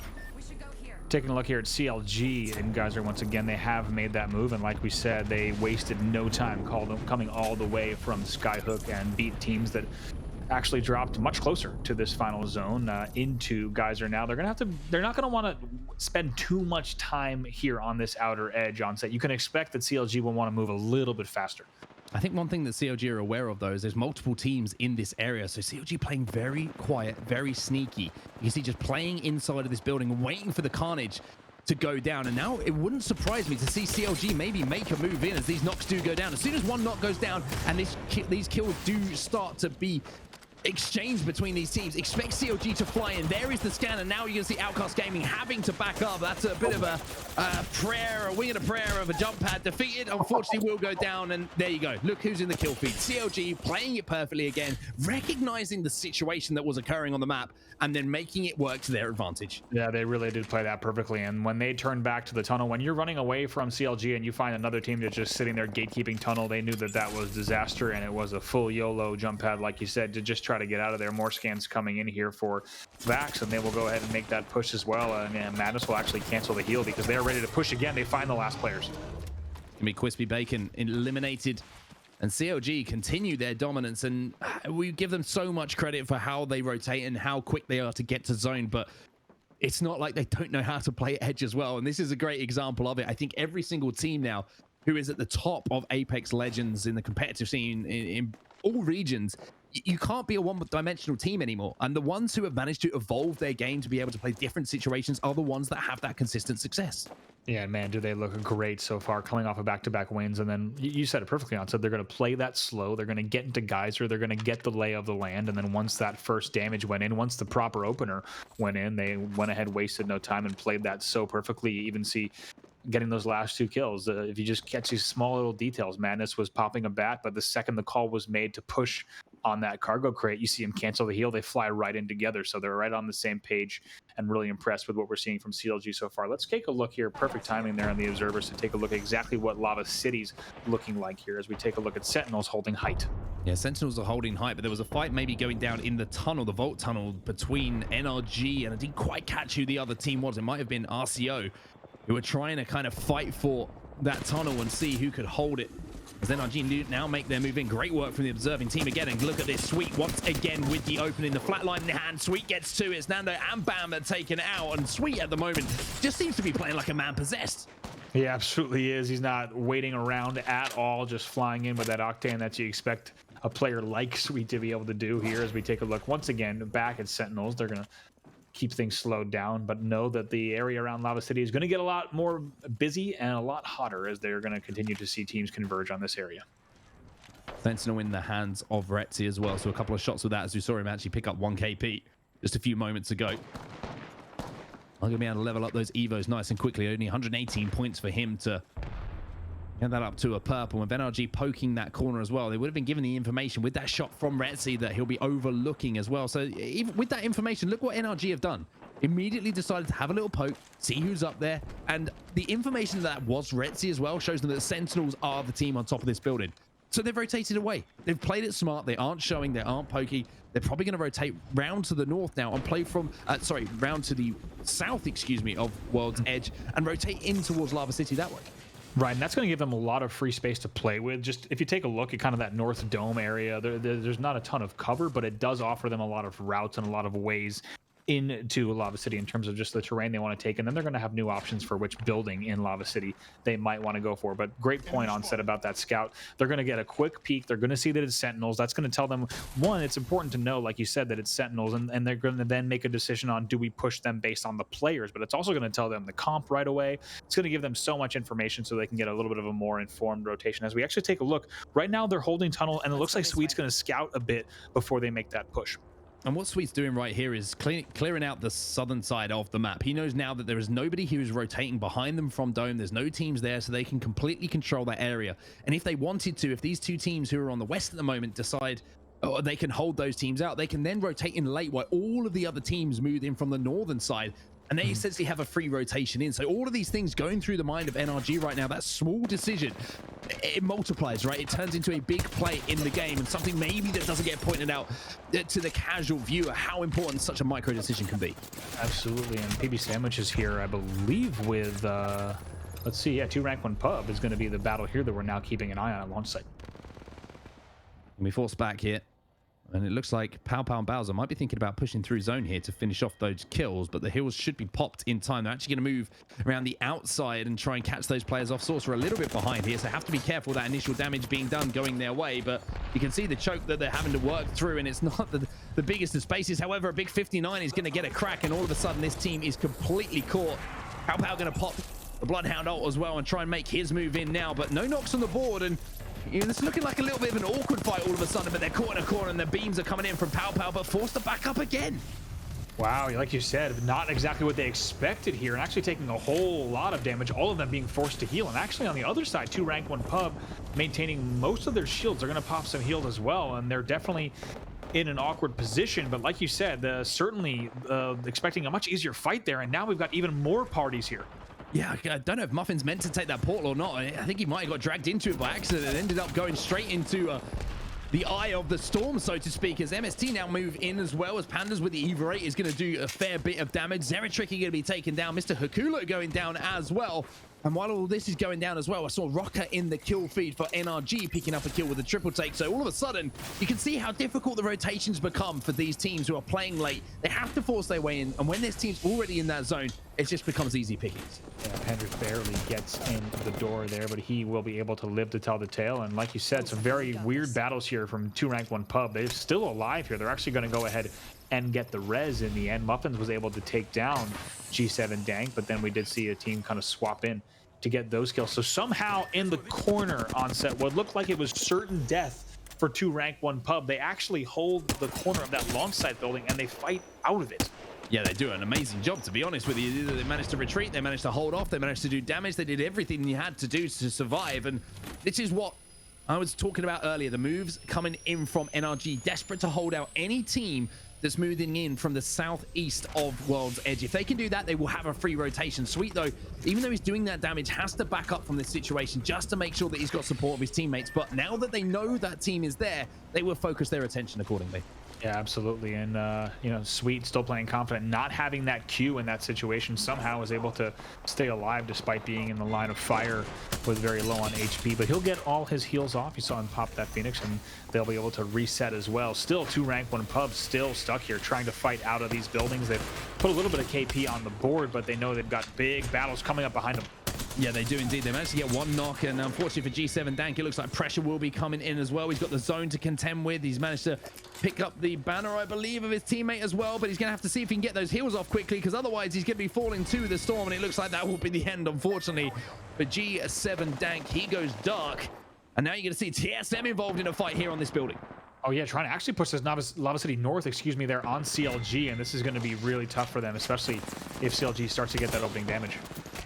Taking a look here at CLG, and Geyser, once again, they have made that move, and like we said, they wasted no time coming all the way from Skyhook and beat teams that actually dropped much closer to this final zone into Geyser. Now they're not gonna want to spend too much time here on this outer edge on set. You can expect that CLG will want to move a little bit faster. I think one thing that CLG are aware of, though, is there's multiple teams in this area. So CLG playing very quiet, very sneaky. You see just playing inside of this building, waiting for the carnage to go down. And now it wouldn't surprise me to see CLG maybe make a move in as these knocks do go down. As soon as one knock goes down and these kills do start to be exchange between these teams, expect CLG to fly in. There is the scan, and now you're going to see Outcast Gaming having to back up. That's a bit of a prayer, a wing and a prayer of a jump pad. Defeated, unfortunately, will go down, and there you go. Look who's in the kill feed. CLG playing it perfectly again, recognizing the situation that was occurring on the map, and then making it work to their advantage. Yeah, they really did play that perfectly. And when they turned back to the tunnel, when you're running away from CLG and you find another team that's just sitting there gatekeeping tunnel, they knew that that was disaster, and it was a full YOLO jump pad, like you said, to just try to get out of there. More scans coming in here for Vax, and they will go ahead and make that push as well. And Madness will actually cancel the heal because they're ready to push again. They find the last players. Gonna be Crispy Bacon eliminated, and CLG continue their dominance, and we give them so much credit for how they rotate and how quick they are to get to zone, but it's not like they don't know how to play edge as well, and this is a great example of it. I think every single team now who is at the top of Apex Legends in the competitive scene in all regions, you can't be a one-dimensional team anymore, and the ones who have managed to evolve their game to be able to play different situations are the ones that have that consistent success. Yeah, man, do they look great so far, coming off of back-to-back wins. And then you said it perfectly on. So they're going to play that slow. They're going to get into Geyser. They're going to get the lay of the land. And then once that first damage went in, once the proper opener went in, they went ahead, wasted no time, and played that so perfectly. You even see getting those last two kills. If you just catch these small little details, Madness was popping a bat, but the second the call was made to push on that cargo crate, you see him cancel the heal. They fly right in together. So they're right on the same page, and really impressed with what we're seeing from CLG so far. Let's take a look here. Perfect timing there on the observers to take a look at exactly what Lava City's looking like here as we take a look at Sentinels holding height. Yeah, Sentinels are holding height, but there was a fight maybe going down in the tunnel, the vault tunnel between NRG, and I didn't quite catch who the other team was. It might have been RCO, who were trying to kind of fight for that tunnel and see who could hold it. As NRG now make their move in. Great work from the observing team again. And look at this. Sweet once again with the opening. The flatline in hand. Sweet gets two. It's Nando and Bam are taken out. And Sweet at the moment just seems to be playing like a man possessed. He absolutely is. He's not waiting around at all. Just flying in with that octane that you expect a player like Sweet to be able to do here as we take a look once again back at Sentinels. They're going to keep things slowed down, but know that the area around Lava City is going to get a lot more busy and a lot hotter as they're going to continue to see teams converge on this area. Sentinel in the hands of Retzi as well. So a couple of shots with that as we saw him actually pick up 1 KP just a few moments ago. I'm going to be able to level up those Evos nice and quickly. Only 118 points for him to get that up to a purple. With NRG poking that corner as well, they would have been given the information with that shot from Retzi that he'll be overlooking as well. So even with that information, look what NRG have done. Immediately decided to have a little poke, see who's up there, and the information that was Retzi as well shows them that the Sentinels are the team on top of this building. So they've rotated away. They've played it smart. They aren't showing. They aren't pokey. They're probably going to rotate round to the north now and play from, round to the south, of World's Edge and rotate in towards Lava City that way. Right, and that's going to give them a lot of free space to play with. Just if you take a look at kind of that North Dome area, there's not a ton of cover, but it does offer them a lot of routes and a lot of ways into Lava City in terms of just the terrain they want to take, and then they're going to have new options for which building in Lava City they might want to go for. But great point on set about that scout. They're going to get a quick peek. They're going to see that it's Sentinels. That's going to tell them, one, it's important to know, like you said, that it's Sentinels, and they're going to then make a decision on, do we push them based on the players? But it's also going to tell them the comp right away. It's going to give them so much information so they can get a little bit of a more informed rotation. As we actually take a look, right now they're holding tunnel, and it looks like Sweet's going to scout a bit before they make that push. And what Sweet's doing right here is clearing out the southern side of the map. He knows now that there is nobody who is rotating behind them from Dome. There's no teams there, so they can completely control that area. And if they wanted to, if these two teams who are on the west at the moment decide they can hold those teams out, they can then rotate in late while all of the other teams move in from the northern side. and they essentially have a free rotation in. So all of these things going through the mind of NRG right now, that small decision, it multiplies, right? It turns into a big play in the game, and something maybe that doesn't get pointed out to the casual viewer, how important such a micro decision can be. Absolutely. And PB Sandwich is here, I believe, with let's see, yeah, 2 rank 1 pub is going to be the battle here that we're now keeping an eye on at launch site. And we force back here. And it looks like Pow Pow and Bowser might be thinking about pushing through zone here to finish off those kills, but the heals should be popped in time. They're actually going to move around the outside and try and catch those players off. Source are a little bit behind here, so have to be careful that initial damage being done going their way, but you can see the choke that they're having to work through, and it's not the biggest of spaces. However, a big 59 is going to get a crack, and all of a sudden this team is completely caught. Pow Pow going to pop the Bloodhound ult as well and try and make his move in now, but no knocks on the board, and it's looking like a little bit of an awkward fight all of a sudden, but they're caught in a corner and the beams are coming in from Pow Pow, but forced to back up again. Wow, like you said, not exactly what they expected here, and actually taking a whole lot of damage, all of them being forced to heal. And actually on the other side, 2 rank 1 pub maintaining most of their shields. They're going to pop some heals as well, and they're definitely in an awkward position. But like you said, certainly expecting a much easier fight there, and now we've got even more parties here. Yeah, I don't know if Muffin's meant to take that portal or not. I think he might have got dragged into it by accident and ended up going straight into the eye of the storm, so to speak, as MST now move in as well, as Pandas with the Eva 8 is going to do a fair bit of damage. Zeratricky going to be taken down. Mr. Hakula going down as well. And while all this is going down as well, I saw Rocker in the kill feed for NRG picking up a kill with a triple take. So all of a sudden, you can see how difficult the rotations become for these teams who are playing late. They have to force their way in. And when this team's already in that zone, it just becomes easy pickings. Yeah, Pendrick barely gets in the door there, but he will be able to live to tell the tale. And like you said, some very weird battles here from 2 rank 1 pub. They're still alive here. They're actually going to go ahead and get the res in the end. Muffins was able to take down G7 Dank, but then we did see a team kind of swap in to get those kills. So somehow in the corner on set, what looked like it was certain death for 2 rank 1 pub, they actually hold the corner of that launch site building and they fight out of it. Yeah, they do an amazing job, to be honest with you. They managed to retreat, they managed to hold off, they managed to do damage, they did everything you had to do to survive. And this is what I was talking about earlier, the moves coming in from NRG, desperate to hold out any team that's moving in from the southeast of World's Edge. If they can do that, they will have a free rotation. Sweet, though, even though he's doing that damage, has to back up from this situation just to make sure that he's got support of his teammates. But now that they know that team is there, they will focus their attention accordingly. Yeah, absolutely. And, you know, Sweet still playing confident, not having that Q in that situation, somehow was able to stay alive despite being in the line of fire with very low on HP. But he'll get all his heals off. You saw him pop that Phoenix, and they'll be able to reset as well. Still 2 rank 1 pubs still stuck here trying to fight out of these buildings. They've put a little bit of KP on the board, but they know they've got big battles coming up behind them. Yeah, they do indeed. They managed to get one knock, and unfortunately for G7 Dank, it looks like pressure will be coming in as well. He's got the zone to contend with. He's managed to pick up the banner, I believe, of his teammate as well, but he's going to have to see if he can get those heals off quickly, because otherwise he's going to be falling to the storm, and it looks like that will be the end, unfortunately. For G7 Dank, he goes dark, and now you're going to see TSM involved in a fight here on this building. Oh yeah, trying to actually push this Lava City North, excuse me, there on CLG, and this is going to be really tough for them, especially if CLG starts to get that opening damage.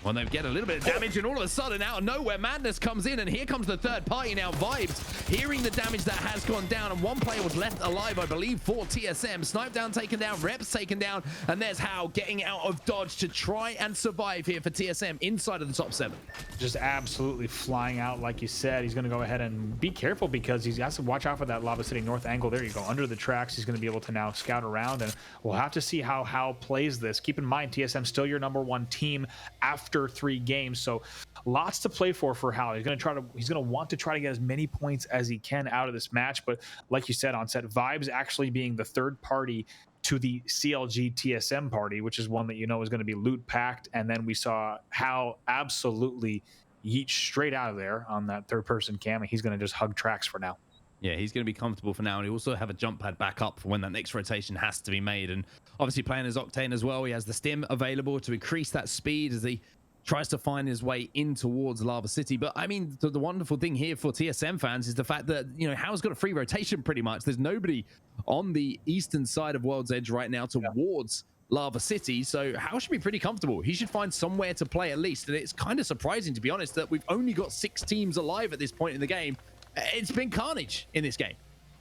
Well, they get a little bit of damage, and all of a sudden, out of nowhere, Madness comes in, and here comes the third party now, Vibes, hearing the damage that has gone down, and one player was left alive, I believe, for TSM. Snipe down, taken down, Reps taken down, and there's How getting out of dodge to try and survive here for TSM inside of the top 7. Just absolutely flying out, like you said. He's going to go ahead and be careful, because he has to watch out for that Lava City North angle. There you go, under the tracks. He's going to be able to now scout around, and we'll have to see how How plays this. Keep in mind, TSM still your #1 team after 3 games, so lots to play for How. He's going to want to try to get as many points as he can out of this match. But like you said on set, Vibes actually being the third party to the CLG TSM party, which is one that you know is going to be loot packed, and then we saw How absolutely yeet straight out of there on that third person cam, and he's going to just hug tracks for now. Yeah, he's going to be comfortable for now, and he also have a jump pad back up for when that next rotation has to be made. And obviously playing as Octane as well, he has the stim available to increase that speed as he tries to find his way in towards Lava City. But I mean, the wonderful thing here for TSM fans is the fact that, you know, How's got a free rotation pretty much. There's nobody on the eastern side of World's Edge right now towards Lava City, so How should be pretty comfortable. He should find somewhere to play at least. And it's kind of surprising, to be honest, that we've only got 6 teams alive at this point in the game. It's been carnage in this game.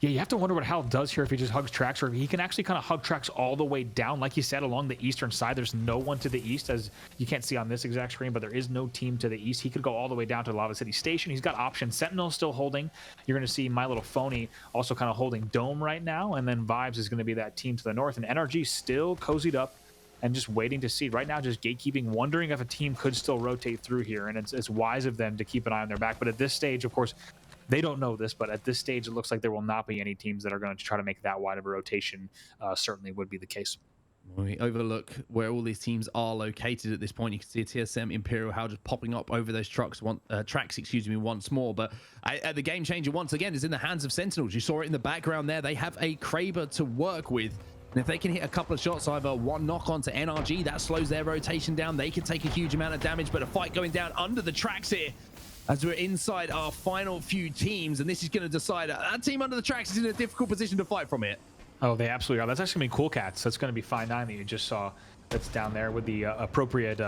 Yeah, you have to wonder what Hal does here if he just hugs tracks, or he can actually kind of hug tracks all the way down. Like you said, along the eastern side, there's no one to the east, as you can't see on this exact screen, but there is no team to the east. He could go all the way down to Lava City Station. He's got options. Sentinel still holding. You're going to see My Little Phony also kind of holding Dome right now, and then Vibes is going to be that team to the north, and NRG still cozied up and just waiting to see. Right now, just gatekeeping, wondering if a team could still rotate through here, and it's wise of them to keep an eye on their back. But at this stage, of course, they don't know this, but at this stage, it looks like there will not be any teams that are going to try to make that wide of a rotation. Certainly would be the case. When we overlook where all these teams are located at this point, you can see a TSM Imperial Hal just popping up over those tracks once more. But the game changer once again is in the hands of Sentinels. You saw it in the background there. They have a Kraber to work with. And if they can hit a couple of shots, either one knock onto NRG, that slows their rotation down. They can take a huge amount of damage, but a fight going down under the tracks here as we're inside our final few teams, and this is going to decide. That team under the tracks is in a difficult position to fight from it. Oh, they absolutely are. That's actually going to be Cool Cats. That's going to be Fine 9 that you just saw. That's down there with the appropriate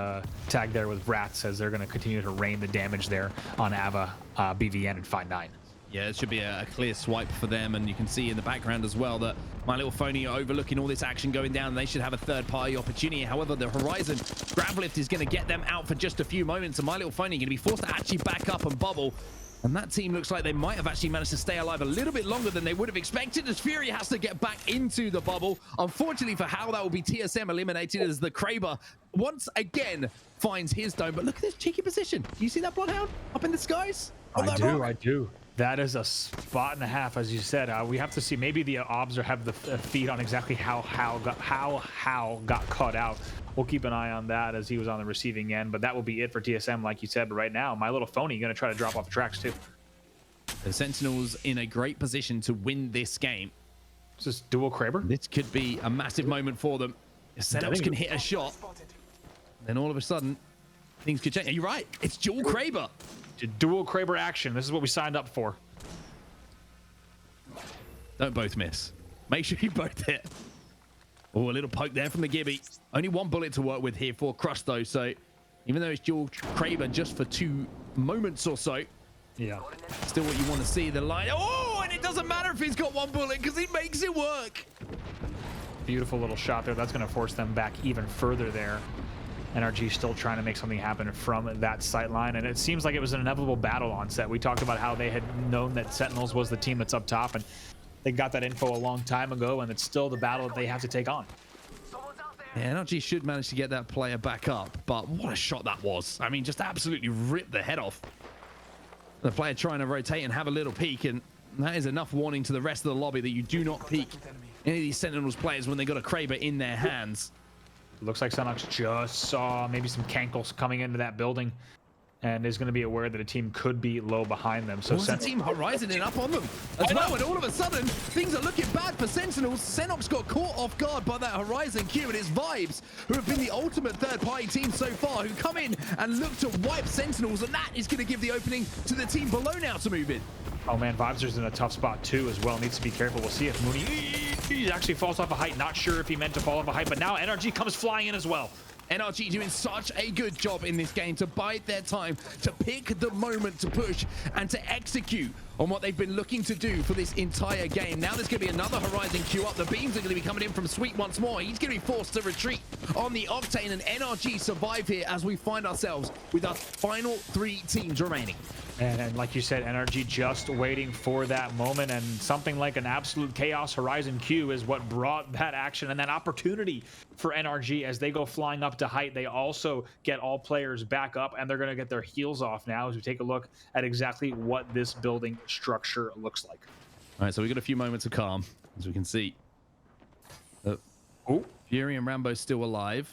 tag there with Rats, as they're going to continue to rain the damage there on Ava, BVN, and Fine 9. Yeah, it should be a clear swipe for them, and you can see in the background as well that My Little Phony are overlooking all this action going down, and they should have a third-party opportunity. However, the Horizon grab lift is going to get them out for just a few moments, and My Little Phony going to be forced to actually back up and bubble. And that team looks like they might have actually managed to stay alive a little bit longer than they would have expected, as Fury has to get back into the bubble. Unfortunately for Hal, that will be TSM eliminated as the Kraber once again finds his dome. But look at this cheeky position. Do you see that Bloodhound up in the skies? I do. That is a spot and a half, as you said. We have to see. Maybe the obs have the feed on exactly how Hal got caught out. We'll keep an eye on that as he was on the receiving end. But that will be it for TSM, like you said. But right now, My Little Phony going to try to drop off the tracks too. The Sentinels in a great position to win this game. Is this dual Kraber? This could be a massive moment for them. If Sentinels can hit a shot, then all of a sudden things could change. You're right. It's dual Kraber. Dual Kraber action. This is what we signed up for. Don't both miss. Make sure you both hit. Oh, a little poke there from the Gibby. Only one bullet to work with here for Crush, though. So even though it's dual Kraber just for 2 moments or so, yeah, still what you want to see. The line. Oh, and it doesn't matter if he's got 1 bullet because he makes it work. Beautiful little shot there. That's going to force them back even further there. NRG still trying to make something happen from that sight line, and it seems like it was an inevitable battle on set. We talked about how they had known that Sentinels was the team that's up top, and they got that info a long time ago, and it's still the battle that they have to take on. Yeah, NRG should manage to get that player back up, but what a shot that was. I mean, just absolutely ripped the head off. The player trying to rotate and have a little peek, and that is enough warning to the rest of the lobby that you do not peek any of these Sentinels players when they got a Kraber in their hands. Looks like Sunox just saw maybe some cankles coming into that building and is going to be aware that a team could be low behind them. So the Team Horizon in up on them as well, and all of a sudden things are looking bad for Sentinels. Senox got caught off guard by that Horizon Q, and it's Vibes, who have been the ultimate third-party team so far, who come in and look to wipe Sentinels, and that is going to give the opening to the team below now to move in. Oh man, Vibes in a tough spot too as well. Needs to be careful. We'll see if Mooney he actually falls off a height. Not sure if he meant to fall off a height, but now NRG comes flying in as well. NRG doing such a good job in this game to bide their time, to pick the moment to push and to execute on what they've been looking to do for this entire game. Now there's going to be another Horizon queue up. The beams are going to be coming in from Sweet once more. He's going to be forced to retreat on the Octane, and NRG survive here as we find ourselves with our final 3 teams remaining. And like you said, NRG just waiting for that moment, and something like an absolute chaos Horizon Q is what brought that action and that opportunity for NRG as they go flying up to height. They also get all players back up, and they're going to get their heels off now as we take a look at exactly what this building structure looks like. All right, so we've got a few moments of calm, as we can see. Fury and Rambo still alive.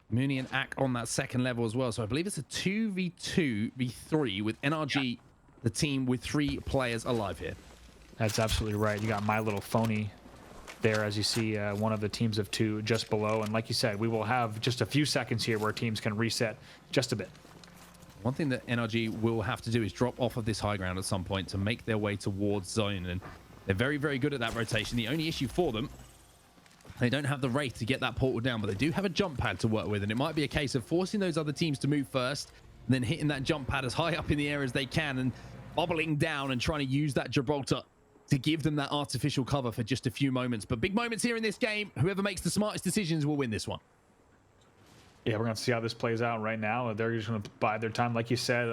Mooney and Ak on that second level as well. So I believe it's a 2v2v3 with NRG, the team with 3 players alive here. That's absolutely right. You got My Little Phony there, as you see, one of the teams of 2 just below. And like you said, we will have just a few seconds here where teams can reset just a bit. One thing that NRG will have to do is drop off of this high ground at some point to make their way towards zone. And they're very, very good at that rotation. The only issue for them, they don't have the Wraith to get that portal down, but they do have a jump pad to work with, and it might be a case of forcing those other teams to move first, and then hitting that jump pad as high up in the air as they can. And bobbling down and trying to use that Gibraltar to give them that artificial cover for just a few moments. But big moments here in this game. Whoever makes the smartest decisions will win this one. Yeah, we're going to see how this plays out right now. They're just going to bide their time. Like you said,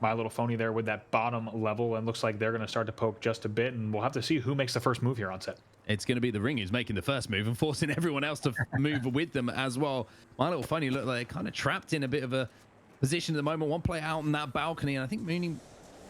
My Little Phony there with that bottom level, and looks like they're going to start to poke just a bit, and we'll have to see who makes the first move here on set. It's going to be the Ring who's making the first move and forcing everyone else to move with them as well. My Little Phony look like they're kind of trapped in a bit of a position at the moment. One player out on that balcony, and I think Mooney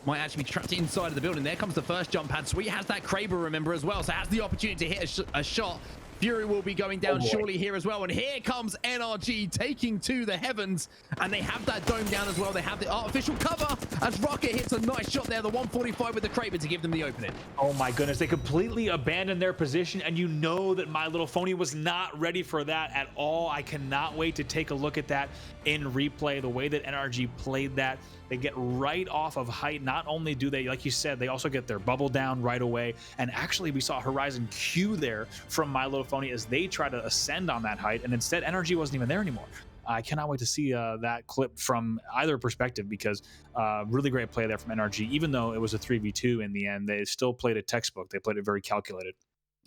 might actually be trapped inside of the building. There comes the first jump pad. Sweet has that Kraber, remember, as well, so has the opportunity to hit a shot. Fury will be going down surely here as well, and here comes NRG taking to the heavens, and they have that dome down as well. They have the artificial cover as Rocket hits a nice shot there, the 145 with the Kraber to give them the opening. Oh my goodness, they completely abandoned their position, and you know that My Little Phony was not ready for that at all. I cannot wait to take a look at that in replay, the way that NRG played that. They get right off of height. Not only do they, like you said, they also get their bubble down right away. And actually, we saw Horizon Q there from My Little Phony as they try to ascend on that height. And instead, NRG wasn't even there anymore. I cannot wait to see that clip from either perspective, because really great play there from NRG. Even though it was a 3v2 in the end, they still played it textbook. They played it very calculated.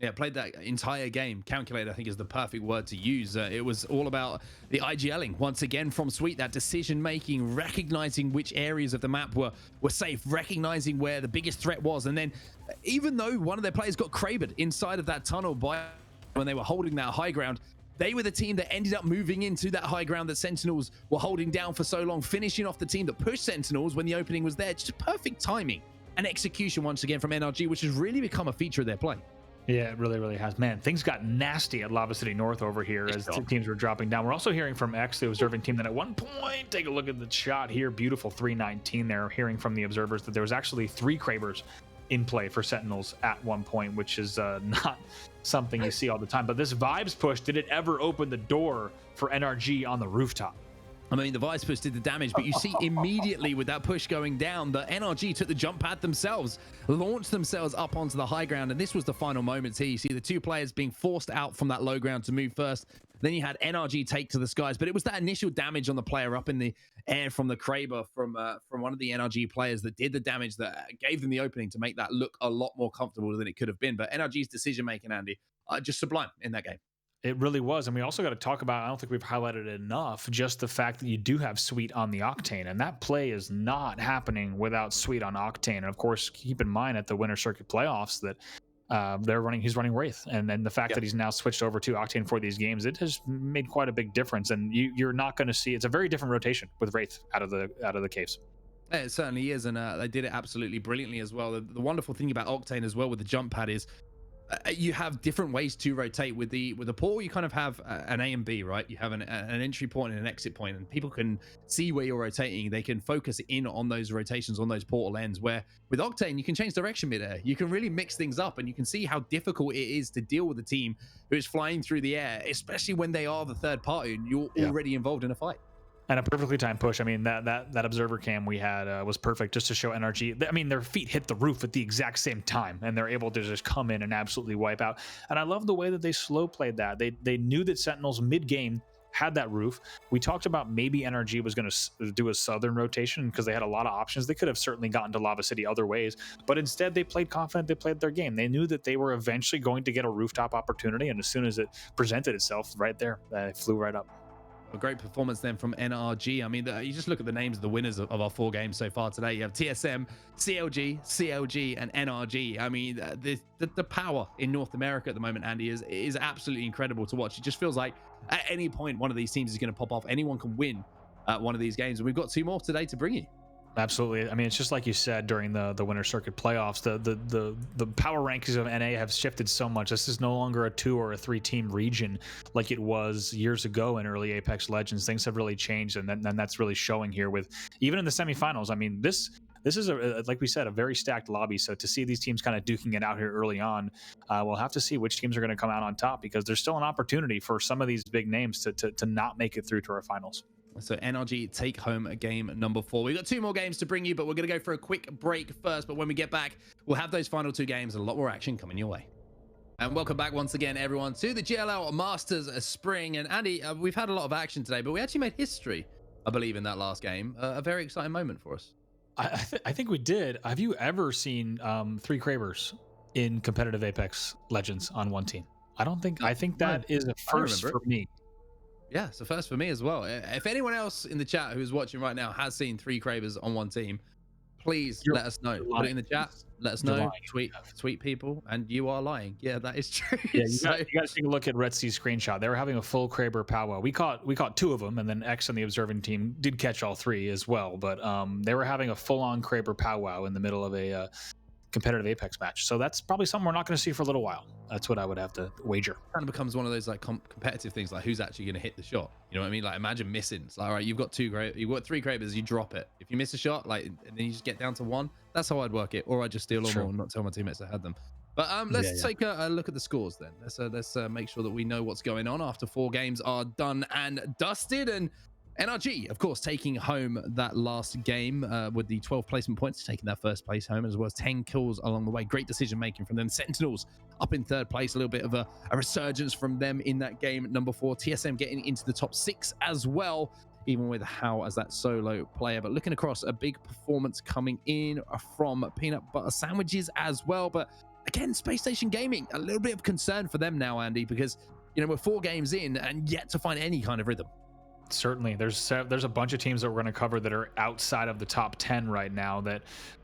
Yeah, played that entire game. Calculated, I think, is the perfect word to use. It was all about the IGLing once again from Sweet. That decision making, recognizing which areas of the map were safe, recognizing where the biggest threat was, and then even though one of their players got Krabered inside of that tunnel by when they were holding that high ground, they were the team that ended up moving into that high ground that Sentinels were holding down for so long, finishing off the team that pushed Sentinels when the opening was there. Just perfect timing and execution once again from NRG, which has really become a feature of their play. Yeah, it really, really has. Man, things got nasty at Lava City North over here as teams were dropping down. We're also hearing from X, the observing team, that at one point, take a look at the shot here, beautiful 319 there, hearing from the observers that there was actually 3 Krabers in play for Sentinels at one point, which is not something you see all the time. But this Vibes push, did it ever open the door for NRG on the rooftop? I mean, the Vice push did the damage, but you see immediately with that push going down, the NRG took the jump pad themselves, launched themselves up onto the high ground, and this was the final moments here. You see the 2 players being forced out from that low ground to move first. Then you had NRG take to the skies, but it was that initial damage on the player up in the air from the Kraber from one of the NRG players that did the damage that gave them the opening to make that look a lot more comfortable than it could have been. But NRG's decision-making, Andy, just sublime in that game. It really was. And we also got to talk about, I don't think we've highlighted it enough, just the fact that you do have Sweet on the Octane. And that play is not happening without Sweet on Octane. And of course, keep in mind at the Winter Circuit playoffs that he's running Wraith. And then the fact that he's now switched over to Octane for these games, it has made quite a big difference. And you're not going to see, it's a very different rotation with Wraith out of the caves. It certainly is, and they did it absolutely brilliantly as well. The wonderful thing about Octane as well with the jump pad is you have different ways to rotate. With the portal, you kind of have an A and B, right? You have an entry point and an exit point, and people can see where you're rotating. They can focus in on those rotations on those portal ends, where with Octane you can change direction mid-air. You can really mix things up, and you can see how difficult it is to deal with a team who is flying through the air, especially when they are the third party and you're already involved in a fight. And a perfectly timed push. I mean, that observer cam we had was perfect, just to show NRG. I mean, their feet hit the roof at the exact same time, and they're able to just come in and absolutely wipe out. And I love the way that they slow played that. They knew that Sentinels mid-game had that roof. We talked about maybe NRG was going to do a southern rotation because they had a lot of options. They could have certainly gotten to Lava City other ways, but instead they played confident. They played their game. They knew that they were eventually going to get a rooftop opportunity, and as soon as it presented itself right there, they flew right up. A great performance then from NRG. I mean, you just look at the names of the winners of our 4 games so far today. You have TSM, CLG, and NRG. I mean, the power in North America at the moment, Andy, is absolutely incredible to watch. It just feels like at any point one of these teams is going to pop off. Anyone can win one of these games, and we've got 2 more today to bring you. Absolutely. I mean, it's just like you said during the Winter Circuit playoffs, the power rankings of NA have shifted so much. This is no longer a 2 or a 3 team region like it was years ago in early Apex Legends. Things have really changed, and that's really showing here with even in the semifinals. I mean, this is like we said, a very stacked lobby. So to see these teams kind of duking it out here early on, we'll have to see which teams are going to come out on top, because there's still an opportunity for some of these big names to not make it through to our finals. So NRG take home game number 4. We've got 2 more games to bring you, but we're going to go for a quick break first. But when we get back, we'll have those final 2 games and a lot more action coming your way. And welcome back once again, everyone, to the GLL Masters Spring. And Andy, we've had a lot of action today, but we actually made history, I believe, in that last game. A very exciting moment for us. I think we did. Have you ever seen 3 Kravers in competitive Apex Legends on one team? I don't think. I think that is a I don't first remember for me. Yeah, it's a first for me as well. If anyone else in the chat who's watching right now has seen 3 Kravers on one team, please You're, let us know. you're Put it lying. in the chat. Let us You're know. lying. Tweet people, and you are lying. Yeah, that is true. Yeah, So you got to take a look at Red Sea's screenshot. They were having a full Kraber powwow. We caught 2 of them, and then X on the observing team did catch all 3 as well. But they were having a full-on Kraber powwow in the middle of a competitive Apex match. So that's probably something we're not going to see for a little while. That's what I would have to wager. kind of becomes one of those like competitive things, like who's actually going to hit the shot. You know what I mean? Like imagine missing. It's like, all right, you've got 3 Kravers, you drop it. If you miss a shot, like, and then you just get down to 1. That's how I'd work it. Or I'd just steal them all and not tell my teammates I had them. But let's take a look at the scores then. Let's make sure that we know what's going on after 4 games are done and dusted. And NRG, of course, taking home that last game with the 12 placement points, taking that first place home, as well as 10 kills along the way. Great decision making from them. Sentinels up in 3rd place, a little bit of a resurgence from them in that game. Number 4, TSM getting into the top 6 as well, even with How as that solo player. But looking across, a big performance coming in from Peanut Butter Sandwiches as well. But again, Space Station Gaming, a little bit of concern for them now, Andy, because, you know, we're 4 games in and yet to find any kind of rhythm. Certainly, there's a bunch of teams that we're going to cover that are outside of the top 10 right now that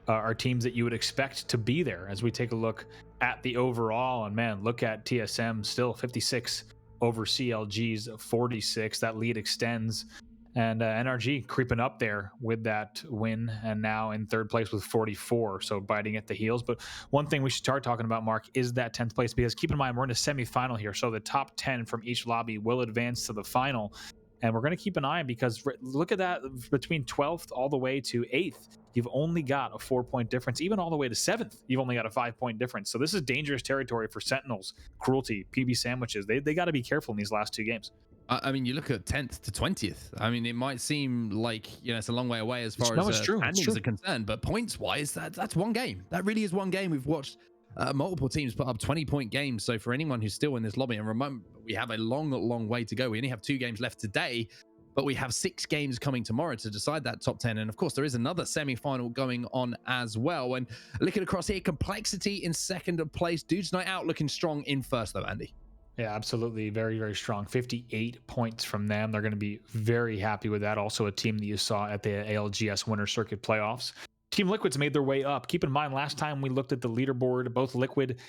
are teams that you would expect to be there as we take a look at the overall. And man, look at TSM still 56 over CLG's 46. That lead extends, and NRG creeping up there with that win, and now in 3rd place with 44, so biting at the heels. But one thing we should start talking about, Mark, is that 10th place, because keep in mind we're in a semifinal here, so the top 10 from each lobby will advance to the final. And we're going to keep an eye, because look at that, between 12th all the way to 8th, you've only got a 4-point difference. Even all the way to 7th, you've only got a 5-point difference. So this is dangerous territory for Sentinels, Cruelty, PB Sandwiches. They got to be careful in these last 2 games. I mean, you look at 10th to 20th. I mean, it might seem like, you know, it's a long way away as far as standings are concerned, but points-wise, that's one game. That really is one game. We've watched multiple teams put up 20-point games. So for anyone who's still in this lobby, and remember, we have a long way to go. We only have 2 games left today, but we have 6 games coming tomorrow to decide that top 10. And of course, there is another semi-final going on as well. And looking across here, Complexity in 2nd place. Dudes Night Out looking strong in 1st though, Andy. Yeah, absolutely. Very, very strong. 58 points from them. They're going to be very happy with that. Also a team that you saw at the ALGS Winter Circuit playoffs. Team Liquid's made their way up. Keep in mind, last time we looked at the leaderboard, both Liquid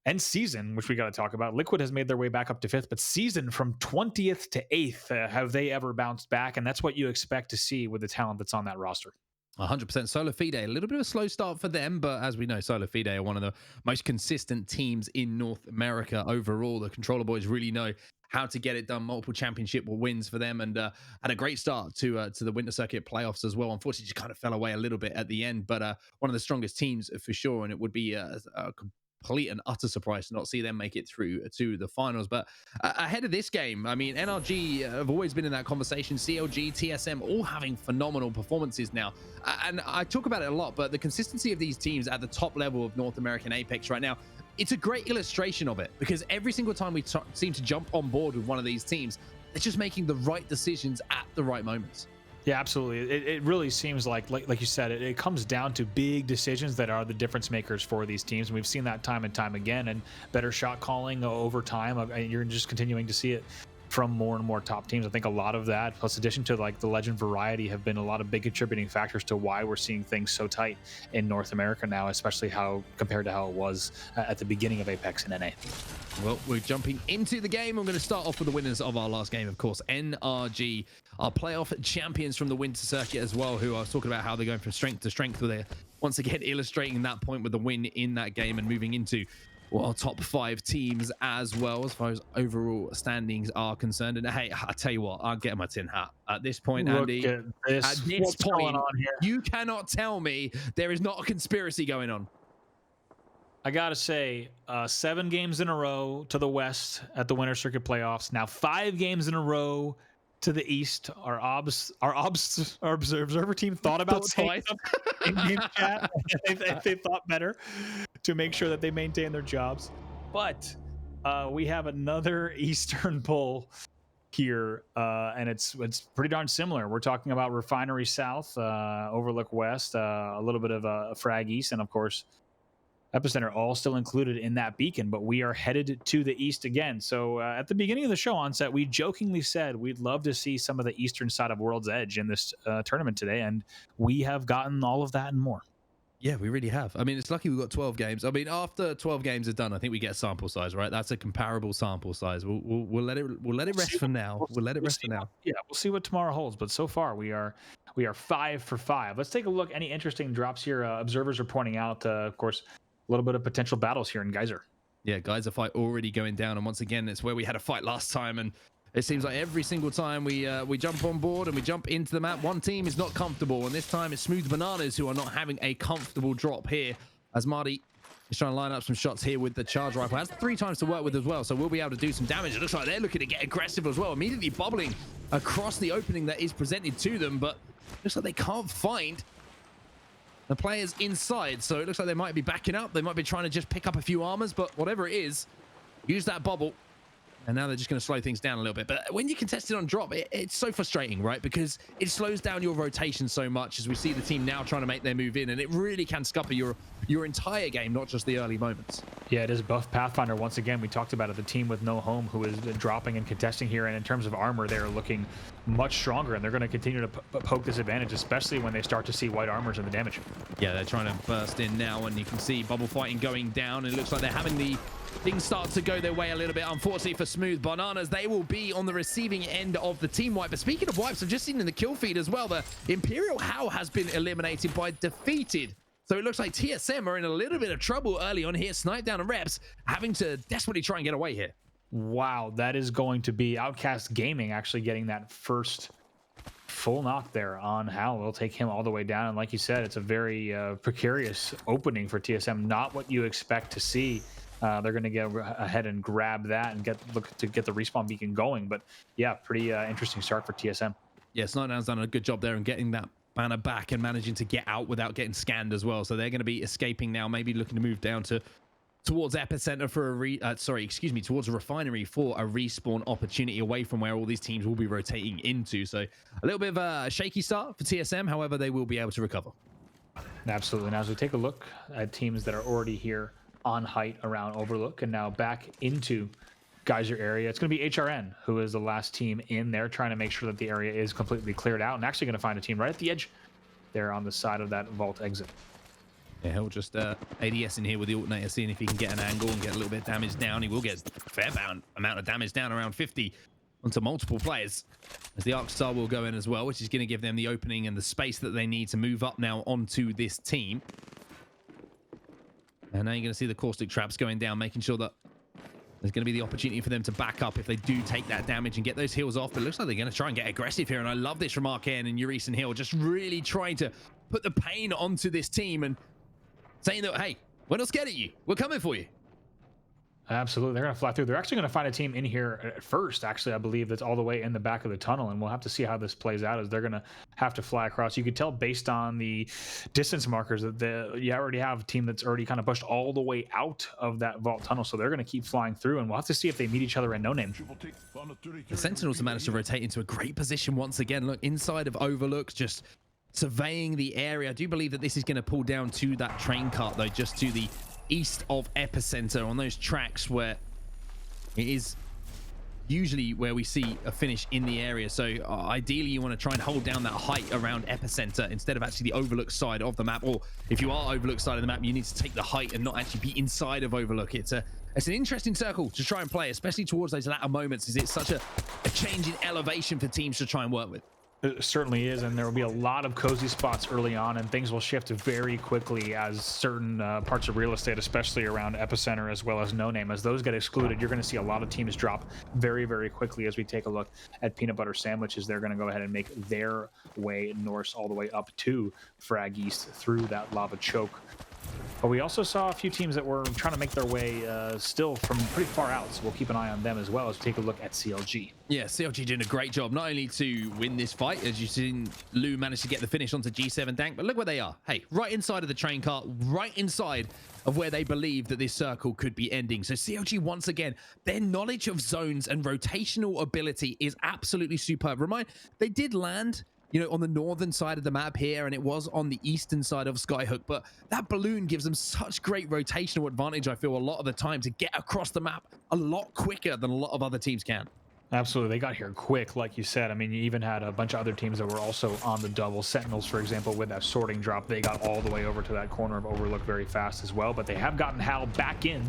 and Season, which we got to talk about, Liquid has made their way back up to 5th, but Season from 20th to 8th, have they ever bounced back? And that's what you expect to see with the talent that's on that roster. 100%. Solar Fide, a little bit of a slow start for them, but as we know, Solar Fide are one of the most consistent teams in North America overall. The Controller Boys really know how to get it done. Multiple championship wins for them, and had a great start to the Winter Circuit playoffs as well. Unfortunately, just kind of fell away a little bit at the end, but one of the strongest teams for sure, and it would be a complete and utter surprise to not see them make it through to the finals. But ahead of this game, I mean, NRG have always been in that conversation. CLG, TSM, all having phenomenal performances now. And I talk about it a lot, but the consistency of these teams at the top level of North American Apex right now, it's a great illustration of it, because every single time we seem to jump on board with one of these teams, they're just making the right decisions at the right moments. Yeah, absolutely. It really seems like you said, it comes down to big decisions that are the difference makers for these teams. And we've seen that time and time again, and better shot calling over time. You're just continuing to see it from more and more top teams. I think a lot of that, plus addition to like the legend variety, have been a lot of big contributing factors to why we're seeing things so tight in North America now, especially how compared to how it was at the beginning of Apex and NA. Well, we're jumping into the game. I'm going to start off with the winners of our last game, of course. NRG, our playoff champions from the Winter Circuit as well, who I was talking about how they're going from strength to strength, with it once again illustrating that point with the win in that game and moving into our top 5 teams as well as far as overall standings are concerned. And hey, I tell you what, I'm getting my tin hat at this point, Andy. At this point, you cannot tell me there is not a conspiracy going on. I gotta say, 7 games in a row to the West at the Winter Circuit playoffs. Now 5 games in a row to the East. Our observer team thought about saying something in game chat. they thought better to make sure that they maintain their jobs. But we have another Eastern Bowl here, and it's pretty darn similar. We're talking about Refinery South, Overlook West, a little bit of Frag East, and of course Epicenter, all still included in that beacon. But we are headed to the east again. So at the beginning of the show onset, we jokingly said we'd love to see some of the eastern side of World's Edge in this tournament today, and we have gotten all of that and more. Yeah, we really have. I mean, it's lucky we've got 12 games. I mean, after 12 games are done, I think we get a sample size, right? That's a comparable sample size. We'll let it rest for now. We'll let it rest for now. Yeah, we'll see what tomorrow holds. But so far, we are 5 for 5. Let's take a look. Any interesting drops here? Observers are pointing out, of course, a little bit of potential battles here in Geyser. Yeah, Geyser fight already going down, and once again, it's where we had a fight last time, and it seems like every single time we jump on board and we jump into the map, one team is not comfortable, and this time it's Smooth Bananas who are not having a comfortable drop here, as Marty is trying to line up some shots here with the charge rifle. Has 3 times to work with as well, so we'll be able to do some damage. It looks like they're looking to get aggressive as well, immediately bobbling across the opening that is presented to them, but looks like they can't find the players inside, so it looks like they might be backing up. They might be trying to just pick up a few armors, but whatever it is, use that bubble. And now they're just going to slow things down a little bit. But when you contest it on drop, it's so frustrating, right? Because it slows down your rotation so much, as we see the team now trying to make their move in. And it really can scupper your entire game, not just the early moments. Yeah, it is buff Pathfinder. Once again, we talked about it, the team with no home who is dropping and contesting here. And in terms of armor, they're looking much stronger. And they're going to continue to poke this advantage, especially when they start to see white armors and the damage. Yeah, they're trying to burst in now. And you can see bubble fighting going down. And it looks like they're having the things start to go their way a little bit. Unfortunately for Smooth Bananas, they will be on the receiving end of the team wipe. But speaking of wipes, I've just seen in the kill feed as well, the Imperial Howl has been eliminated by defeated. So it looks like TSM are in a little bit of trouble early on here. Snipe down and Reps having to desperately try and get away here. Wow, that is going to be Outcast Gaming actually getting that first full knock there on Howl. They'll take him all the way down. And like you said, it's a very precarious opening for TSM. Not what you expect to see. They're going to get ahead and grab that and look to get the respawn beacon going. But yeah, pretty interesting start for TSM. Yeah, Snipedown's done a good job there in getting that banner back and managing to get out without getting scanned as well. So they're going to be escaping now, maybe looking to move down towards Epicenter for towards a refinery for a respawn opportunity away from where all these teams will be rotating into. So a little bit of a shaky start for TSM. However, they will be able to recover. Absolutely. Now, as we take a look at teams that are already here on height around Overlook and now back into Geyser area, it's going to be HRN, who is the last team in there, trying to make sure that the area is completely cleared out, and actually going to find a team right at the edge there on the side of that vault exit. Yeah, he'll just ADS in here with the alternator, seeing if he can get an angle and get a little bit of damage down. He will get a fair amount of damage down, around 50 onto multiple players, as the Arc Star will go in as well, which is going to give them the opening and the space that they need to move up now onto this team. And now you're going to see the caustic traps going down, making sure that there's going to be the opportunity for them to back up if they do take that damage and get those heals off. But it looks like they're going to try and get aggressive here. And I love this from Arcane and Urice and Hill, just really trying to put the pain onto this team and saying that, hey, we're not scared of you. We're coming for you. Absolutely. They're going to fly through. They're actually going to find a team in here at first, actually, I believe, that's all the way in the back of the tunnel. And we'll have to see how this plays out, as they're going to have to fly across. You could tell based on the distance markers that you already have a team that's already kind of pushed all the way out of that vault tunnel. So they're going to keep flying through, and we'll have to see if they meet each other in No Name. The Sentinels have managed to rotate into a great position once again. Look, inside of Overlook, just surveying the area. I do believe that this is going to pull down to that train cart, though, just to the east of Epicenter on those tracks where it is usually where we see a finish in the area. So ideally you want to try and hold down that height around Epicenter instead of actually the Overlook side of the map, or if you are Overlook side of the map, you need to take the height and not actually be inside of Overlook. It's an interesting circle to try and play, especially towards those latter moments, as it's such a change in elevation for teams to try and work with. It certainly is, and there will be a lot of cozy spots early on, and things will shift very quickly as certain parts of real estate, especially around Epicenter as well as No Name, as those get excluded. You're going to see a lot of teams drop very, very quickly as we take a look at Peanut Butter Sandwiches. They're going to go ahead and make their way north all the way up to Frag East through that lava choke But we also saw a few teams that were trying to make their way still from pretty far out, so we'll keep an eye on them as well as we take a look at CLG. Yeah, CLG doing a great job, not only to win this fight, as you've seen Lou managed to get the finish onto G7 Dank, but look where they are. Hey, right inside of the train car, right inside of where they believe that this circle could be ending. So CLG, once again, their knowledge of zones and rotational ability is absolutely superb. They did land, you know, on the northern side of the map here, and it was on the eastern side of Skyhook, but that balloon gives them such great rotational advantage, I feel, a lot of the time to get across the map a lot quicker than a lot of other teams can. Absolutely. They got here quick, like you said. I mean, you even had a bunch of other teams that were also on the double. Sentinels, for example, with that sorting drop, they got all the way over to that corner of Overlook very fast as well, but they have gotten Hal back in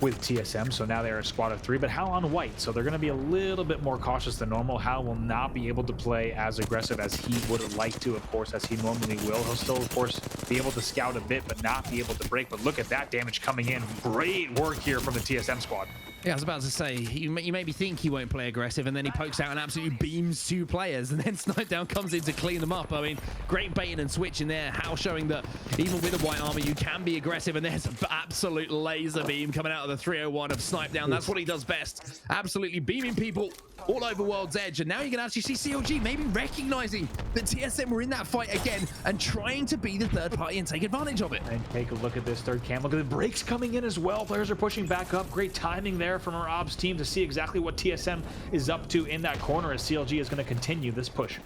with TSM, so now they're a squad of 3, but Hal on white, so they're going to be a little bit more cautious than normal. Hal will not be able to play as aggressive as he would like to, of course, as he normally will. He'll still, of course, be able to scout a bit, but not be able to break. But look at that damage coming in. Great work here from the TSM squad. Yeah, I was about to say, you maybe think he won't play aggressive, and then he pokes out and absolutely beams 2 players, and then Snipedown comes in to clean them up. I mean, great baiting and switching there. Hal showing that even with a white armor, you can be aggressive, and there's an absolute laser beam coming out of the 301 of Snipedown. That's what he does best. Absolutely beaming people all over World's Edge, and now you can actually see CLG maybe recognizing that TSM were in that fight again and trying to be the third party and take advantage of it. And take a look at this third cam. Look at the breaks coming in as well. Players are pushing back up. Great timing there from our ops team to see exactly what TSM is up to in that corner as CLG is going to continue this push.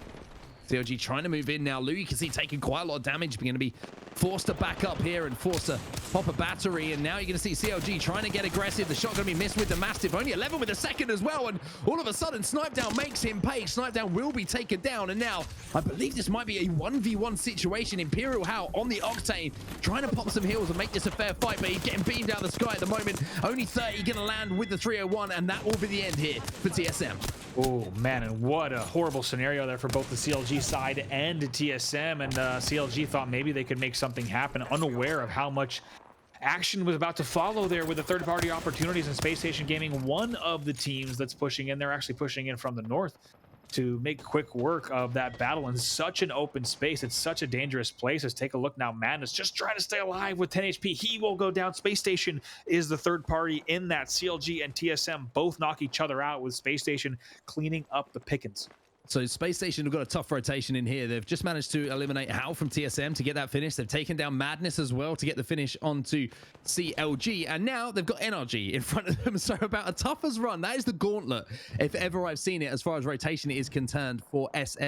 CLG trying to move in now. Lou, you can see taking quite a lot of damage. We're going to be forced to back up here and forced to pop a battery. And now you're going to see CLG trying to get aggressive. The shot going to be missed with the Mastiff. Only 11 with a second as well. And all of a sudden, Snipedown makes him pay. Snipedown will be taken down. And now, I believe this might be a 1v1 situation. Imperial Hal on the Octane, trying to pop some heals and make this a fair fight. But he's getting beamed out of the sky at the moment. Only 30 going to land with the 301. And that will be the end here for TSM. Oh, man, and what a horrible scenario there for both the CLG side and TSM. And CLG thought maybe they could make something happen, unaware of how much action was about to follow there with the third-party opportunities and Space Station Gaming, one of the teams that's pushing in. They're actually pushing in from the north to make quick work of that battle in such an open space. It's such a dangerous place. Let's take a look now. Madness just trying to stay alive with 10 HP. He will go down. Space Station is the third party in that. CLG and TSM both knock each other out, with Space Station cleaning up the pickings. So Space Station have got a tough rotation in here. They've just managed to eliminate Hal from TSM to get that finish. They've taken down Madness as well to get the finish onto CLG. And now they've got NRG in front of them. So about a toughest run. That is the gauntlet, if ever I've seen it, as far as rotation is concerned for SM.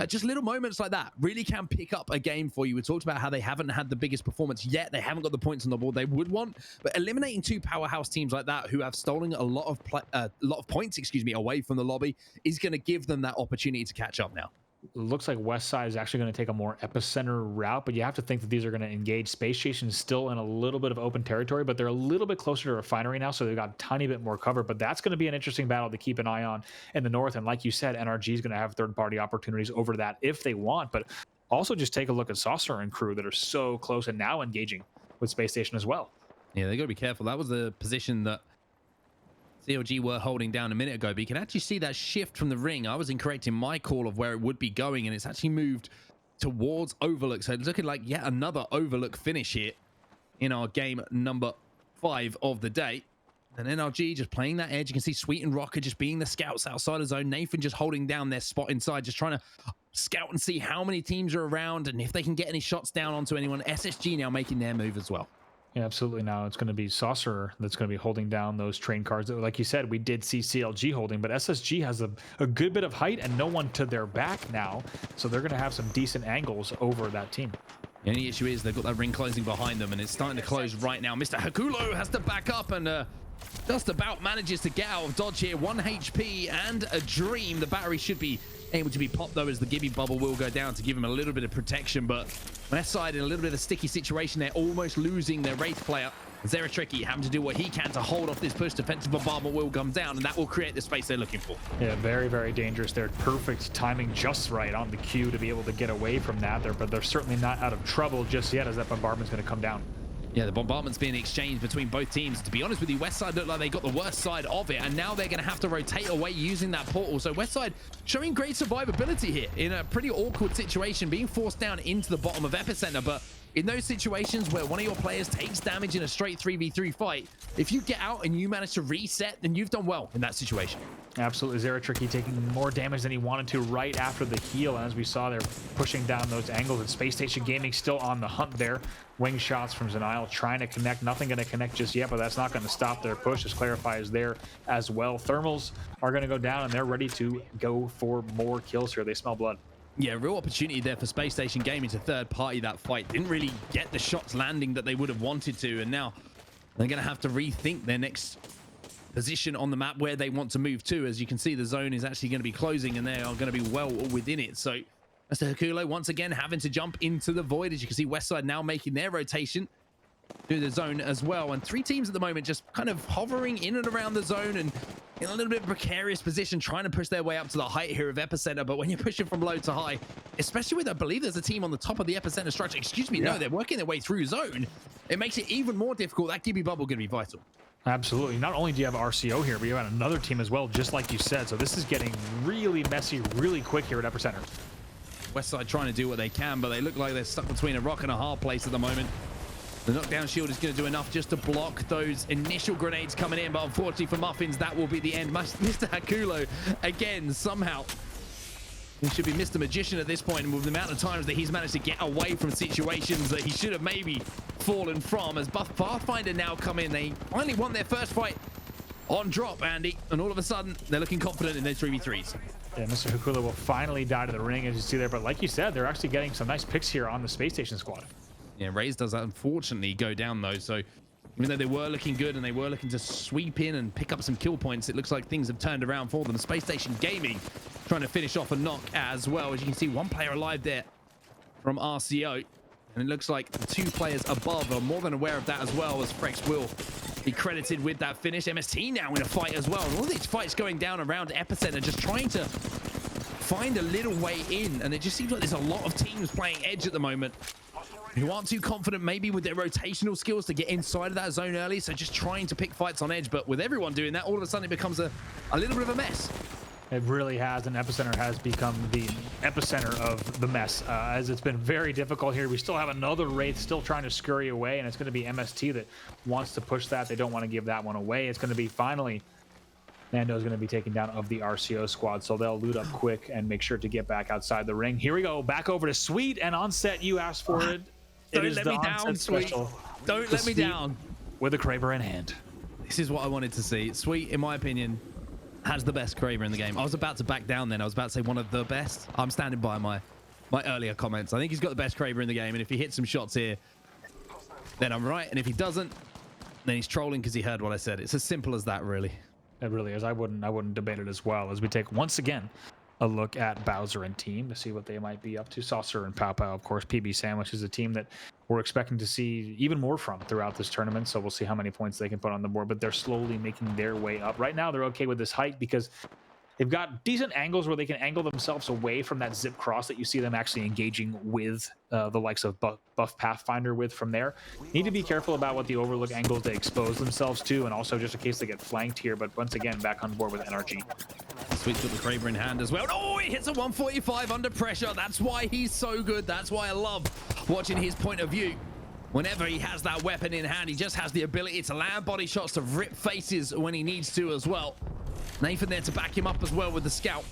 Just little moments like that really can pick up a game for you. We talked about how they haven't had the biggest performance yet. They haven't got the points on the board they would want, but eliminating 2 powerhouse teams like that who have stolen a lot of points, away from the lobby is going to give them that opportunity to catch up now. Looks like West Side is actually going to take a more epicenter route, but you have to think that these are going to engage. Space Station is still in a little bit of open territory, but they're a little bit closer to Refinery now, so they've got a tiny bit more cover. But that's going to be an interesting battle to keep an eye on in the north. And like you said, NRG is going to have third-party opportunities over that if they want. But also just take a look at Saucer and crew that are so close and now engaging with Space Station as well. Yeah, they got to be careful. That was the position that CLG were holding down a minute ago, but you can actually see that shift from the ring. I was incorrect in my call of where it would be going, and it's actually moved towards Overlook. So it's looking like yet another Overlook finish here in our game number 5 of the day. And NRG just playing that edge. You can see Sweet and Rocker just being the scouts outside of zone. Nathan just holding down their spot inside, just trying to scout and see how many teams are around and if they can get any shots down onto anyone. SSG now making their move as well. Yeah, absolutely. Now it's going to be Saucer that's going to be holding down those train cars. Like you said, we did see CLG holding, but SSG has a good bit of height and no one to their back now. So they're going to have some decent angles over that team. The only issue is they've got that ring closing behind them, and it's starting to close right now. Mr. Hakulo has to back up and just about manages to get out of dodge here. 1 HP and a dream. The battery should be able to be popped, though, as the Gibby bubble will go down to give him a little bit of protection. But West Side in a little bit of a sticky situation. They're almost losing their Wraith player. Zeratricky having to do what he can to hold off this push. Defensive bombardment will come down, and that will create the space they're looking for. Yeah, very, very dangerous. They're perfect timing, just right on the cue to be able to get away from that there, but they're certainly not out of trouble just yet, as that bombardment's going to come down. Yeah, the bombardment's being exchanged between both teams. To be honest with you, Westside looked like they got the worst side of it, and now they're going to have to rotate away using that portal. So Westside showing great survivability here in a pretty awkward situation, being forced down into the bottom of Epicenter. But in those situations where one of your players takes damage in a straight 3v3 fight, if you get out and you manage to reset, then you've done well in that situation. Absolutely. Zeratricky taking more damage than he wanted to right after the heal. And as we saw, they're pushing down those angles. And Space Station Gaming still on the hunt there. Wing shots from Zenile trying to connect. Nothing going to connect just yet, but that's not going to stop their push as Clarify is there as well. Thermals are going to go down, and they're ready to go for more kills here. They smell blood. Yeah, real opportunity there for Space Station Gaming to third party that fight. Didn't really get the shots landing that they would have wanted to, and now they're going to have to rethink their next position on the map where they want to move to. As you can see, the zone is actually going to be closing, and they are going to be well within it. So Mr. Hakulo once again having to jump into the void. As you can see, Westside now making their rotation through the zone as well, and three teams at the moment just kind of hovering in and around the zone and in a little bit of a precarious position, trying to push their way up to the height here of Epicenter. But when you're pushing from low to high, especially with, I believe there's a team on the top of the Epicenter structure, excuse me, no, they're working their way through zone, it makes it even more difficult. That Gibby bubble going to be vital. Absolutely. Not only do you have RCO here, but you have another team as well, just like you said. So this is getting really messy really quick here at Epicenter. Westside trying to do what they can, but they look like they're stuck between a rock and a hard place at the moment. The knockdown shield is going to do enough just to block those initial grenades coming in, but unfortunately for Muffins, that will be the end. Mr. Hakulo, again, somehow, he should be Mr. Magician at this point, and with the amount of times that he's managed to get away from situations that he should have maybe fallen from. As Buff Pathfinder now come in, they finally won their first fight on drop, Andy, and all of a sudden, they're looking confident in their 3v3s. Yeah, Mr. Hakulo will finally die to the ring, as you see there, but like you said, they're actually getting some nice picks here on the Space Station squad. Yeah, Raze does unfortunately go down though, so even though they were looking good and they were looking to sweep in and pick up some kill points, it looks like things have turned around for them. Space Station Gaming trying to finish off a knock as well. As you can see, one player alive there from RCO, and it looks like the two players above are more than aware of that as well, as Frex will be credited with that finish. MST now in a fight as well, and all these fights going down around Epicenter, just trying to find a little way in, and it just seems like there's a lot of teams playing edge at the moment who aren't too confident maybe with their rotational skills to get inside of that zone early, so just trying to pick fights on edge. But with everyone doing that, all of a sudden it becomes a little bit of a mess. It really has, and Epicenter has become the epicenter of the mess, as it's been very difficult here. We still have another Wraith still trying to scurry away, and it's going to be MST that wants to push that. They don't want to give that one away. It's going to be finally Nando's going to be taken down of the RCO squad, so they'll loot up quick and make sure to get back outside the ring. Here we go, back over to Sweet, and on set, you asked for it. Don't let me down, Sweet. Don't let me down. With a Kraber in hand. This is what I wanted to see. Sweet, in my opinion, has the best Kraber in the game. I was about to back down then. I was about to say one of the best. I'm standing by my earlier comments. I think he's got the best Kraber in the game, and if he hits some shots here, then I'm right. And if he doesn't, then he's trolling because he heard what I said. It's as simple as that, really. It really is. I wouldn't debate it as well, as we take once again a look at Bowser and team to see what they might be up to. Saucer and Pow Pow, of course. PB Sandwich is a team that we're expecting to see even more from throughout this tournament, so we'll see how many points they can put on the board, but they're slowly making their way up. Right now, they're okay with this height because they've got decent angles where they can angle themselves away from that zip cross that you see them actually engaging with the likes of Buff Pathfinder with from there. Need to be careful about what the overlook angles they expose themselves to, and also just in case they get flanked here, but once again, back on board with NRG. Sweet's got the Kraber in hand as well. Oh, he hits a 145 under pressure. That's why he's so good. That's why I love watching his point of view. Whenever he has that weapon in hand, he just has the ability to land body shots, to rip faces when he needs to as well. Nathan there to back him up as well with the scout.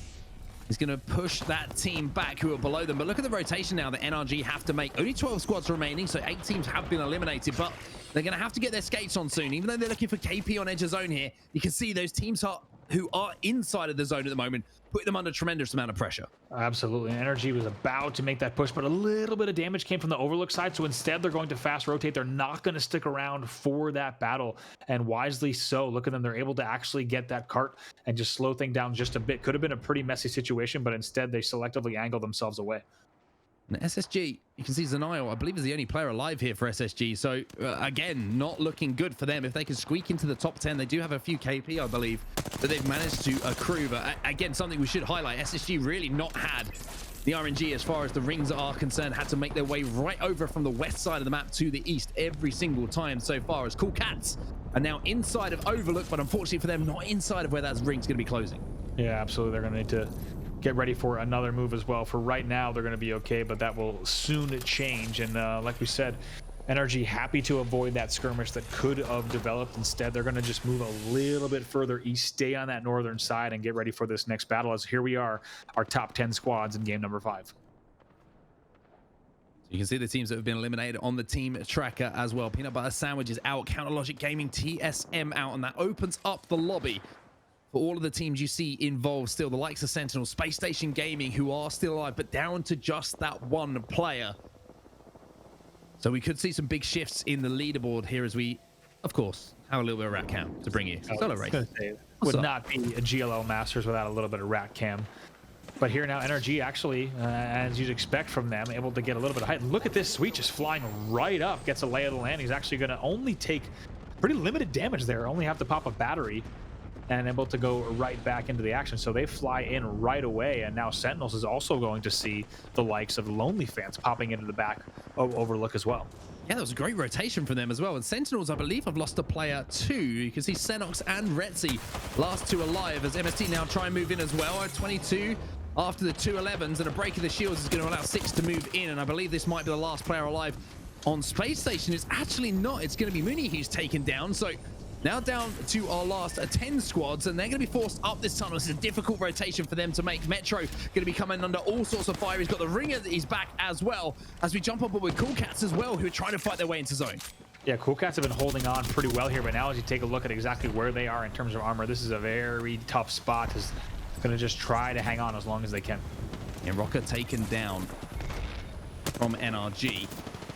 He's going to push that team back who are below them. But look at the rotation now that NRG have to make. Only 12 squads remaining, so 8 teams have been eliminated. But they're going to have to get their skates on soon. Even though they're looking for KP on edge of zone here, you can see those teams who are inside of the zone at the moment, putting them under tremendous amount of pressure. Absolutely. NRG was about to make that push, but a little bit of damage came from the overlook side, so instead they're going to fast rotate. They're not going to stick around for that battle, and wisely so. Look at them. They're able to actually get that cart and just slow things down just a bit. Could have been a pretty messy situation, but instead they selectively angle themselves away. And SSG, you can see Zenile, I believe, is the only player alive here for SSG. So, again, not looking good for them. If they can squeak into the top 10, they do have a few KP, I believe, that they've managed to accrue. But, again, something we should highlight, SSG really not had The RNG, as far as the rings are concerned, had to make their way right over from the west side of the map to the east every single time so far, as Cool Cats are now inside of Overlook, but unfortunately for them, not inside of where that ring's going to be closing. Yeah, absolutely. They're going to need to get ready for another move as well. For right now, they're going to be okay, but that will soon change. And like we said, NRG happy to avoid that skirmish that could have developed. Instead, they're going to just move a little bit further east, stay on that northern side, and get ready for this next battle, as here we are, our top 10 squads in game number 5. You can see the teams that have been eliminated on the team tracker as well. Peanut Butter Sandwich is out, Counter Logic Gaming, TSM out, and that opens up the lobby for all of the teams you see involved still. The likes of Sentinel, Space Station Gaming, who are still alive, but down to just that one player. So we could see some big shifts in the leaderboard here as we, of course, have a little bit of rat cam to bring you. Solo race. Would not be a GLL Masters without a little bit of rat cam. But here now, NRG actually, as you'd expect from them, able to get a little bit of height. Look at this, Sweet just flying right up, gets a lay of the land. He's actually going to only take pretty limited damage there, only have to pop a battery, and able to go right back into the action. So they fly in right away, and now Sentinels is also going to see the likes of Lonely Fans popping into the back of Overlook as well. Yeah, that was a great rotation for them as well. And Sentinels, I believe, have lost a player too. You can see Senox and Retzi, last two alive, as MST now try and move in as well. At 22 after the 2-11s, and a break of the shields is going to allow 6 to move in. And I believe this might be the last player alive on Space Station. It's actually not. It's going to be Mooney who's taken down. So now down to our last 10 squads, and they're going to be forced up this tunnel. This is a difficult rotation for them to make. Metro going to be coming under all sorts of fire. He's got the ringer that he's back as well, as we jump up with Cool Cats as well, who are trying to fight their way into zone. Yeah, Cool Cats have been holding on pretty well here, but now as you take a look at exactly where they are in terms of armor, this is a very tough spot. Is going to just try to hang on as long as they can. And Rocker taken down from NRG.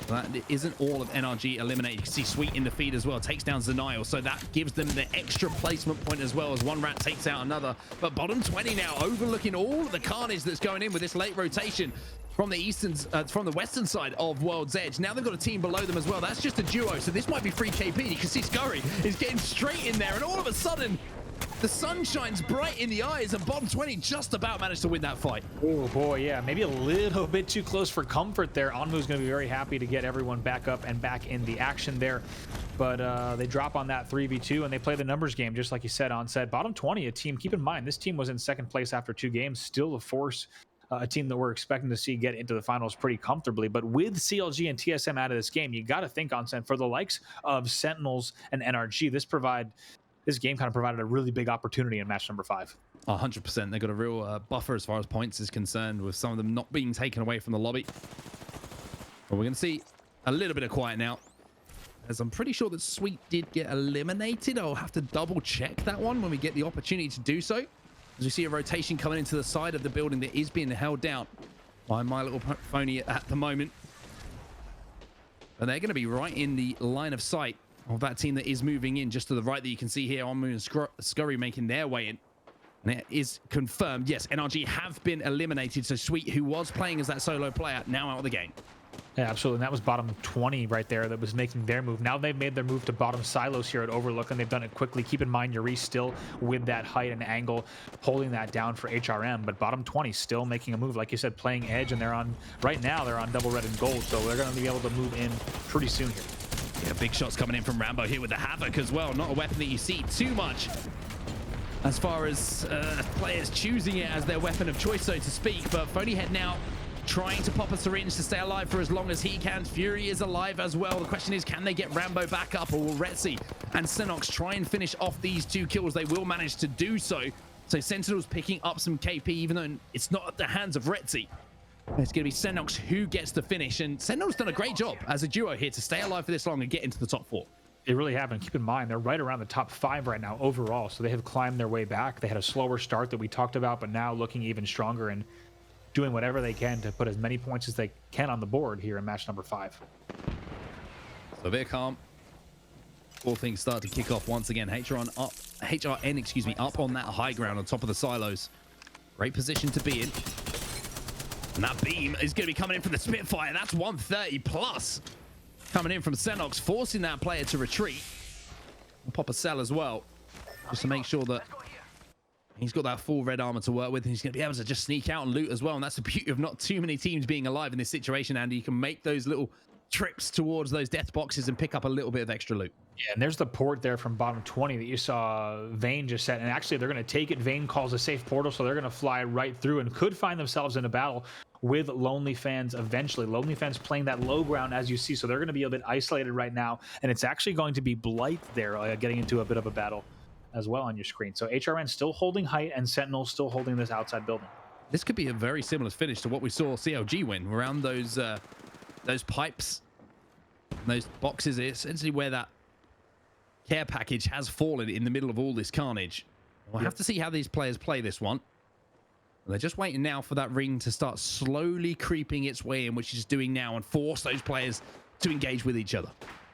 That isn't all of NRG eliminated. You can see Sweet in the feed as well, takes down Zenial, so that gives them the extra placement point as well, as one rat takes out another. But bottom 20 now, overlooking all of the carnage that's going in with this late rotation from the western side of World's Edge. Now they've got a team below them as well. That's just a duo, so this might be free KP. You can see Scurry is getting straight in there, and all of a sudden, the sun shines bright in the eyes, and bottom 20 just about managed to win that fight. Oh boy, yeah, maybe a little bit too close for comfort there. Onmu's going to be very happy to get everyone back up and back in the action there. But they drop on that 3v2, and they play the numbers game, just like you said, On said. Bottom 20, a team, keep in mind, this team was in second place after 2 games, still a force. A team that we're expecting to see get into the finals pretty comfortably. But with CLG and TSM out of this game, you got to think, On said, for the likes of Sentinels and NRG, this game kind of provided a really big opportunity in match number 5. 100%. They've got a real buffer as far as points is concerned, with some of them not being taken away from the lobby. But we're going to see a little bit of quiet now, as I'm pretty sure that Sweet did get eliminated. I'll have to double check that one when we get the opportunity to do so, as we see a rotation coming into the side of the building that is being held down by My Little Pony at the moment. And they're going to be right in the line of sight of that team that is moving in just to the right, that you can see here. Onmu and Scurry making their way in. And it is confirmed. Yes, NRG have been eliminated. So Sweet, who was playing as that solo player, now out of the game. Yeah, absolutely. And that was bottom 20 right there that was making their move. Now they've made their move to bottom silos here at Overlook, and they've done it quickly. Keep in mind, Yuri still with that height and angle, holding that down for HRM. But bottom 20 still making a move. Like you said, playing edge, and right now they're on double red and gold. So they're going to be able to move in pretty soon here. Yeah, big shots coming in from Rambo here with the Havoc as well. Not a weapon that you see too much as far as players choosing it as their weapon of choice, so to speak. But Phonyhead now trying to pop a syringe to stay alive for as long as he can. Fury is alive as well. The question is, can they get Rambo back up, or will Retzi and Senox try and finish off these 2 kills? They will manage to do so. So Sentinel's picking up some KP, even though it's not at the hands of Retzi. It's going to be Senox who gets the finish, and Sentinel's done a great job as a duo here to stay alive for this long and get into the top 4. They really have, and keep in mind, they're right around the top 5 right now overall, so they have climbed their way back. They had a slower start that we talked about, but now looking even stronger and doing whatever they can to put as many points as they can on the board here in match number 5. So a bit of calm. All things start to kick off once again. HRN, up on that high ground on top of the silos. Great position to be in. And that beam is going to be coming in from the Spitfire. That's 130 plus coming in from Senox, forcing that player to retreat. We'll pop a cell as well, just to make sure that He's got that full red armor to work with, and he's going to be able to just sneak out and loot as well. And that's the beauty of not too many teams being alive in this situation, Andy. You can make those little trips towards those death boxes and pick up a little bit of extra loot. Yeah, and there's the port there from bottom 20 that you saw Vayne just set. And actually, they're going to take it. Vayne calls a safe portal, so they're going to fly right through and could find themselves in a battle with Lonely Fans eventually. Lonely Fans playing that low ground, as you see, so they're going to be a bit isolated right now. And it's actually going to be Blight there getting into a bit of a battle as well on your screen. So HRN still holding height and Sentinel still holding this outside building. This could be a very similar finish to what we saw CLG win around those pipes, those boxes. Essentially where that care package has fallen in the middle of all this carnage. We'll have to see how these players play this one. They're just waiting now for that ring to start slowly creeping its way in, which it's doing now, and force those players to engage with each other.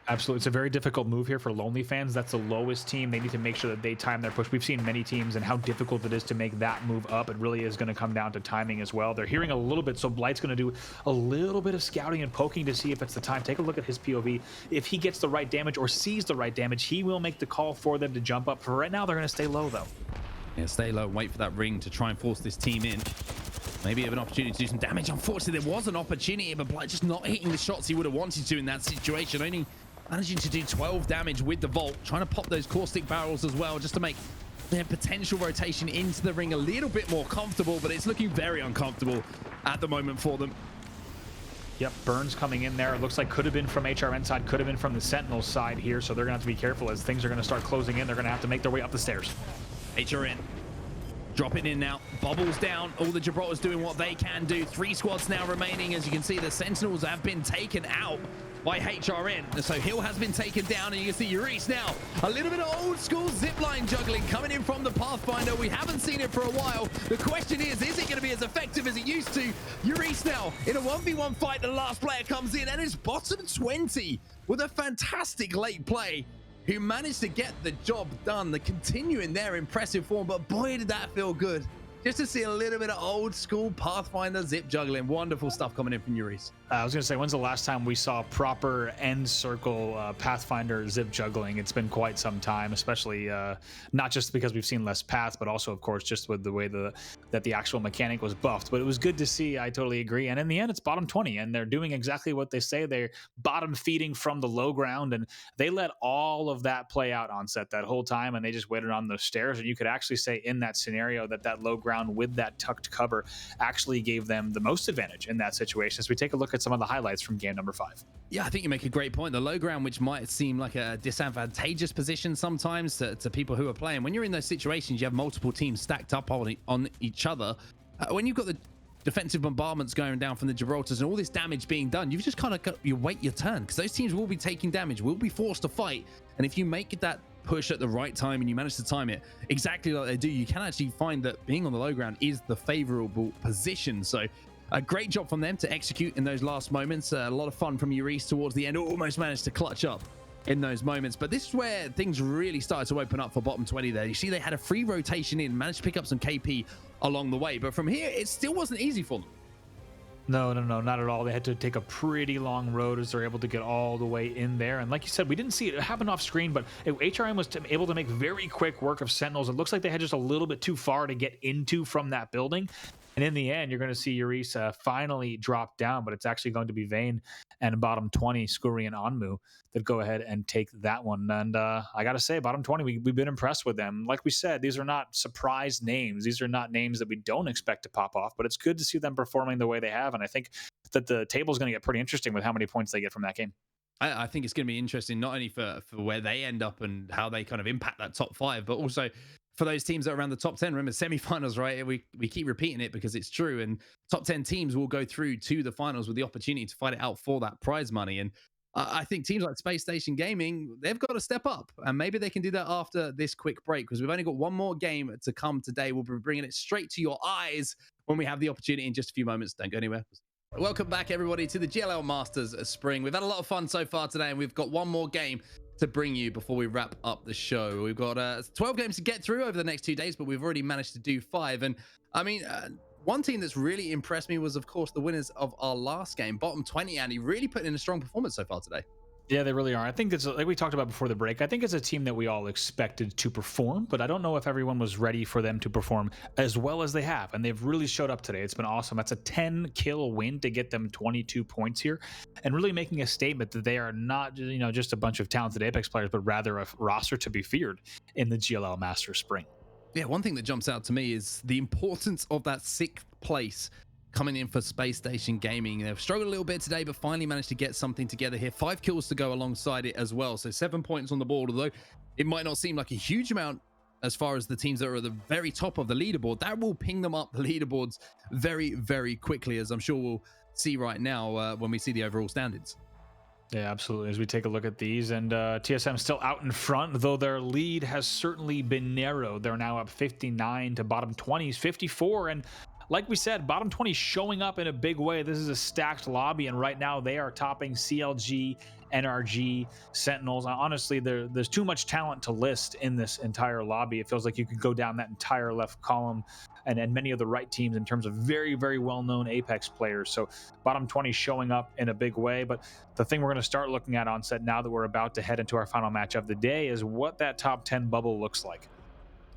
Absolutely. It's a very difficult move here for Lonely Fans. That's the lowest team. They need to make sure that they time their push. We've seen many teams and how difficult it is to make that move up. It really is going to come down to timing as well. They're hearing a little bit, so Blight's going to do a little bit of scouting and poking to see if it's the time. Take a look at his POV. If he gets the right damage or sees the right damage, he will make the call for them to jump up. For right now, they're going to stay low, though. Yeah, stay low and wait for that ring to try and force this team in. Maybe have an opportunity to do some damage. Unfortunately, there was an opportunity, but Blight just not hitting the shots he would have wanted to in that situation. Only managing to do 12 damage with the Vault, trying to pop those caustic barrels as well, just to make their potential rotation into the ring a little bit more comfortable, but it's looking very uncomfortable at the moment for them. Yep, Burns coming in there. It looks like could have been from HRN side, could have been from the Sentinel side here, so they're going to have to be careful as things are going to start closing in. They're going to have to make their way up the stairs. HRN dropping in now, bubbles down, all the Gibraltars doing what they can do. 3 squads now remaining. As you can see, the Sentinels have been taken out by HRN. So Hill has been taken down, and you can see Urice now. A little bit of old school zipline juggling coming in from the Pathfinder. We haven't seen it for a while. The question is it going to be as effective as it used to? Urice now in a 1v1 fight. The last player comes in, and it's bottom 20 with a fantastic late play, who managed to get the job done. They're continuing their impressive form, but boy, did that feel good. Just to see a little bit of old school Pathfinder zip juggling. Wonderful stuff coming in from Urice. I was going to say, when's the last time we saw proper end circle Pathfinder zip juggling? It's been quite some time, especially not just because we've seen less paths, but also, of course, just with the way that the actual mechanic was buffed. But it was good to see. I totally agree. And in the end, it's bottom 20, and they're doing exactly what they say. They're bottom feeding from the low ground, and they let all of that play out on set that whole time, and they just waited on the stairs. And you could actually say in that scenario that low ground with that tucked cover actually gave them the most advantage in that situation. As we take a look at some of the highlights from game number 5. Yeah, I think you make a great point. The low ground, which might seem like a disadvantageous position sometimes to people who are playing, when you're in those situations, you have multiple teams stacked up on each other. When you've got the defensive bombardments going down from the Gibraltars and all this damage being done, you've just kind of got, you wait your turn, because those teams will be taking damage, will be forced to fight. And if you make that push at the right time and you manage to time it exactly like they do, you can actually find that being on the low ground is the favorable position. So a great job from them to execute in those last moments. A lot of fun from Urice towards the end, almost managed to clutch up in those moments. But this is where things really started to open up for bottom 20 there. You see they had a free rotation in, managed to pick up some KP along the way, but from here it still wasn't easy for them. No, not at all. They had to take a pretty long road as they're able to get all the way in there. And like you said, we didn't see it happen off screen, but HRM was able to make very quick work of Sentinels. It looks like they had just a little bit too far to get into from that building. And in the end, you're going to see Urice finally drop down, but it's actually going to be Vayne and bottom 20, Skuri and Onmu, that go ahead and take that one. And I got to say, bottom 20, we've been impressed with them. Like we said, these are not surprise names. These are not names that we don't expect to pop off, but it's good to see them performing the way they have. And I think that the table is going to get pretty interesting with how many points they get from that game. I think it's going to be interesting, not only for where they end up and how they kind of impact that top 5, but also for those teams that are around the top 10. Remember, semifinals, right? We keep repeating it because it's true. And top 10 teams will go through to the finals with the opportunity to fight it out for that prize money. And I think teams like Space Station Gaming, they've got to step up. And maybe they can do that after this quick break, because we've only got one more game to come today. We'll be bringing it straight to your eyes when we have the opportunity in just a few moments. Don't go anywhere. Welcome back, everybody, to the GLL Masters Spring. We've had a lot of fun so far today, and we've got one more game to bring you before we wrap up the show. We've got 12 games to get through over the next 2 days, but we've already managed to do 5. And I mean, one team that's really impressed me was, of course, the winners of our last game, bottom 20, Andy, really putting in a strong performance so far today. Yeah, they really are. I think it's like we talked about before the break. I think it's a team that we all expected to perform, but I don't know if everyone was ready for them to perform as well as they have. And they've really showed up today. It's been awesome. That's a 10 kill win to get them 22 points here, and really making a statement that they are not, just a bunch of talented Apex players, but rather a roster to be feared in the GLL Masters Spring. Yeah, one thing that jumps out to me is the importance of that 6th place coming in for Space Station Gaming. They've struggled a little bit today, but finally managed to get something together here. 5 kills to go alongside it as well. So 7 points on the board, although it might not seem like a huge amount as far as the teams that are at the very top of the leaderboard. That will ping them up the leaderboards very, very quickly, as I'm sure we'll see right now when we see the overall standings. Yeah, absolutely. As we take a look at these, and TSM still out in front, though their lead has certainly been narrowed. They're now up 59 to bottom 20s 54, and like we said, bottom 20 showing up in a big way. This is a stacked lobby, and right now they are topping CLG, NRG, Sentinels. Honestly, there's too much talent to list in this entire lobby. It feels like you could go down that entire left column and many of the right teams in terms of very, very well-known Apex players. So bottom 20 showing up in a big way. But the thing we're going to start looking at on set now that we're about to head into our final match of the day is what that top 10 bubble looks like.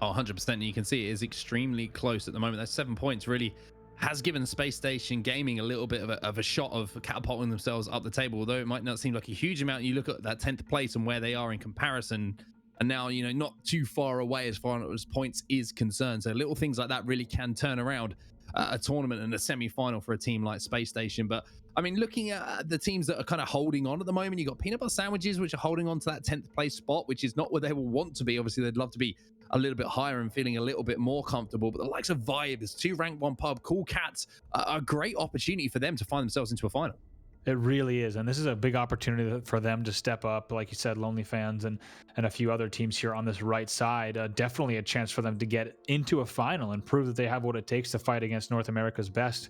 Oh, 100%. And you can see it is extremely close at the moment. That 7 points really has given Space Station Gaming a little bit of a shot of catapulting themselves up the table, although it might not seem like a huge amount. You look at that 10th place and where they are in comparison, and now, not too far away as far as points is concerned. So little things like that really can turn around a tournament and a semi-final for a team like Space Station. But I mean, looking at the teams that are kind of holding on at the moment, you got Peanut Butter Sandwiches, which are holding on to that 10th place spot, which is not where they will want to be. Obviously, they'd love to be a little bit higher and feeling a little bit more comfortable. But the likes of Vibe, there's 2 Rank 1 Pub, Cool Cats, a great opportunity for them to find themselves into a final. It really is, and this is a big opportunity for them to step up. Like you said, Lonely Fans and a few other teams here on this right side. Definitely a chance for them to get into a final and prove that they have what it takes to fight against North America's best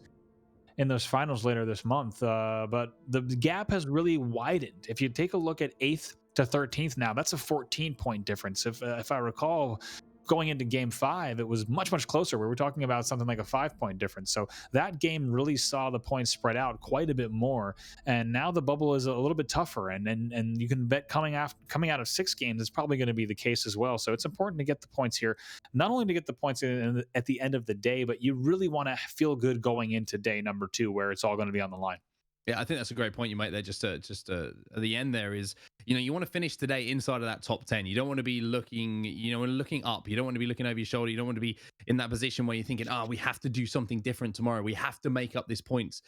in those finals later this month. But the gap has really widened. If you take a look at 8th to 13th now, that's a 14-point difference. If I recall, going into game 5, it was much, much closer. We were talking about something like a 5-point difference. So that game really saw the points spread out quite a bit more. And now the bubble is a little bit tougher. And you can bet coming out of 6 games, it's probably going to be the case as well. So it's important to get the points here, not only to get the points at the end of the day, but you really want to feel good going into day number 2, where it's all going to be on the line. Yeah, I think that's a great point you make there. Just at the end there is, you want to finish today inside of that top 10. You don't want to be looking, looking up. You don't want to be looking over your shoulder. You don't want to be in that position where you're thinking, we have to do something different tomorrow. We have to make up this points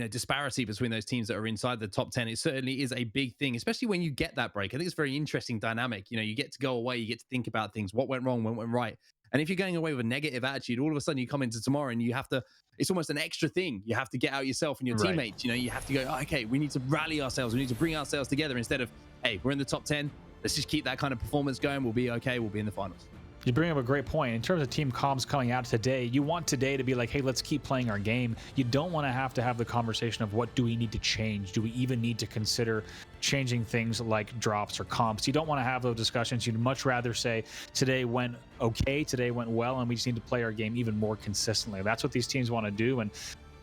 disparity between those teams that are inside the top 10. It certainly is a big thing, especially when you get that break. I think it's a very interesting dynamic. You get to go away, you get to think about things, what went wrong, what went right. And if you're going away with a negative attitude, all of a sudden you come into tomorrow and you have to, it's almost an extra thing. You have to get out yourself and your teammates. You have to go, okay, we need to rally ourselves. We need to bring ourselves together instead of, hey, we're in the top 10. Let's just keep that kind of performance going. We'll be okay. We'll be in the finals. You bring up a great point. In terms of team comms coming out today, you want today to be like, hey, let's keep playing our game. You don't want to have the conversation of what do we need to change? Do we even need to consider changing things like drops or comps? You don't want to have those discussions. You'd much rather say today went okay, today went well, and we just need to play our game even more consistently. That's what these teams want to do. And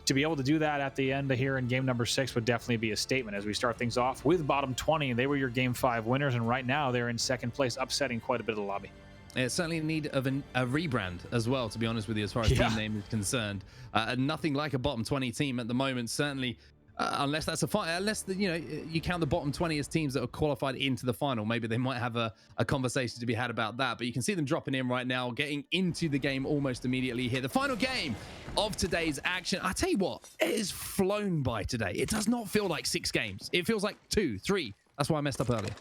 to be able to do that at the end here in game number 6 would definitely be a statement as we start things off with bottom 20. They were your game 5 winners, and right now they're in 2nd place, upsetting quite a bit of the lobby. Yeah, certainly in need of a rebrand as well, to be honest with you, as far as team name is concerned. Nothing like a bottom 20 team at the moment, certainly, unless that's you count the bottom 20 as teams that are qualified into the final. Maybe they might have a conversation to be had about that. But you can see them dropping in right now, getting into the game almost immediately here. The final game of today's action. I tell you what, it has flown by today. It does not feel like 6 games. It feels like 2, 3. That's why I messed up earlier.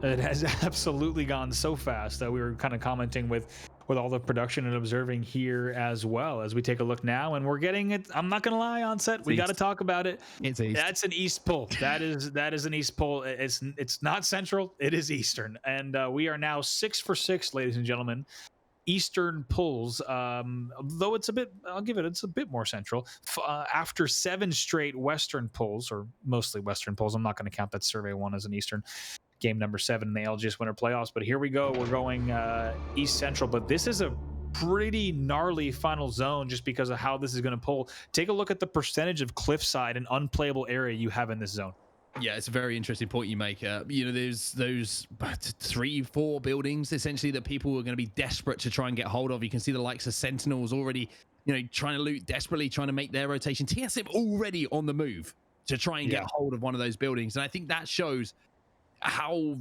It has absolutely gone so fast that we were kind of commenting with all the production and observing here as well as we take a look now, and we're getting it. I'm not gonna lie, on set, we got to talk about it. It's East. That's an East pull. That is an East pull. It's not Central. It is Eastern, and we are now 6 for 6, ladies and gentlemen. Eastern pulls, though it's a bit, it's a bit more central. After 7 straight Western pulls, or mostly Western pulls, I'm not going to count that survey one as an Eastern. Game number 7 in the LGS Winter Playoffs, but here we go. We're going East Central, but this is a pretty gnarly final zone just because of how this is going to pull. Take a look at the percentage of cliffside and unplayable area you have in this zone. Yeah, it's a very interesting point you make. You know, there's those 3, 4 buildings essentially that people are going to be desperate to try and get hold of. You can see the likes of Sentinels already, you know, trying to loot desperately, trying to make their rotation. TSM already on the move to try and get hold of one of those buildings. And I think that shows how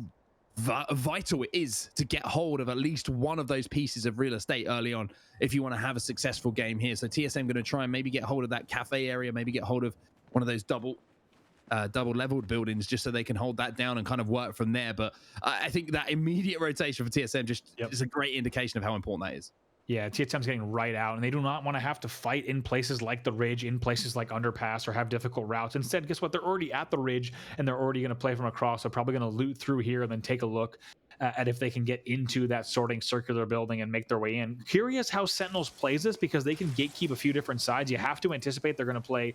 vital it is to get hold of at least one of those pieces of real estate early on if you want to have a successful game here. So TSM going to try and maybe get hold of that cafe area, maybe get hold of one of those double leveled buildings just so they can hold that down and kind of work from there. But I think that immediate rotation for TSM just is a great indication of how important that is. Yeah, TSM's getting right out, and they do not want to have to fight in places like the Ridge, in places like Underpass, or have difficult routes. Instead, guess what? They're already at the Ridge, and they're already going to play from across. They're probably going to loot through here and then take a look at if they can get into that sorting circular building and make their way in. Curious how Sentinels plays this, because they can gatekeep a few different sides. You have to anticipate they're going to play,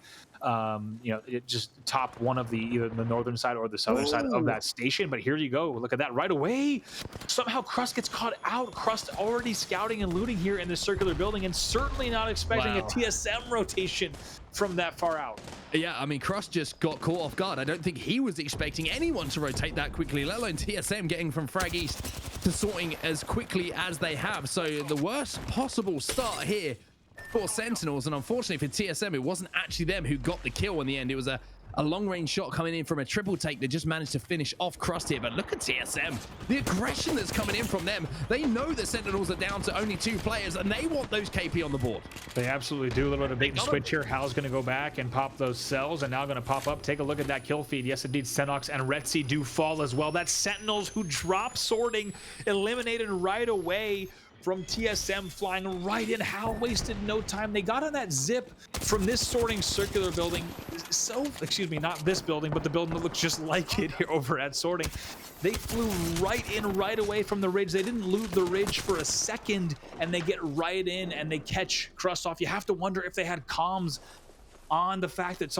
just top one of either the northern side or the southern side of that station. But here you go. Look at that right away. Somehow Crust gets caught out. Crust already scouting and looting here in this circular building, and certainly not expecting a TSM rotation from that far out. Yeah, I mean, Crust just got caught off guard. I don't think he was expecting anyone to rotate that quickly, let alone TSM getting from Frag East to sorting as quickly as they have. So the worst possible start here for Sentinels, and unfortunately for TSM, it wasn't actually them who got the kill in the end. It was a long-range shot coming in from a triple take that just managed to finish off Crust here. But look at TSM, the aggression that's coming in from them. They know that Sentinels are down to only 2 players, and they want those KP on the board. They absolutely do. A little bit of bait and switch here. Hal's going to go back and pop those cells, and now going to pop up. Take a look at that kill feed. Yes, indeed, Senox and Retzi do fall as well. That's Sentinels who drop sorting, eliminated right away from TSM, flying right in. Hal wasted no time. They got on that zip from this sorting circular building. Excuse me, not this building, but the building that looks just like it here over at sorting. They flew right in right away from the Ridge. They didn't loot the Ridge for a second, and they get right in and they catch Crust off. You have to wonder if they had comms on the fact that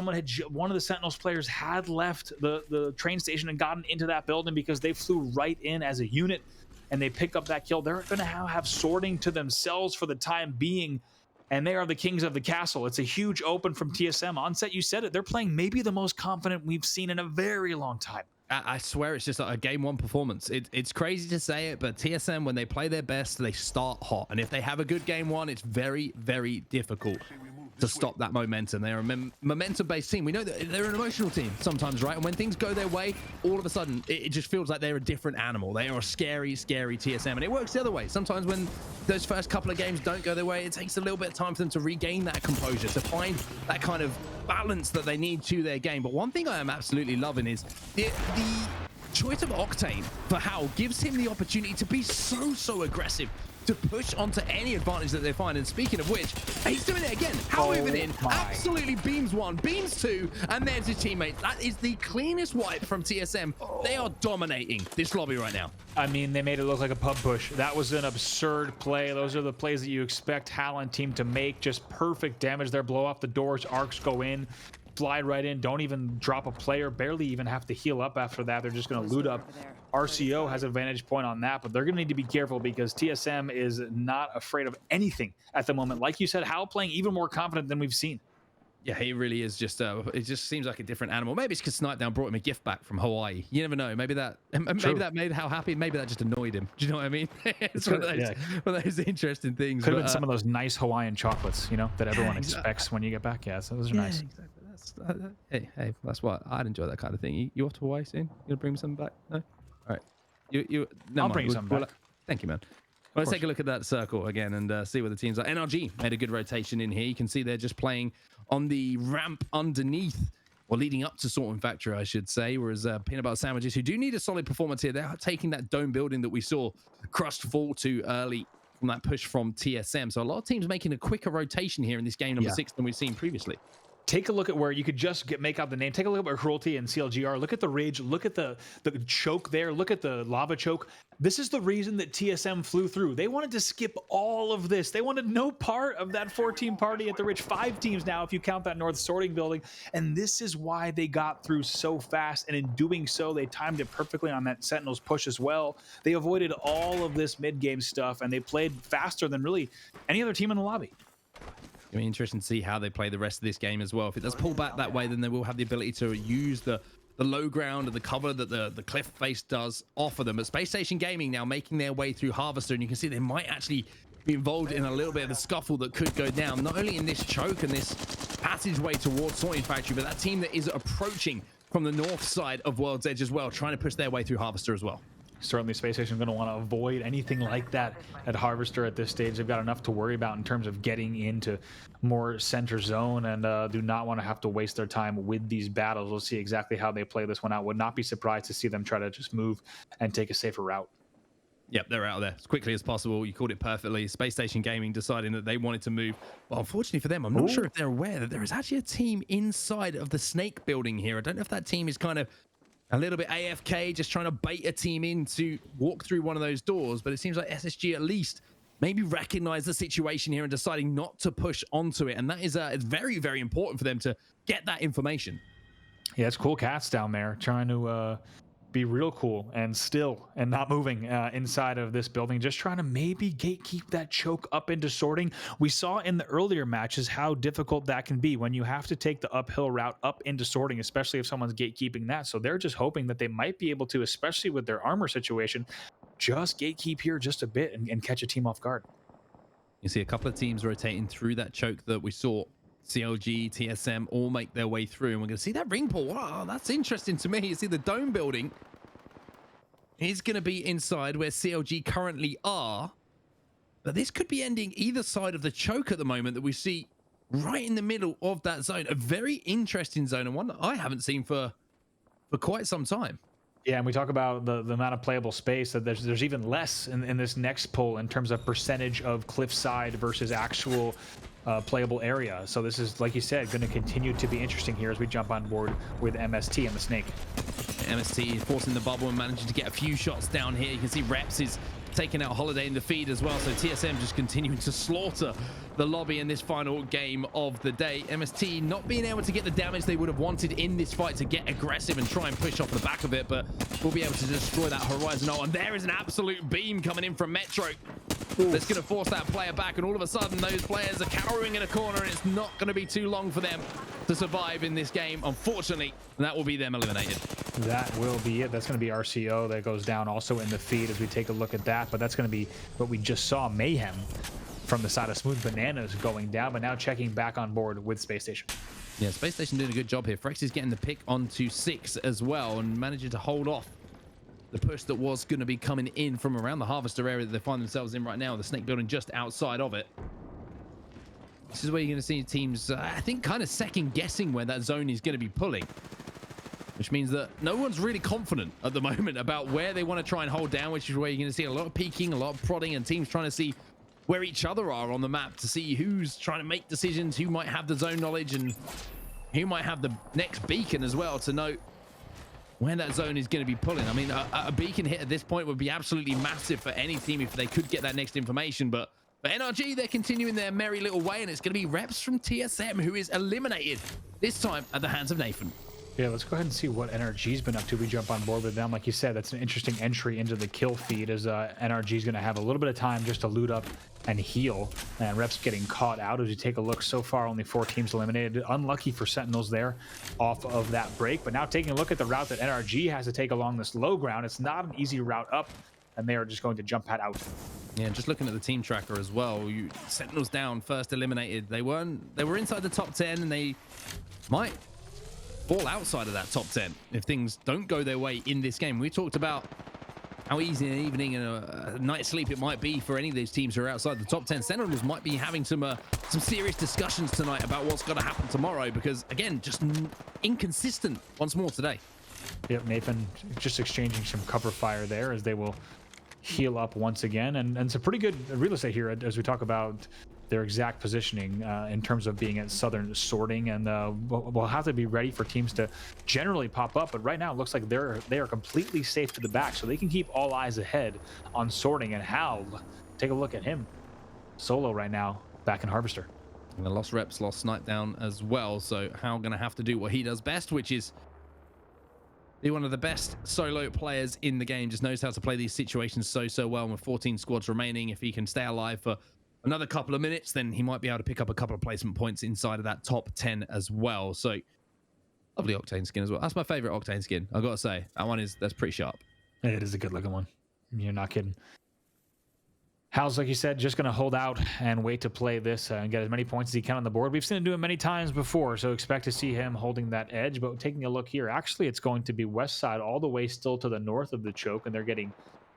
one of the Sentinels players had left the train station and gotten into that building, because they flew right in as a unit and they pick up that kill. They're going to have sorting to themselves for the time being, and they are the kings of the castle. It's a huge open from TSM. Onset, you said it. They're playing maybe the most confident we've seen in a very long time. I swear it's just like a game 1 performance. It's crazy to say it, but TSM, when they play their best, they start hot. And if they have a good game 1, it's very, very difficult to stop that momentum. They're a momentum-based team. We know that they're an emotional team sometimes, right? And when things go their way, all of a sudden, it just feels like they're a different animal. They are a scary, scary TSM. And it works the other way. Sometimes when those first couple of games don't go their way, it takes a little bit of time for them to regain that composure, to find that kind of balance that they need to their game. But one thing I am absolutely loving is the choice of Octane for Hal gives him the opportunity to be so aggressive, to push onto any advantage that they find. And speaking of which, he's doing it again. Hal moving in, absolutely beams 1, beams 2, and there's his teammate. That is the cleanest wipe from TSM. They are dominating this lobby right now. I mean, they made it look like a pub push. That was an absurd play. Those are the plays that you expect Hal and team to make. Just perfect damage there. Blow off the doors, arcs go in, fly right in, don't even drop a player, barely even have to heal up after that. They're just going to loot up. RCO has a vantage point on that, but they're going to need to be careful, because TSM is not afraid of anything at the moment. Like you said, Hal playing even more confident than we've seen. Yeah, he really is just, it just seems like a different animal. Maybe it's because Snipedown brought him a gift back from Hawaii. You never know. Maybe that made Hal happy. Maybe that just annoyed him. Do you know what I mean? It's one of those interesting things. Could have been some of those nice Hawaiian chocolates, that everyone expects when you get back. Yeah, so those are nice. Exactly. Hey, that's what I'd enjoy, that kind of thing. You off to Hawaii soon? You gonna bring me something back? No? All right. I'll bring you something back. Thank you, man. Let's take a look at that circle again and see where the teams are. NRG made a good rotation in here. You can see they're just playing on the ramp underneath, or leading up to Sorting Factory, I should say, whereas Peanut Butter Sandwiches, who do need a solid performance here, they're taking that dome building that we saw Crust fall to early from that push from TSM. So a lot of teams making a quicker rotation here in this game number 6 than we've seen previously. Take a look at where you could just make out the name. Take a look at where Cruelty and CLGR. Look at the Ridge. Look at the choke there. Look at the lava choke. This is the reason that TSM flew through. They wanted to skip all of this. They wanted no part of that 4-team party at the Ridge. 5 teams now, if you count that North sorting building. And this is why they got through so fast. And in doing so, they timed it perfectly on that Sentinels push as well. They avoided all of this mid-game stuff, and they played faster than really any other team in the lobby. It'll be interesting to see how they play the rest of this game as well. If it does pull back that way, then they will have the ability to use the the low ground and the cover that the cliff face does offer them. But Space Station Gaming now making their way through Harvester, and you can see they might actually be involved in a little bit of the scuffle that could go down, not only in this choke and this passageway towards Sorting Factory, but that team that is approaching from the north side of World's Edge as well, trying to push their way through Harvester as well. Certainly Space Station is going to want to avoid anything like that at Harvester at this stage. They've got enough to worry about in terms of getting into more center zone, and do not want to have to waste their time with these battles. We'll see exactly how they play this one out. Would not be surprised to see them try to just move and take a safer route. Yep, they're out of there as quickly as possible. You called it perfectly. Space Station Gaming deciding that they wanted to move. Well, unfortunately for them, I'm not sure if they're aware that there is actually a team inside of the Snake building here. I don't know if that team is kind of a little bit AFK, just trying to bait a team in to walk through one of those doors. But it seems like SSG at least maybe recognize the situation here and deciding not to push onto it. And that is it's very, very important for them to get that information. Yeah, it's cool cats down there trying to be real cool and still and not moving inside of this building, just trying to maybe gatekeep that choke up into sorting. We saw in the earlier matches how difficult that can be when you have to take the uphill route up into sorting, especially if someone's gatekeeping that. So they're just hoping that they might be able to, especially with their armor situation, just gatekeep here just a bit and catch a team off guard. You see a couple of teams rotating through that choke that we saw. CLG, TSM all make their way through, and we're going to see that ring pull. Wow, that's interesting to me. You see the dome building is going to be inside where CLG currently are, but this could be ending either side of the choke at the moment that we see right in the middle of that zone. A very interesting zone, and one that I haven't seen for quite some time. Yeah, and we talk about the amount of playable space, that there's even less in this next pull in terms of percentage of cliffside versus actual playable area. So this is, like you said, going to continue to be interesting here as we jump on board with MST and the Snake. MST forcing the bubble and managing to get a few shots down here. You can see Reps is taking out Holiday in the feed as well. So TSM just continuing to slaughter the lobby in this final game of the day. MST not being able to get the damage they would have wanted in this fight to get aggressive and try and push off the back of it, but we'll be able to destroy that Horizon. Oh, and there is an absolute beam coming in from Metro. That's going to force that player back, and all of a sudden those players are cowering in a corner, and it's not going to be too long for them to survive in this game, unfortunately. And that will be them eliminated. That will be it. That's going to be RCO that goes down also in the feed as we take a look at that, but that's going to be what we just saw, Mayhem from the side of Smooth Bananas going down, but now checking back on board with Space Station. Yeah, Space Station doing a good job here. Frex is getting the pick onto 6 as well and managing to hold off the push that was going to be coming in from around the Harvester area that they find themselves in right now. The Snake building just outside of it. This is where you're going to see teams, I think, kind of second guessing where that zone is going to be pulling, which means that no one's really confident at the moment about where they want to try and hold down, which is where you're going to see a lot of peeking, a lot of prodding, and teams trying to see where each other are on the map to see who's trying to make decisions, who might have the zone knowledge, and who might have the next beacon as well to know where that zone is going to be pulling. I mean, a beacon hit at this point would be absolutely massive for any team if they could get that next information. But for NRG, they're continuing their merry little way, and it's going to be Reps from TSM who is eliminated, this time at the hands of Nathan. Yeah, let's go ahead and see what NRG's been up to. We jump on board with them. Like you said, that's an interesting entry into the kill feed, as NRG's going to have a little bit of time just to loot up and heal. And Reps getting caught out as you take a look. So far, only 4 teams eliminated. Unlucky for Sentinels there off of that break. But now taking a look at the route that NRG has to take along this low ground, it's not an easy route up, and they are just going to jump pad out. Yeah, just looking at the team tracker as well. Sentinels down, first eliminated. They were inside the top 10, and they might fall outside of that top 10 if things don't go their way in this game. We talked about how easy an evening and a night's sleep it might be for any of these teams who are outside the top 10. Sentinels might be having some serious discussions tonight about what's going to happen tomorrow, because again, just inconsistent once more today. Yep, Nathan just exchanging some cover fire there as they will heal up once again, and it's a pretty good real estate here as we talk about their exact positioning in terms of being at southern sorting, and we'll have to be ready for teams to generally pop up. But right now it looks like they are completely safe to the back, so they can keep all eyes ahead on sorting. And Hal, take a look at him solo right now back in Harvester. And the lost Reps, lost Snipe down as well, so Hal gonna have to do what he does best, which is be one of the best solo players in the game. Just knows how to play these situations so well. And with 14 squads remaining, if he can stay alive for another couple of minutes, then he might be able to pick up a couple of placement points inside of that top 10 as well. So Lovely Octane skin as well. That's my favorite Octane skin, I've got to say. That's pretty sharp. It is a good looking one. You're not kidding. Hal's, like you said, just going to hold out and wait to play this and get as many points as he can on the board. We've seen him do it many times before, so expect to see him holding that edge. But taking a look here, actually, it's going to be west side all the way still to the north of the choke, and they're getting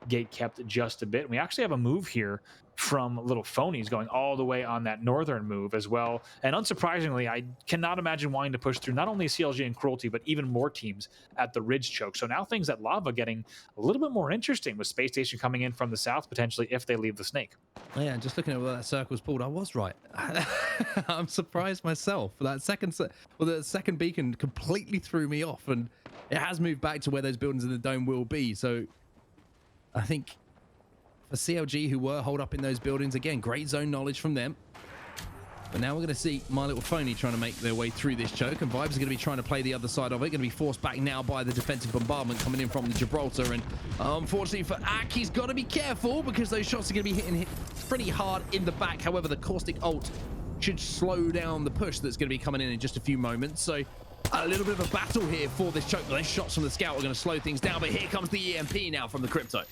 gate kept just a bit. And we actually have a move here from Little Phonies going all the way on that northern move as well. And unsurprisingly, I cannot imagine wanting to push through not only CLG and Cruelty, but even more teams at the Ridge choke. So now things at Lava getting a little bit more interesting with Space Station coming in from the south, potentially if they leave the Snake. Yeah, just looking at where that circle's pulled, I was right. I'm surprised myself. The second beacon completely threw me off, and it has moved back to where those buildings in the dome will be. So I think for CLG, who were holed up in those buildings, again, great zone knowledge from them. But now we're going to see My Little Phony trying to make their way through this choke, and Vibes are going to be trying to play the other side of it. Going to be forced back now by the defensive bombardment coming in from the Gibraltar. And unfortunately for Ak, he's got to be careful because those shots are going to be hitting pretty hard in the back. However, the Caustic ult should slow down the push that's going to be coming in just a few moments. So a little bit of a battle here for this choke. Those shots from the Scout are going to slow things down, but here comes the EMP now from the Crypto.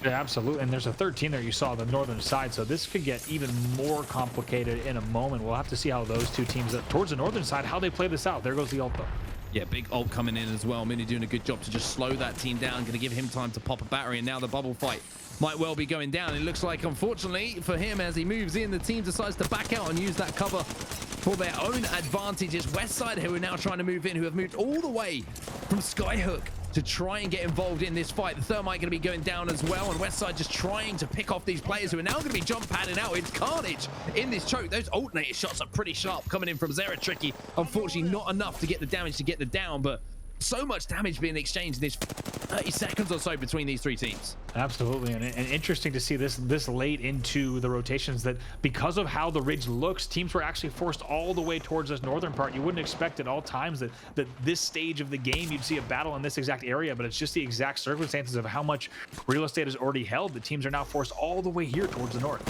Yeah, absolutely. And there's a 13 there you saw on the northern side, so this could get even more complicated in a moment. We'll have to see how those two teams towards the northern side, how they play this out. There goes the ult though. Yeah, big ult coming in as well. Mini doing a good job to just slow that team down. Going to give him time to pop a battery, and now the bubble fight might well be going down. It looks like, unfortunately for him, as he moves in, the team decides to back out and use that cover for their own advantages. Westside, who are now trying to move in, who have moved all the way from Skyhook to try and get involved in this fight. The Thermite going to be going down as well, and Westside just trying to pick off these players who are now going to be jump padding out. It's carnage in this choke. Those alternator shots are pretty sharp coming in from Zera Tricky. Unfortunately, not enough to get the damage to get the down, but so much damage being exchanged in this 30 seconds or so between these three teams. Absolutely, and interesting to see this late into the rotations, that because of how the ridge looks, teams were actually forced all the way towards this northern part. You wouldn't expect at all times that this stage of the game you'd see a battle in this exact area, but it's just the exact circumstances of how much real estate is already held. The teams are now forced all the way here towards the north.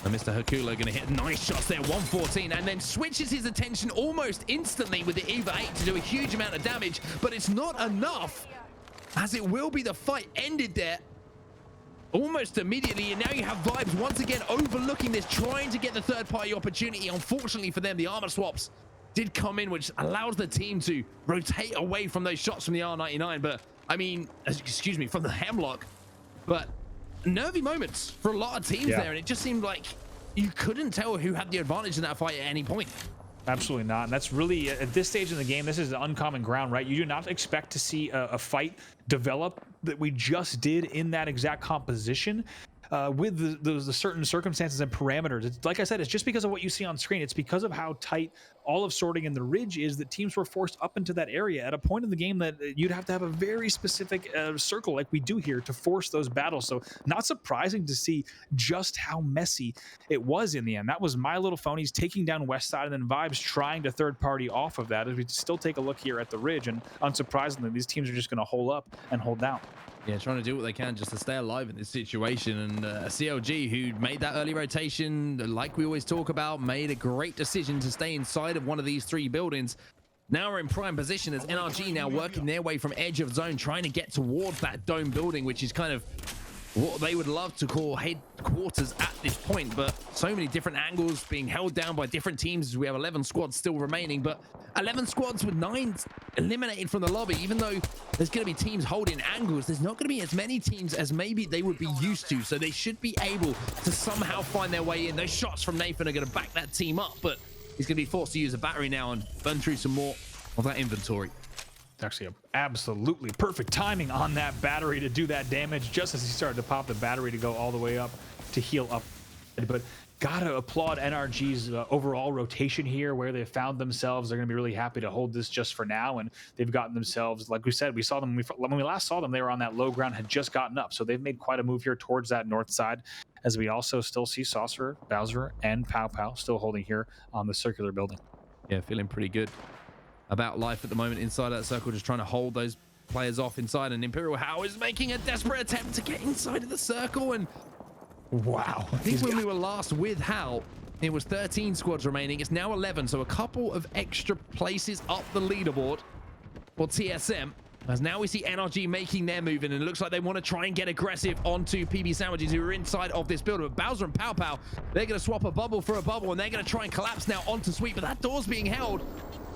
And Mr. Hakula going to hit nice shots there, 114, and then switches his attention almost instantly with the EVA 8 to do a huge amount of damage, but it's not enough, as it will be the fight ended there almost immediately. And now you have Vibes once again overlooking this, trying to get the third-party opportunity. Unfortunately for them, the armor swaps did come in, which allows the team to rotate away from those shots from the R99, but I mean, excuse me, from the Hemlock. But nervy moments for a lot of teams there, and it just seemed like you couldn't tell who had the advantage in that fight at any point. Absolutely not. And that's really, at this stage in the game, this is the uncommon ground, right? You do not expect to see a fight develop that we just did in that exact composition. With the certain circumstances and parameters. It's, like I said, it's just because of what you see on screen. It's because of how tight all of sorting in the ridge is that teams were forced up into that area at a point in the game that you'd have to have a very specific circle like we do here to force those battles. So not surprising to see just how messy it was in the end. That was My Little Phonies taking down Westside, and then Vibes trying to third party off of that, as we still take a look here at the ridge. And unsurprisingly, these teams are just going to hole up and hold down. Yeah, trying to do what they can just to stay alive in this situation. And CLG, who made that early rotation, like we always talk about, made a great decision to stay inside of one of these three buildings. Now we're in prime position as NRG now working their way from edge of zone, trying to get towards that dome building, which is kind of what they would love to call headquarters at this point. But so many different angles being held down by different teams. We have 11 squads still remaining, but 11 squads with 9 eliminated from the lobby. Even though there's going to be teams holding angles, there's not going to be as many teams as maybe they would be used to. So they should be able to somehow find their way in. Those shots from Nathan are going to back that team up, but he's going to be forced to use a battery now and burn through some more of that inventory. Actually absolutely perfect timing on that battery to do that damage just as he started to pop the battery to go all the way up to heal up. But gotta applaud NRG's overall rotation here, where they found themselves. They're gonna be really happy to hold this just for now, and they've gotten themselves, like we said, we saw them when we last saw them, they were on that low ground, had just gotten up, so they've made quite a move here towards that north side, as we also still see Saucer, Bowser, and Pow Pow still holding here on the circular building. Yeah, feeling pretty good about life at the moment inside that circle, just trying to hold those players off inside. And Imperial How is making a desperate attempt to get inside of the circle. And wow, I think when we were last with Hal, It was 13 squads remaining. It's now 11, so a couple of extra places up the leaderboard for TSM. As now we see NRG making their move in, and it looks like they want to try and get aggressive onto PB Sandwiches, who are inside of this building. But Bowser and Pow Pow, they're going to swap a bubble for a bubble, and they're going to try and collapse now onto Sweet. But that door's being held,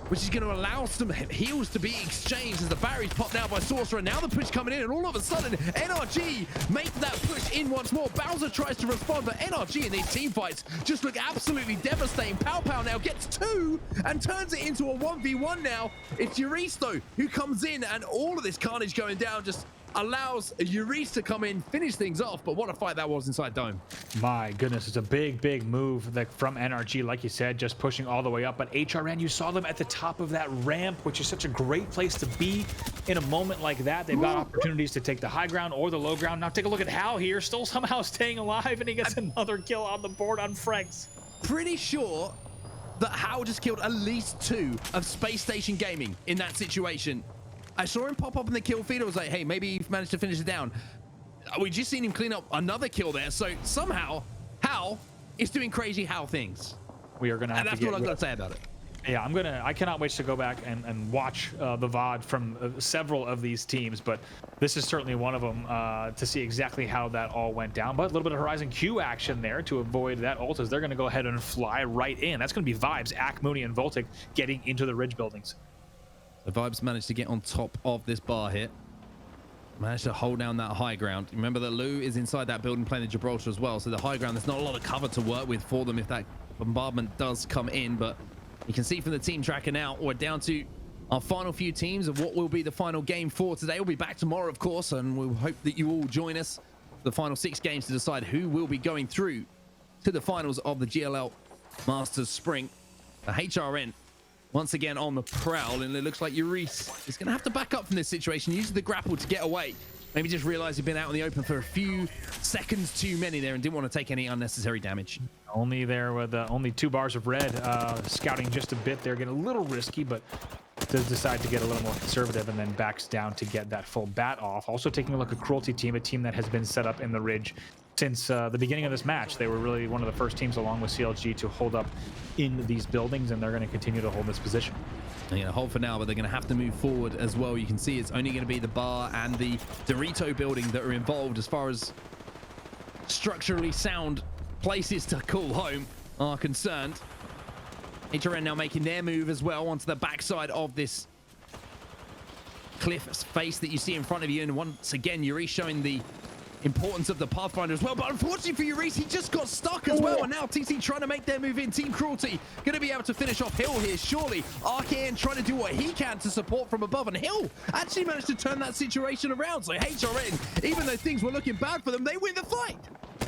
which is going to allow some heals to be exchanged as the barrier's popped out by Sorcerer. Now the push coming in, and all of a sudden, NRG make that push in once more. Bowser tries to respond, but NRG in these team fights just look absolutely devastating. Pow Pow now gets 2 and turns it into a 1v1 now. It's Urice, though, who comes in, and all of this carnage going down just allows Urice to come in, finish things off. But what a fight that was inside Dome. My goodness, it's a big move from NRG, like you said, just pushing all the way up. But HRN, you saw them at the top of that ramp, which is such a great place to be in a moment like that. They've got opportunities to take the high ground or the low ground. Now take a look at Hal here, still somehow staying alive, and he gets another kill on the board on Franks. Pretty sure that Hal just killed at least 2 of Space Station Gaming in that situation. I saw him pop up in the kill feed. I was like, hey, maybe you've managed to finish it down. We just seen him clean up another kill there. So somehow Hal is doing crazy Hal things. We are going to have to that's what I've got to say about it. Yeah, I cannot wait to go back and watch the VOD from several of these teams, but this is certainly one of them to see exactly how that all went down. But a little bit of Horizon Q action there to avoid that ult, as they're going to go ahead and fly right in. That's going to be Vibes, Ak, Mooney, and Voltic getting into the ridge buildings. The Vibes managed to get on top of this bar here. Managed to hold down that high ground. Remember that Lou is inside that building playing the Gibraltar as well. So the high ground, there's not a lot of cover to work with for them if that bombardment does come in. But you can see from the team tracker now, we're down to our final few teams of what will be the final game for today. We'll be back tomorrow, of course, and we'll hope that you all join us for the final 6 games to decide who will be going through to the finals of the GLL Masters Spring. The HRN once again on the prowl, and it looks like Urice is going to have to back up from this situation, using the grapple to get away. Maybe just realized he'd been out in the open for a few seconds too many there and didn't want to take any unnecessary damage. Only there with only 2 bars of red, scouting just a bit there, getting a little risky, but does decide to get a little more conservative and then backs down to get that full bat off. Also taking a look at Cruelty Team, a team that has been set up in the ridge since the beginning of this match. They were really one of the first teams along with CLG to hold up in these buildings, and they're going to continue to hold this position. They're going to hold for now, but they're going to have to move forward as well. You can see it's only going to be the bar and the Dorito building that are involved as far as structurally sound places to call home are concerned. HRN now making their move as well onto the backside of this cliff face that you see in front of you, and once again Urice showing the importance of the Pathfinder as well. But unfortunately for Urice, he just got stuck as well, and now TC trying to make their move in. Team Cruelty going to be able to finish off Hill here, surely. Arcane trying to do what he can to support from above, and Hill actually managed to turn that situation around. So HRN, even though things were looking bad for them, they win the fight.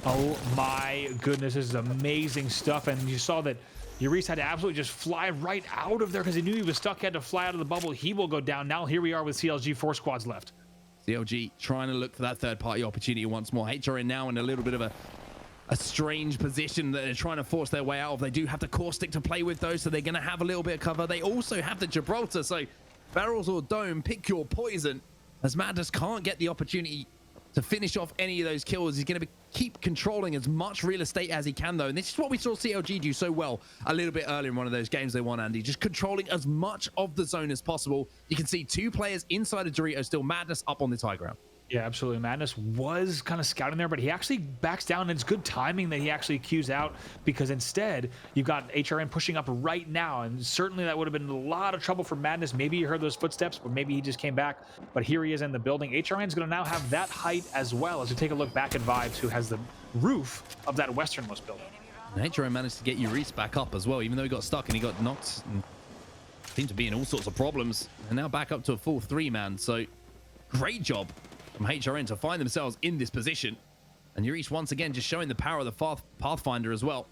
Oh my goodness, this is amazing stuff. And you saw that Urice had to absolutely just fly right out of there because he knew he was stuck. He had to fly out of the bubble. He will go down. Now here we are with CLG, 4 squads left. CLG trying to look for that third-party opportunity once more. HRN now in a little bit of a strange position that they're trying to force their way out of. They do have the caustic to play with, though, so they're going to have a little bit of cover. They also have the Gibraltar, so barrels or dome, pick your poison. As Madness can't get the opportunity to finish off any of those kills, he's going to keep controlling as much real estate as he can, though. And this is what we saw CLG do so well a little bit earlier in one of those games they won, Andy. Just controlling as much of the zone as possible. You can see 2 players inside of Dorito, still Madness up on this high ground. Yeah, absolutely. Madness was kind of scouting there, but he actually backs down, and it's good timing that he actually queues out, because instead you've got HRN pushing up right now, and certainly that would have been a lot of trouble for Madness. Maybe you heard those footsteps, but maybe he just came back. But here he is in the building. HRN's going to now have that height as well, as we take a look back at Vibes, who has the roof of that westernmost building. And HRN managed to get Urice back up as well, even though he got stuck and he got knocked and seemed to be in all sorts of problems. And now back up to a full 3-man. So great job from HRN to find themselves in this position. And Urice once again just showing the power of the Pathfinder as well.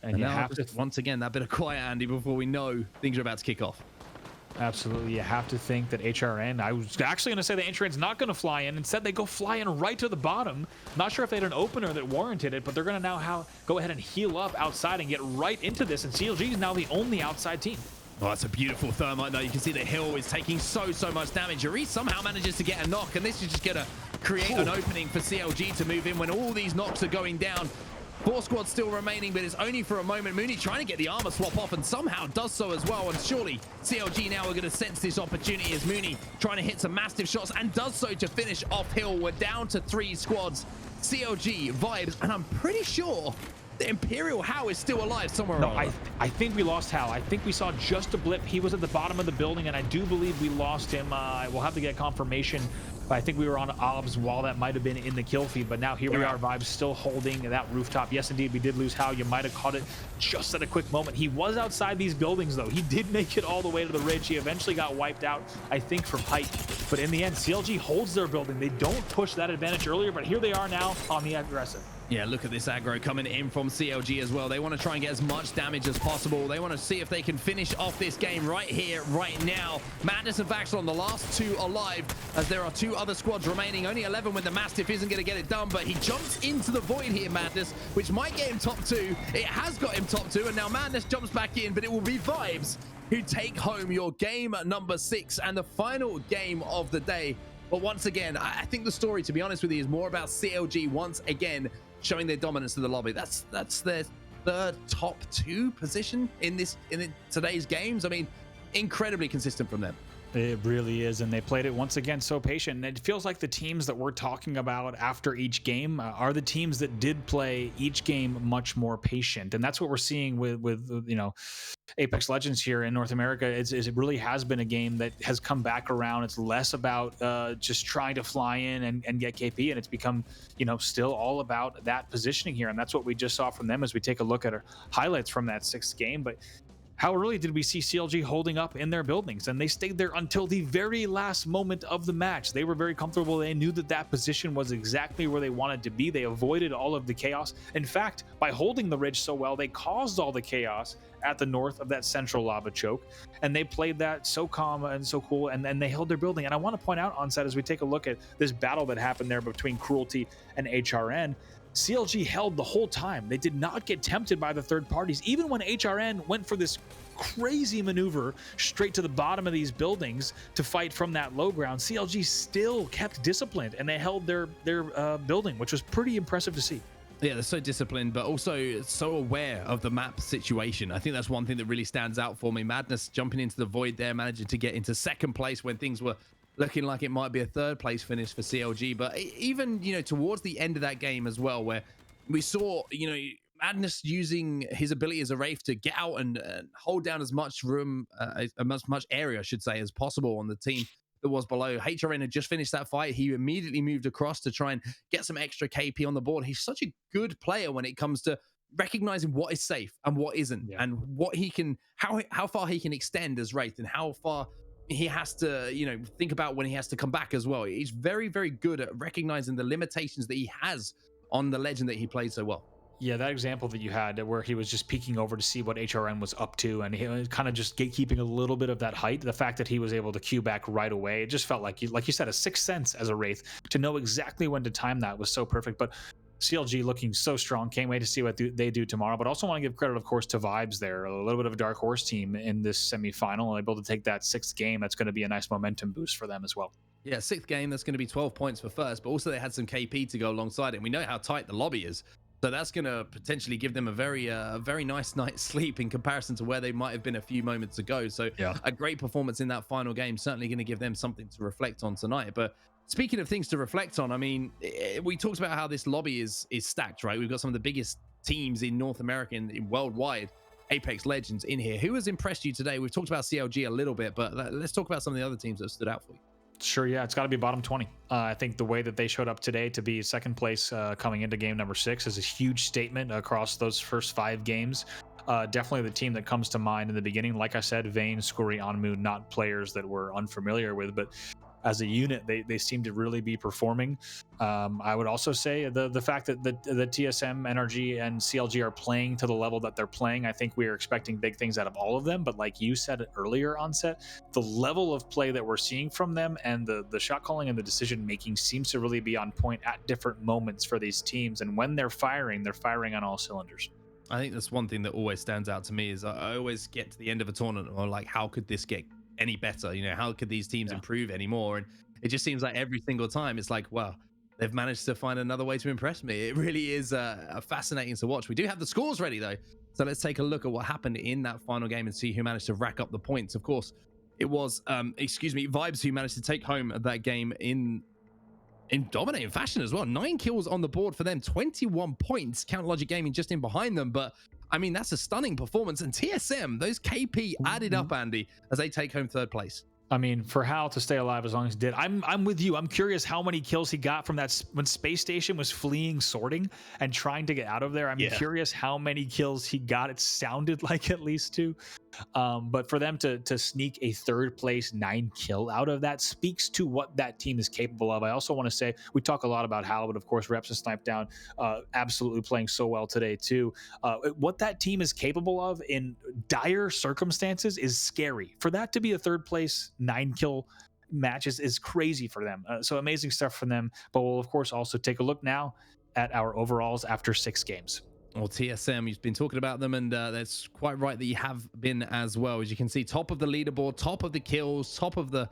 And you have to, once again, that bit of quiet, Andy, before we know things are about to kick off. Absolutely. You have to think that HRN, I was actually going to say that HRN's not going to fly in. Instead, they go fly in right to the bottom. Not sure if they had an opener that warranted it, but they're going to now go ahead and heal up outside and get right into this. And CLG is now the only outside team. Oh, that's a beautiful thermite, though. You can see the Hill is taking so much damage. Urice somehow manages to get a knock, and this is just going to create an opening for CLG to move in when all these knocks are going down. 4 squads still remaining, but it's only for a moment. Mooney trying to get the armor swap off and somehow does so as well. And surely CLG now are going to sense this opportunity as Mooney trying to hit some massive shots and does so to finish off Hill. We're down to 3 squads. CLG, Vibes, and I'm pretty sure the Imperial How is still alive somewhere. No, I think we lost Hal. I think we saw just a blip. He was at the bottom of the building, and I do believe we lost him. We'll have to get confirmation. But I think we were on OBS while that might have been in the kill feed. But now here we are, Vibes still holding that rooftop. Yes, indeed, we did lose Hal. You might have caught it just at a quick moment. He was outside these buildings, though. He did make it all the way to the ridge. He eventually got wiped out, I think, for Pike. But in the end, CLG holds their building. They don't push that advantage earlier, but here they are now on the aggressive. Yeah, look at this aggro coming in from CLG as well. They want to try and get as much damage as possible. They want to see if they can finish off this game right here, right now. Madness and Vaxxon, the last 2 alive, as there are 2 other squads remaining. Only 11 when the Mastiff isn't going to get it done, but he jumps into the void here, Madness, which might get him top 2. It has got him top 2, and now Madness jumps back in, but it will be Vibes who take home your game number 6 and the final game of the day. But once again, I think the story, to be honest with you, is more about CLG once again showing their dominance to the lobby. That's their 3rd top 2 position in today's games. I mean, incredibly consistent from them. It really is, and they played it once again so patient. And it feels like the teams that we're talking about after each game are the teams that did play each game much more patient, and that's what we're seeing with you know, Apex Legends here in North America. It really has been a game that has come back around. It's less about just trying to fly in and get KP, and it's become, you know, still all about that positioning here, and that's what we just saw from them as we take a look at our highlights from that 6th game. But how early did we see CLG holding up in their buildings? And they stayed there until the very last moment of the match. They were very comfortable. They knew that that position was exactly where they wanted to be. They avoided all of the chaos. In fact, by holding the ridge so well, they caused all the chaos at the north of that central lava choke. And they played that so calm and so cool. And then they held their building. And I want to point out, Onset, as we take a look at this battle that happened there between Cruelty and HRN, CLG held the whole time. They did not get tempted by the third parties. Even when HRN went for this crazy maneuver straight to the bottom of these buildings to fight from that low ground, CLG still kept disciplined and they held their building, which was pretty impressive to see. Yeah, they're so disciplined, but also so aware of the map situation. I think that's one thing that really stands out for me. Madness jumping into the void there, managing to get into 2nd place when things were looking like it might be a 3rd place finish for CLG. But even, you know, towards the end of that game as well, where we saw, you know, Madness using his ability as a Wraith to get out and hold down as much room, as much area, I should say, as possible on the team that was below. HRN had just finished that fight. He immediately moved across to try and get some extra KP on the board. He's such a good player when it comes to recognizing what is safe and what isn't, and what he can, how far he can extend as Wraith, and how far he has to, you know, think about when he has to come back as well. He's very, very good at recognizing the limitations that he has on the legend that he played so well. Yeah, that example that you had where he was just peeking over to see what HRN was up to, and he was kind of just gatekeeping a little bit of that height. The fact that he was able to queue back right away, it just felt like you said, a 6th sense as a Wraith to know exactly when to time that was so perfect. But CLG looking so strong. Can't wait to see what they do tomorrow. But also want to give credit, of course, to Vibes there. A little bit of a dark horse team in this semifinal, able to take that 6th game. That's going to be a nice momentum boost for them as well. Yeah, 6th game, that's going to be 12 points for first, but also they had some KP to go alongside it. And we know how tight the lobby is. So that's going to potentially give them a very nice night's sleep in comparison to where they might have been a few moments ago. So a great performance in that final game, certainly going to give them something to reflect on tonight. But speaking of things to reflect on, I mean, we talked about how this lobby is stacked, right? We've got some of the biggest teams in North America and worldwide, Apex Legends in here. Who has impressed you today? We've talked about CLG a little bit, but let's talk about some of the other teams that stood out for you. Sure, yeah, it's got to be bottom 20. I think the way that they showed up today to be 2nd place coming into game number 6 is a huge statement across those first 5 games. Definitely the team that comes to mind in the beginning. Like I said, Vayne, Scurry, Onmu, not players that we're unfamiliar with, but as a unit, they seem to really be performing. I would also say the fact that the TSM, NRG, and CLG are playing to the level that they're playing, I think we are expecting big things out of all of them. But like you said earlier, Onset, the level of play that we're seeing from them and the shot calling and the decision making seems to really be on point at different moments for these teams. And when they're firing on all cylinders. I think that's one thing that always stands out to me is I always get to the end of a tournament or like, how could this get any better? You know, how could these teams improve anymore? And it just seems like every single time it's like, well, they've managed to find another way to impress me. It really is fascinating to watch. We do have the scores ready though, so let's take a look at what happened in that final game and see who managed to rack up the points. Of course, it was Vibes who managed to take home that game in dominating fashion as well. 9 kills on the board for them, 21 points. Count Logic Gaming just in behind them, but I mean, that's a stunning performance. And TSM, those KP added up, Andy, as they take home 3rd place. I mean, for Hal to stay alive as long as he did, I'm with you. I'm curious how many kills he got from that when Space Station was fleeing sorting and trying to get out of there. I'm curious how many kills he got. It sounded like at least 2. But for them to sneak a 3rd place 9 kill out of that speaks to what that team is capable of. I also want to say we talk a lot about Hal, but of course Reps and Snipe Down absolutely playing so well today too. What that team is capable of in dire circumstances is scary. For that to be a 3rd place 9 kill matches is crazy for them. So amazing stuff from them. But we'll of course also take a look now at our overalls after 6 games. Well, TSM, you've been talking about them, and that's quite right that you have been as well. As you can see, top of the leaderboard, top of the kills, top of the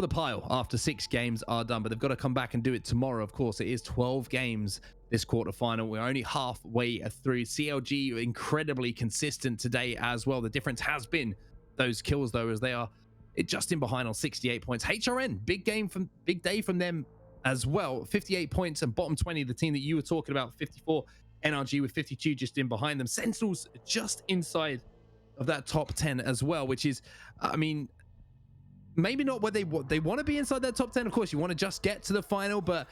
pile after 6 games are done. But they've got to come back and do it tomorrow. Of course, it is 12 games this quarterfinal. We're only halfway through. CLG incredibly consistent today as well. The difference has been those kills though, as they are just in behind on 68 points. HRN, big day from them as well. 58 points, and bottom 20, the team that you were talking about, 54. NRG with 52 just in behind them. Sentinels just inside of that top 10 as well, which is, I mean, maybe not what they want to be inside that top 10. Of course, you want to just get to the final, but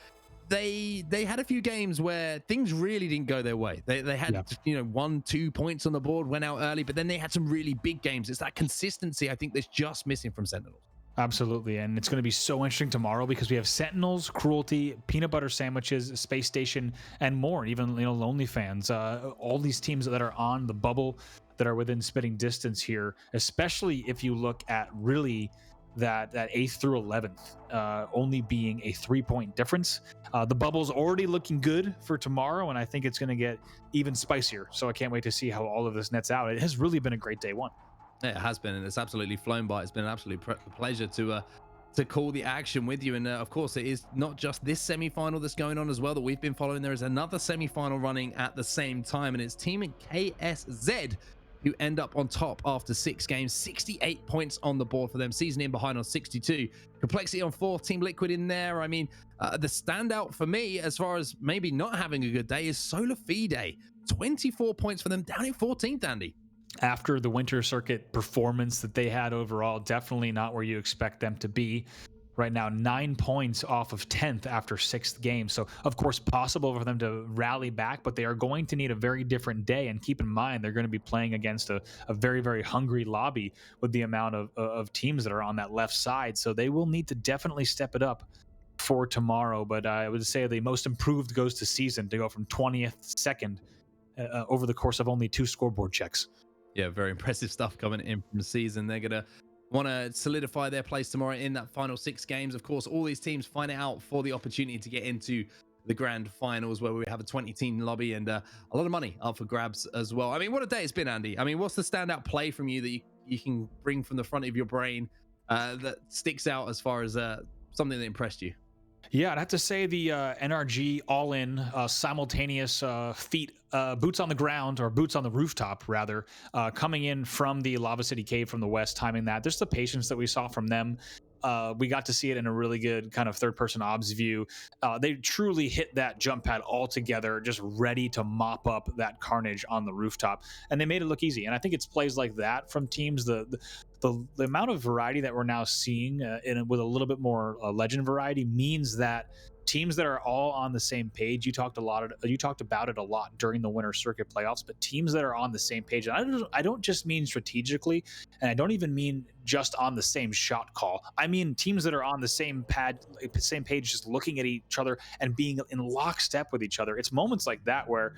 they had a few games where things really didn't go their way. They had 1-2 points on the board, went out early, but then they had some really big games. It's that consistency I think that's just missing from Sentinels. Absolutely, and it's going to be so interesting tomorrow because we have Sentinels, Cruelty, Peanut Butter Sandwiches, Space Station, and more. Even Lonely Fans, all these teams that are on the bubble that are within spitting distance here. Especially if you look at really that 8th through 11th, only being a 3-point difference. The bubble's already looking good for tomorrow, and I think it's going to get even spicier. So I can't wait to see how all of this nets out. It has really been a great day 1. It has been, and it's absolutely flown by. It's been an absolute pleasure to call the action with you. And of course, it is not just this semi-final that's going on as well that we've been following. There is another semi-final running at the same time, and it's Team KSZ who end up on top after 6 games. 68 points on the board for them. Season in behind on 62. Complexity on 4th. Team Liquid in there. I mean, the standout for me as far as maybe not having a good day is Solar Fide. 24 points for them, down in 14th, Andy. After the winter circuit performance that they had overall, definitely not where you expect them to be. Right now, 9 points off of 10th after 6th game. So, of course, possible for them to rally back, but they are going to need a very different day. And keep in mind, they're going to be playing against a very, very hungry lobby with the amount of teams that are on that left side. So they will need to definitely step it up for tomorrow. But I would say the most improved goes to Season to go from 20th, 2nd over the course of only 2 scoreboard checks. Yeah, very impressive stuff coming in from the Season. They're going to want to solidify their place tomorrow in that final 6 games. Of course, all these teams find out for the opportunity to get into the grand finals, where we have a 20-team lobby and a lot of money up for grabs as well. I mean, what a day it's been, Andy. I mean, what's the standout play from you that you can bring from the front of your brain that sticks out as far as something that impressed you? Yeah, I'd have to say the NRG all-in simultaneous feet, boots on the ground, or boots on the rooftop, rather, coming in from the Lava City Cave from the west, timing that. There's the patience that we saw from them. We got to see it in a really good kind of third-person obs view. They truly hit that jump pad all together, just ready to mop up that carnage on the rooftop, and they made it look easy. And I think it's plays like that from teams, the amount of variety that we're now seeing with a little bit more legend variety means that teams that are all on the same page. You talked about it a lot during the winter circuit playoffs, but teams that are on the same page. And I don't just mean strategically, and I don't even mean just on the same shot call. I mean teams that are on the same page, just looking at each other and being in lockstep with each other. It's moments like that where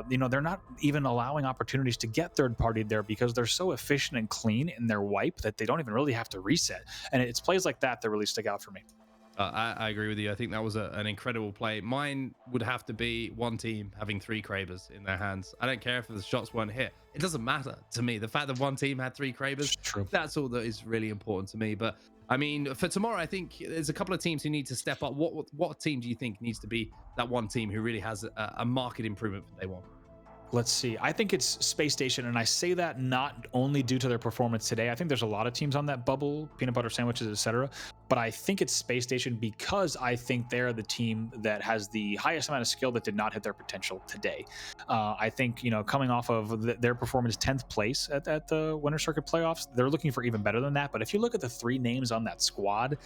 they're not even allowing opportunities to get third party there because they're so efficient and clean in their wipe that they don't even really have to reset. And it's plays like that really stick out for me. I agree with you. I think that was an incredible play. Mine would have to be one team having 3 Kravers in their hands. I don't care if the shots weren't hit. It doesn't matter to me. The fact that one team had 3 Kravers, that's all that is really important to me. But I mean, for tomorrow, I think there's a couple of teams who need to step up. What team do you think needs to be that one team who really has a market improvement for day one? Let's see. I think it's Space Station, and I say that not only due to their performance today. I think there's a lot of teams on that bubble, peanut butter sandwiches, etc. But I think it's Space Station because I think they're the team that has the highest amount of skill that did not hit their potential today. I think, coming off of their performance 10th place at the Winter Circuit playoffs, they're looking for even better than that. But if you look at the 3 names on that squad,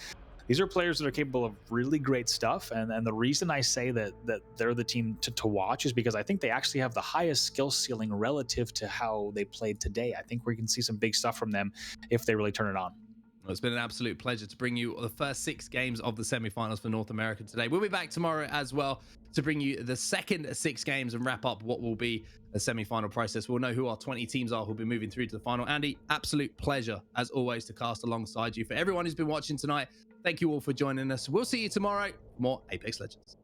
these are players that are capable of really great stuff, and the reason I say that they're the team to watch is because I think they actually have the highest skill ceiling relative to how they played today. I think we can see some big stuff from them if they really turn it on. Well, it's been an absolute pleasure to bring you the first 6 games of the semifinals for North America today. We'll be back tomorrow as well to bring you the second 6 games and wrap up what will be a semifinal process. We'll know who our 20 teams are who'll be moving through to the final. Andy, absolute pleasure as always to cast alongside you. For everyone who's been watching tonight, thank you all for joining us. We'll see you tomorrow for more Apex Legends.